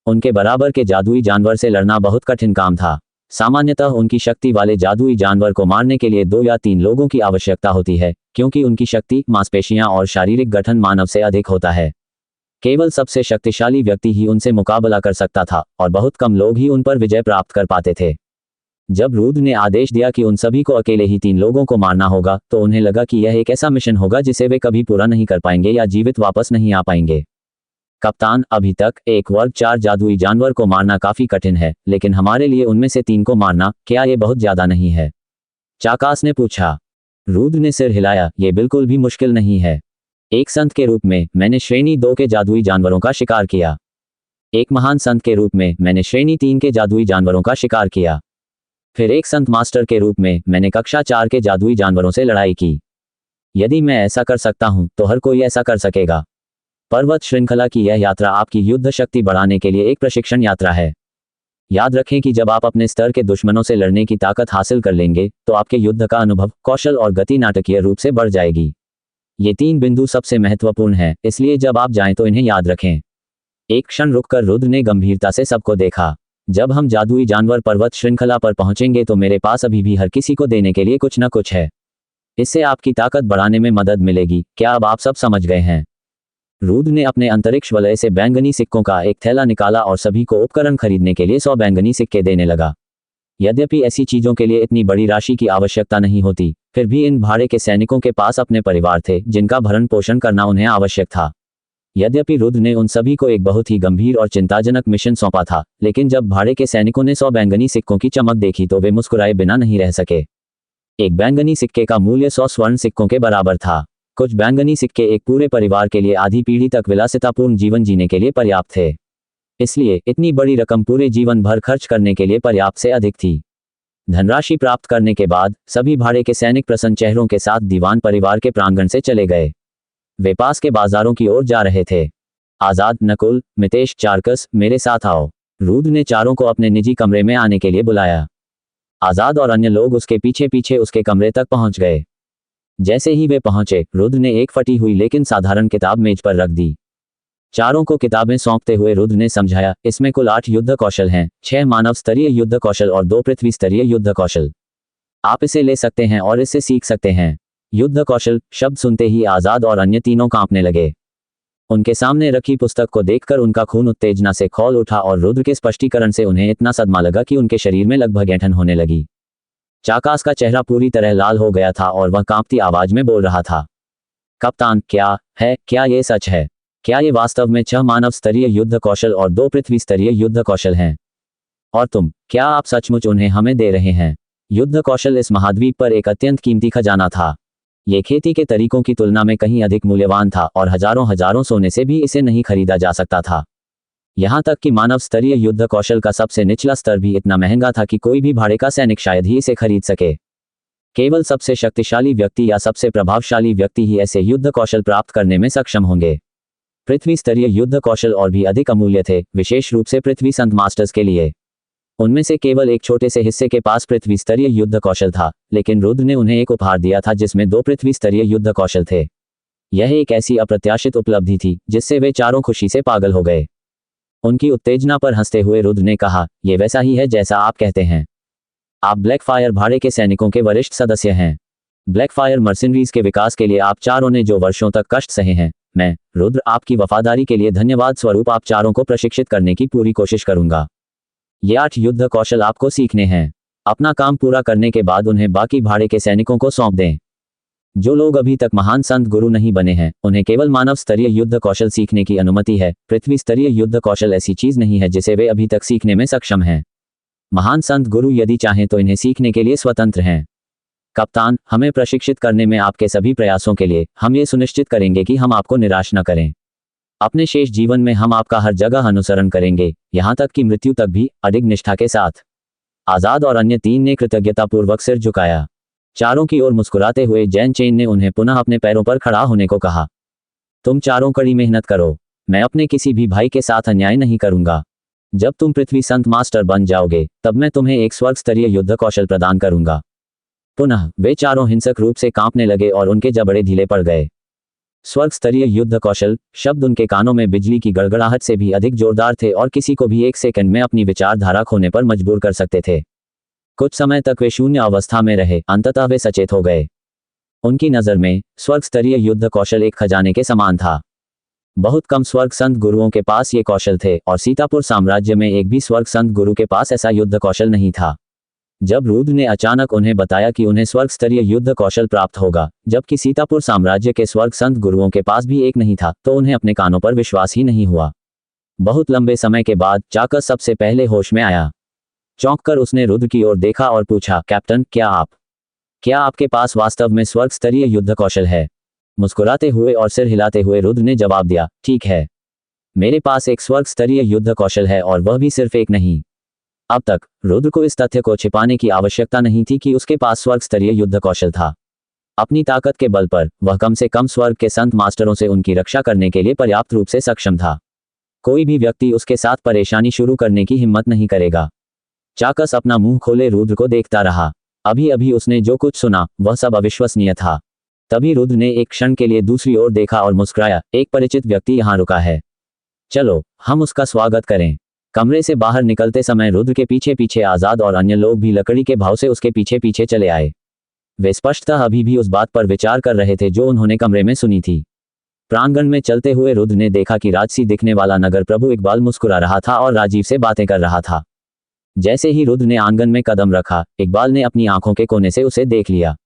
उनके बराबर के जादुई जानवर से लड़ना बहुत कठिन काम था। सामान्यतः उनकी शक्ति वाले जादुई जानवर को मारने के लिए 2 या 3 लोगों की आवश्यकता होती है, क्योंकि उनकी शक्ति, मांसपेशियां और शारीरिक गठन मानव से अधिक होता है। केवल सबसे शक्तिशाली व्यक्ति ही उनसे मुकाबला कर सकता था और बहुत कम लोग ही उन पर विजय प्राप्त कर पाते थे। जब रुद्र ने आदेश दिया कि उन सभी को अकेले ही 3 लोगों को मारना होगा, तो उन्हें लगा कि यह एक ऐसा मिशन होगा जिसे वे कभी पूरा नहीं कर पाएंगे या जीवित वापस नहीं आ पाएंगे। कप्तान, अभी तक एक वर्ग 4 जादुई जानवर को मारना काफी कठिन है, लेकिन हमारे लिए उनमें से 3 को मारना, क्या ये बहुत ज्यादा नहीं है? चाकास ने पूछा। रुद्र ने सिर हिलाया, ये बिल्कुल भी मुश्किल नहीं है। एक संत के रूप में मैंने श्रेणी 2 के जादुई जानवरों का शिकार किया। एक महान संत के रूप में मैंने श्रेणी 3 के जादुई जानवरों का शिकार किया। फिर एक संत मास्टर के रूप में मैंने कक्षा 4 के जादुई जानवरों से लड़ाई की। यदि मैं ऐसा कर सकता हूं, तो हर कोई ऐसा कर सकेगा। पर्वत श्रृंखला की यह यात्रा आपकी युद्ध शक्ति बढ़ाने के लिए एक प्रशिक्षण यात्रा है। याद रखें कि जब आप अपने स्तर के दुश्मनों से लड़ने की ताकत हासिल कर लेंगे, तो आपके युद्ध का अनुभव, कौशल और गति नाटकीय रूप से बढ़ जाएगी। ये 3 बिंदु सबसे महत्वपूर्ण हैं, इसलिए जब आप जाएं तो इन्हें याद रखें। एक क्षण रुककर रुद्र ने गंभीरता से सबको देखा। जब हम जादुई जानवर पर्वत श्रृंखला पर पहुंचेंगे तो मेरे पास अभी भी हर किसी को देने के लिए कुछ न कुछ है। इससे आपकी ताकत बढ़ाने में मदद मिलेगी। क्या अब आप सब समझ गए हैं? रुद्र ने अपने अंतरिक्ष वलय से बैंगनी सिक्कों का एक थैला निकाला और सभी को उपकरण खरीदने के लिए 100 बैंगनी सिक्के देने लगा। यद्यपि ऐसी चीजों के लिए इतनी बड़ी राशि की आवश्यकता नहीं होती, फिर भी इन भाड़े के सैनिकों के पास अपने परिवार थे जिनका भरण पोषण करना उन्हें आवश्यक था। यद्यपि रुद्र ने उन सभी को एक बहुत ही गंभीर और चिंताजनक मिशन सौंपा था, लेकिन जब भाड़े के सैनिकों ने 100 बैंगनी सिक्कों की चमक देखी तो वे मुस्कुराए बिना नहीं रह सके। एक बैंगनी सिक्के का मूल्य 100 स्वर्ण सिक्कों के बराबर था। कुछ बैंगनी सिक्के एक पूरे परिवार के लिए आधी पीढ़ी तक विलासितापूर्ण जीवन जीने के लिए पर्याप्त थे। इसलिए इतनी बड़ी रकम पूरे जीवन भर खर्च करने के लिए पर्याप्त से अधिक थी। धनराशि प्राप्त करने के बाद सभी भाड़े के सैनिक प्रसन्न चेहरों के साथ दीवान परिवार के प्रांगण से चले गए। वे पास के बाजारों की ओर जा रहे थे। आजाद, नकुल, मितेश, चारकस, मेरे साथ आओ। रुद्र ने चारों को अपने निजी कमरे में आने के लिए बुलाया। आजाद और अन्य लोग उसके पीछे पीछे उसके कमरे तक पहुंच गए। जैसे ही वे पहुंचे, रुद्र ने एक फटी हुई लेकिन साधारण किताब मेज पर रख दी। चारों को किताबें सौंपते हुए रुद्र ने समझाया, इसमें कुल 8 युद्ध कौशल हैं, 6 मानव स्तरीय युद्ध कौशल और 2 पृथ्वी स्तरीय युद्ध कौशल। आप इसे ले सकते हैं और इससे सीख सकते हैं। युद्ध कौशल शब्द सुनते ही आजाद और अन्य तीनों कांपने लगे। उनके सामने रखी पुस्तक को देखकर उनका खून उत्तेजना से खौल उठा और रुद्र के स्पष्टीकरण से उन्हें इतना सदमा लगा कि उनके शरीर में लगभग ऐंठन होने लगी। चाकास का चेहरा पूरी तरह लाल हो गया था और वह कांपती आवाज में बोल रहा था, कप्तान, क्या ये सच है? क्या ये वास्तव में 6 मानव स्तरीय युद्ध कौशल और 2 पृथ्वी स्तरीय युद्ध कौशल हैं? और क्या आप सचमुच उन्हें हमें दे रहे हैं? युद्ध कौशल इस महाद्वीप पर एक अत्यंत कीमती खजाना था। ये खेती के तरीकों की तुलना में कहीं अधिक मूल्यवान था और हजारों सोने से भी इसे नहीं खरीदा जा सकता था। यहाँ तक कि मानव स्तरीय युद्ध कौशल का सबसे निचला स्तर भी इतना महंगा था कि कोई भी भाड़े का सैनिक शायद ही इसे खरीद सके। केवल सबसे शक्तिशाली व्यक्ति या सबसे प्रभावशाली व्यक्ति ही ऐसे युद्ध कौशल प्राप्त करने में सक्षम होंगे। पृथ्वी स्तरीय युद्ध कौशल और भी अधिक अमूल्य थे, विशेष रूप से पृथ्वी संत मास्टर्स के लिए। उनमें से केवल एक छोटे से हिस्से के पास पृथ्वी स्तरीय युद्ध कौशल था, लेकिन रुद्र ने उन्हें एक उपहार दिया था जिसमें 2 पृथ्वी स्तरीय युद्ध कौशल थे। यह एक ऐसी अप्रत्याशित उपलब्धि थी जिससे वे चारों खुशी से पागल हो गए। उनकी उत्तेजना पर हंसते हुए रुद्र ने कहा, यह वैसा ही है जैसा आप कहते हैं। आप ब्लैकफायर भाड़े के सैनिकों के वरिष्ठ सदस्य हैं। ब्लैकफायर मर्सिनरीज के विकास के लिए आप चारों ने जो वर्षों तक कष्ट सहे हैं, मैं, रुद्र, आपकी वफादारी के लिए धन्यवाद स्वरूप आप चारों को प्रशिक्षित करने की पूरी कोशिश करूंगा। ये 8 युद्ध कौशल आपको सीखने हैं। अपना काम पूरा करने के बाद उन्हें बाकी भाड़े के सैनिकों को सौंप दें। जो लोग अभी तक महान संत गुरु नहीं बने हैं, उन्हें केवल मानव स्तरीय युद्ध कौशल सीखने की अनुमति है। पृथ्वी स्तरीय युद्ध कौशल ऐसी चीज नहीं है जिसे वे अभी तक सीखने में सक्षम हैं। महान संत गुरु यदि चाहें तो इन्हें सीखने के लिए स्वतंत्र हैं। कप्तान, हमें प्रशिक्षित करने में आपके सभी प्रयासों के लिए हम ये सुनिश्चित करेंगे कि हम आपको निराश न करें। अपने शेष जीवन में हम आपका हर जगह अनुसरण करेंगे, यहाँ तक कि मृत्यु तक भी, अडिग निष्ठा के साथ। आजाद और अन्य 3 ने कृतज्ञतापूर्वक सिर झुकाया। चारों की ओर मुस्कुराते हुए जैन चेन ने उन्हें पुनः अपने पैरों पर खड़ा होने को कहा। तुम चारों कड़ी मेहनत करो। मैं अपने किसी भी भाई के साथ अन्याय नहीं करूंगा। जब तुम पृथ्वी संत मास्टर बन जाओगे, तब मैं तुम्हें एक स्वर्ग स्तरीय युद्ध कौशल प्रदान करूंगा। पुनः वे चारों हिंसक रूप से कांपने लगे और उनके जबड़े ढीले पड़ गए। स्वर्ग स्तरीय युद्ध कौशल शब्द उनके कानों में बिजली की गड़गड़ाहट से भी अधिक जोरदार थे और किसी को भी एक सेकंड में अपनी विचारधारा खोने पर मजबूर कर सकते थे। कुछ समय तक वे शून्य अवस्था में रहे, अंततः वे सचेत हो गए। उनकी नज़र में स्वर्ग स्तरीय युद्ध कौशल एक खजाने के समान था। बहुत कम स्वर्ग संत गुरुओं के पास ये कौशल थे और सीतापुर साम्राज्य में एक भी स्वर्ग संत गुरु के पास ऐसा युद्ध कौशल नहीं था। जब रुद्र ने अचानक उन्हें बताया कि उन्हें स्वर्ग स्तरीय युद्ध कौशल प्राप्त होगा, जबकि सीतापुर साम्राज्य के स्वर्ग संत गुरुओं के पास भी एक नहीं था, तो उन्हें अपने कानों पर विश्वास ही नहीं हुआ। बहुत लंबे समय के बाद चाकस सबसे पहले होश में आया। चौंक कर उसने रुद्र की ओर देखा और पूछा, कैप्टन, क्या आपके पास वास्तव में स्वर्ग स्तरीय युद्ध कौशल है? मुस्कुराते हुए और सिर हिलाते हुए रुद्र ने जवाब दिया, ठीक है, मेरे पास एक स्वर्ग स्तरीय युद्ध कौशल है और वह भी सिर्फ एक नहीं। अब तक रुद्र को इस तथ्य को छिपाने की आवश्यकता नहीं थी कि उसके पास स्वर्ग स्तरीय युद्ध कौशल था। अपनी ताकत के बल पर वह कम से कम स्वर्ग के संत मास्टरों से उनकी रक्षा करने के लिए पर्याप्त रूप से सक्षम था। कोई भी व्यक्ति उसके साथ परेशानी शुरू करने की हिम्मत नहीं करेगा। चाकस अपना मुंह खोले रुद्र को देखता रहा। अभी अभी उसने जो कुछ सुना वह सब अविश्वसनीय था। तभी रुद्र ने एक क्षण के लिए दूसरी ओर देखा और मुस्कुराया, एक परिचित व्यक्ति यहाँ रुका है, चलो हम उसका स्वागत करें। कमरे से बाहर निकलते समय रुद्र के पीछे पीछे आजाद और अन्य लोग भी लकड़ी के भाव से उसके पीछे पीछे चले आए। वे स्पष्टतः अभी भी उस बात पर विचार कर रहे थे जो उन्होंने कमरे में सुनी थी। प्रांगण में चलते हुए रुद्र ने देखा कि राजसी दिखने वाला नगर प्रभु इकबाल मुस्कुरा रहा था और राजीव से बातें कर रहा था। जैसे ही रुद्र ने आंगन में कदम रखा, इकबाल ने अपनी आंखों के कोने से उसे देख लिया।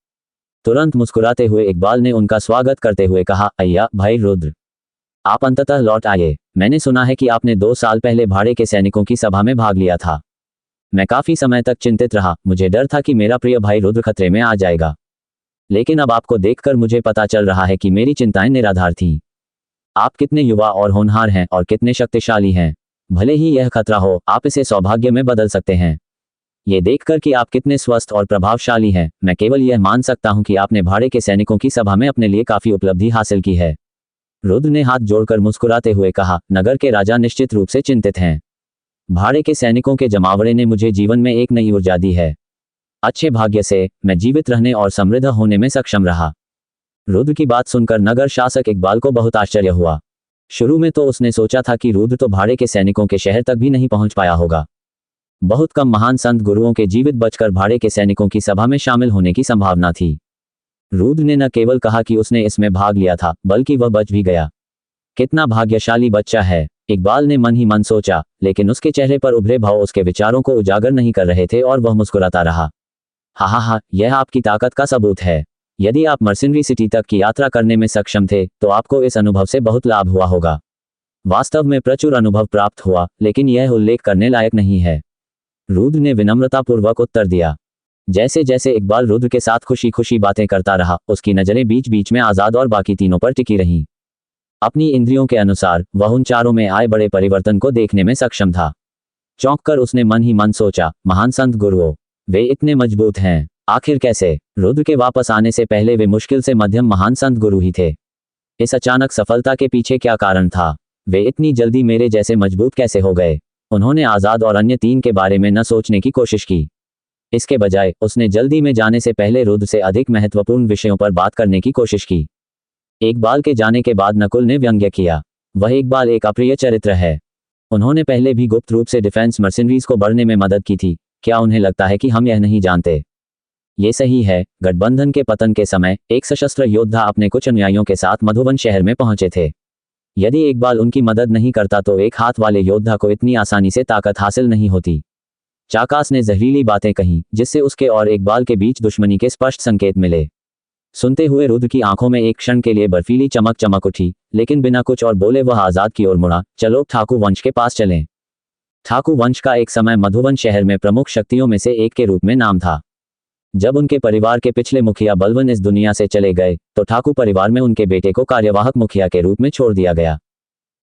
तुरंत मुस्कुराते हुए इकबाल ने उनका स्वागत करते हुए कहा, अय्या भाई रुद्र, आप अंततः लौट आए। मैंने सुना है कि आपने 2 साल पहले भाड़े के सैनिकों की सभा में भाग लिया था। मैं काफी समय तक चिंतित रहा, मुझे डर था कि मेरा प्रिय भाई रुद्र खतरे में आ जाएगा। लेकिन अब आपको देखकर मुझे पता चल रहा है कि मेरी चिंताएं निराधार थीं। आप कितने युवा और होनहार हैं और कितने शक्तिशाली हैं। भले ही यह खतरा हो, आप इसे सौभाग्य में बदल सकते हैं। ये देखकर कि आप कितने स्वस्थ और प्रभावशाली हैं, मैं केवल यह मान सकता हूं कि आपने भाड़े के सैनिकों की सभा में अपने लिए काफी उपलब्धि हासिल की है। रुद्र ने हाथ जोड़कर मुस्कुराते हुए कहा, नगर के राजा निश्चित रूप से चिंतित हैं। भाड़े के सैनिकों के जमावड़े ने मुझे जीवन में एक नई ऊर्जा दी है। अच्छे भाग्य से मैं जीवित रहने और समृद्ध होने में सक्षम रहा। रुद्र की बात सुनकर नगर शासक इकबाल को बहुत आश्चर्य हुआ। शुरू में तो उसने सोचा था कि रुद्र तो भाड़े के सैनिकों के शहर तक भी नहीं पहुंच पाया होगा। बहुत कम महान संत गुरुओं के जीवित बचकर भाड़े के सैनिकों की सभा में शामिल होने की संभावना थी। रुद्र ने न केवल कहा कि उसने इसमें भाग लिया था, बल्कि वह बच भी गया। कितना भाग्यशाली बच्चा है, इकबाल ने मन ही मन सोचा, लेकिन उसके चेहरे पर उभरे भाव उसके विचारों को उजागर नहीं कर रहे थे और वह मुस्कुराता रहा। हा, यह आपकी ताकत का सबूत है। यदि आप मर्सिनरी सिटी तक की यात्रा करने में सक्षम थे, तो आपको इस अनुभव से बहुत लाभ हुआ होगा। वास्तव में प्रचुर अनुभव प्राप्त हुआ, लेकिन यह उल्लेख करने लायक नहीं है। रुद्र ने विनम्रतापूर्वक उत्तर दिया। जैसे जैसे इकबाल रुद्र के साथ खुशी खुशी बातें करता रहा, उसकी नजरें बीच बीच में आजाद और बाकी तीनों पर टिकी रहीं। अपनी इंद्रियों के अनुसार वह उन चारों में आए बड़े परिवर्तन को देखने में सक्षम था। चौंककर उसने मन ही मन सोचा, महान संत गुरुओं, वे इतने मजबूत हैं, आखिर कैसे? रुद्र के वापस आने से पहले वे मुश्किल से मध्यम महान संत गुरु ही थे। इस अचानक सफलता के पीछे क्या कारण था? वे इतनी जल्दी मेरे जैसे मजबूत कैसे हो गए? उन्होंने आजाद और अन्य 3 के बारे में न सोचने की कोशिश की। इसके बजाय उसने जल्दी में जाने से पहले रुद्र से अधिक महत्वपूर्ण विषयों पर बात करने की कोशिश की। इकबाल के जाने के बाद नकुल ने व्यंग्य किया, वह इकबाल एक अप्रिय चरित्र है। उन्होंने पहले भी गुप्त रूप से डिफेंस मर्सिनरीज को बढ़ने में मदद की थी। क्या उन्हें लगता है कि हम यह नहीं जानते? ये सही है, गठबंधन के पतन के समय एक सशस्त्र योद्धा अपने कुछ अनुयायियों के साथ मधुबन शहर में पहुंचे थे। यदि इकबाल उनकी मदद नहीं करता तो एक हाथ वाले योद्धा को इतनी आसानी से ताकत हासिल नहीं होती। चाकास ने जहरीली बातें कहीं, जिससे उसके और इकबाल के बीच दुश्मनी के स्पष्ट संकेत मिले। सुनते हुए रुद्र की आंखों में एक क्षण के लिए बर्फीली चमक चमक उठी, लेकिन बिना कुछ और बोले वह आजाद की ओर मुड़ा। चलो ठाकुर वंश के पास चलें। ठाकुर वंश का एक समय मधुबन शहर में प्रमुख शक्तियों में से एक के रूप में नाम था। जब उनके परिवार के पिछले मुखिया बलवन इस दुनिया से चले गए, तो ठाकुर परिवार में उनके बेटे को कार्यवाहक मुखिया के रूप में छोड़ दिया गया।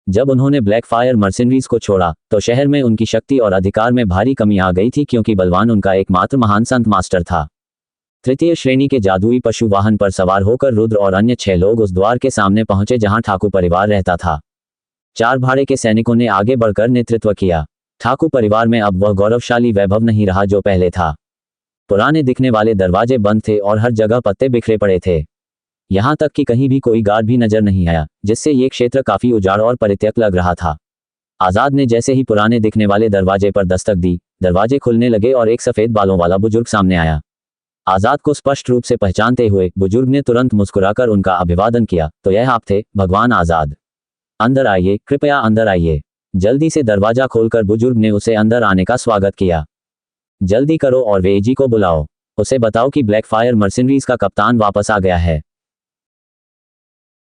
जब उन्होंने ब्लैकफायर मर्सिनरीज को छोड़ा, तो शहर में उनकी शक्ति और अधिकार में भारी कमी आ गई थी, क्योंकि बलवान उनका एकमात्र महान संत मास्टर था। 3य श्रेणी के जादुई पशु वाहन पर सवार होकर रुद्र और अन्य 6 लोग उस द्वार के सामने पहुंचे जहां ठाकुर परिवार रहता था। 4 भाड़े के सैनिकों ने आगे बढ़कर नेतृत्व किया। ठाकुर परिवार में अब वह गौरवशाली वैभव नहीं रहा जो पहले था। पुराने दिखने वाले दरवाजे बंद थे और हर जगह पत्ते बिखरे पड़े थे। यहाँ तक कि कहीं भी कोई गार्ड भी नजर नहीं आया, जिससे ये क्षेत्र काफी उजाड़ और परित्यक्त लग रहा था। आजाद ने जैसे ही पुराने दिखने वाले दरवाजे पर दस्तक दी, दरवाजे खुलने लगे और एक सफेद बालों वाला बुजुर्ग सामने आया। आजाद को स्पष्ट रूप से पहचानते हुए बुजुर्ग ने तुरंत मुस्कुराकर उनका अभिवादन किया। तो यह आप थे, भगवान आजाद? अंदर आइए, कृपया अंदर आइए। जल्दी से दरवाजा खोलकर बुजुर्ग ने उसे अंदर आने का स्वागत किया। जल्दी करो और वेजी को बुलाओ। उसे बताओ कि ब्लैकफायर मर्सिनरीज का कप्तान वापस आ गया है।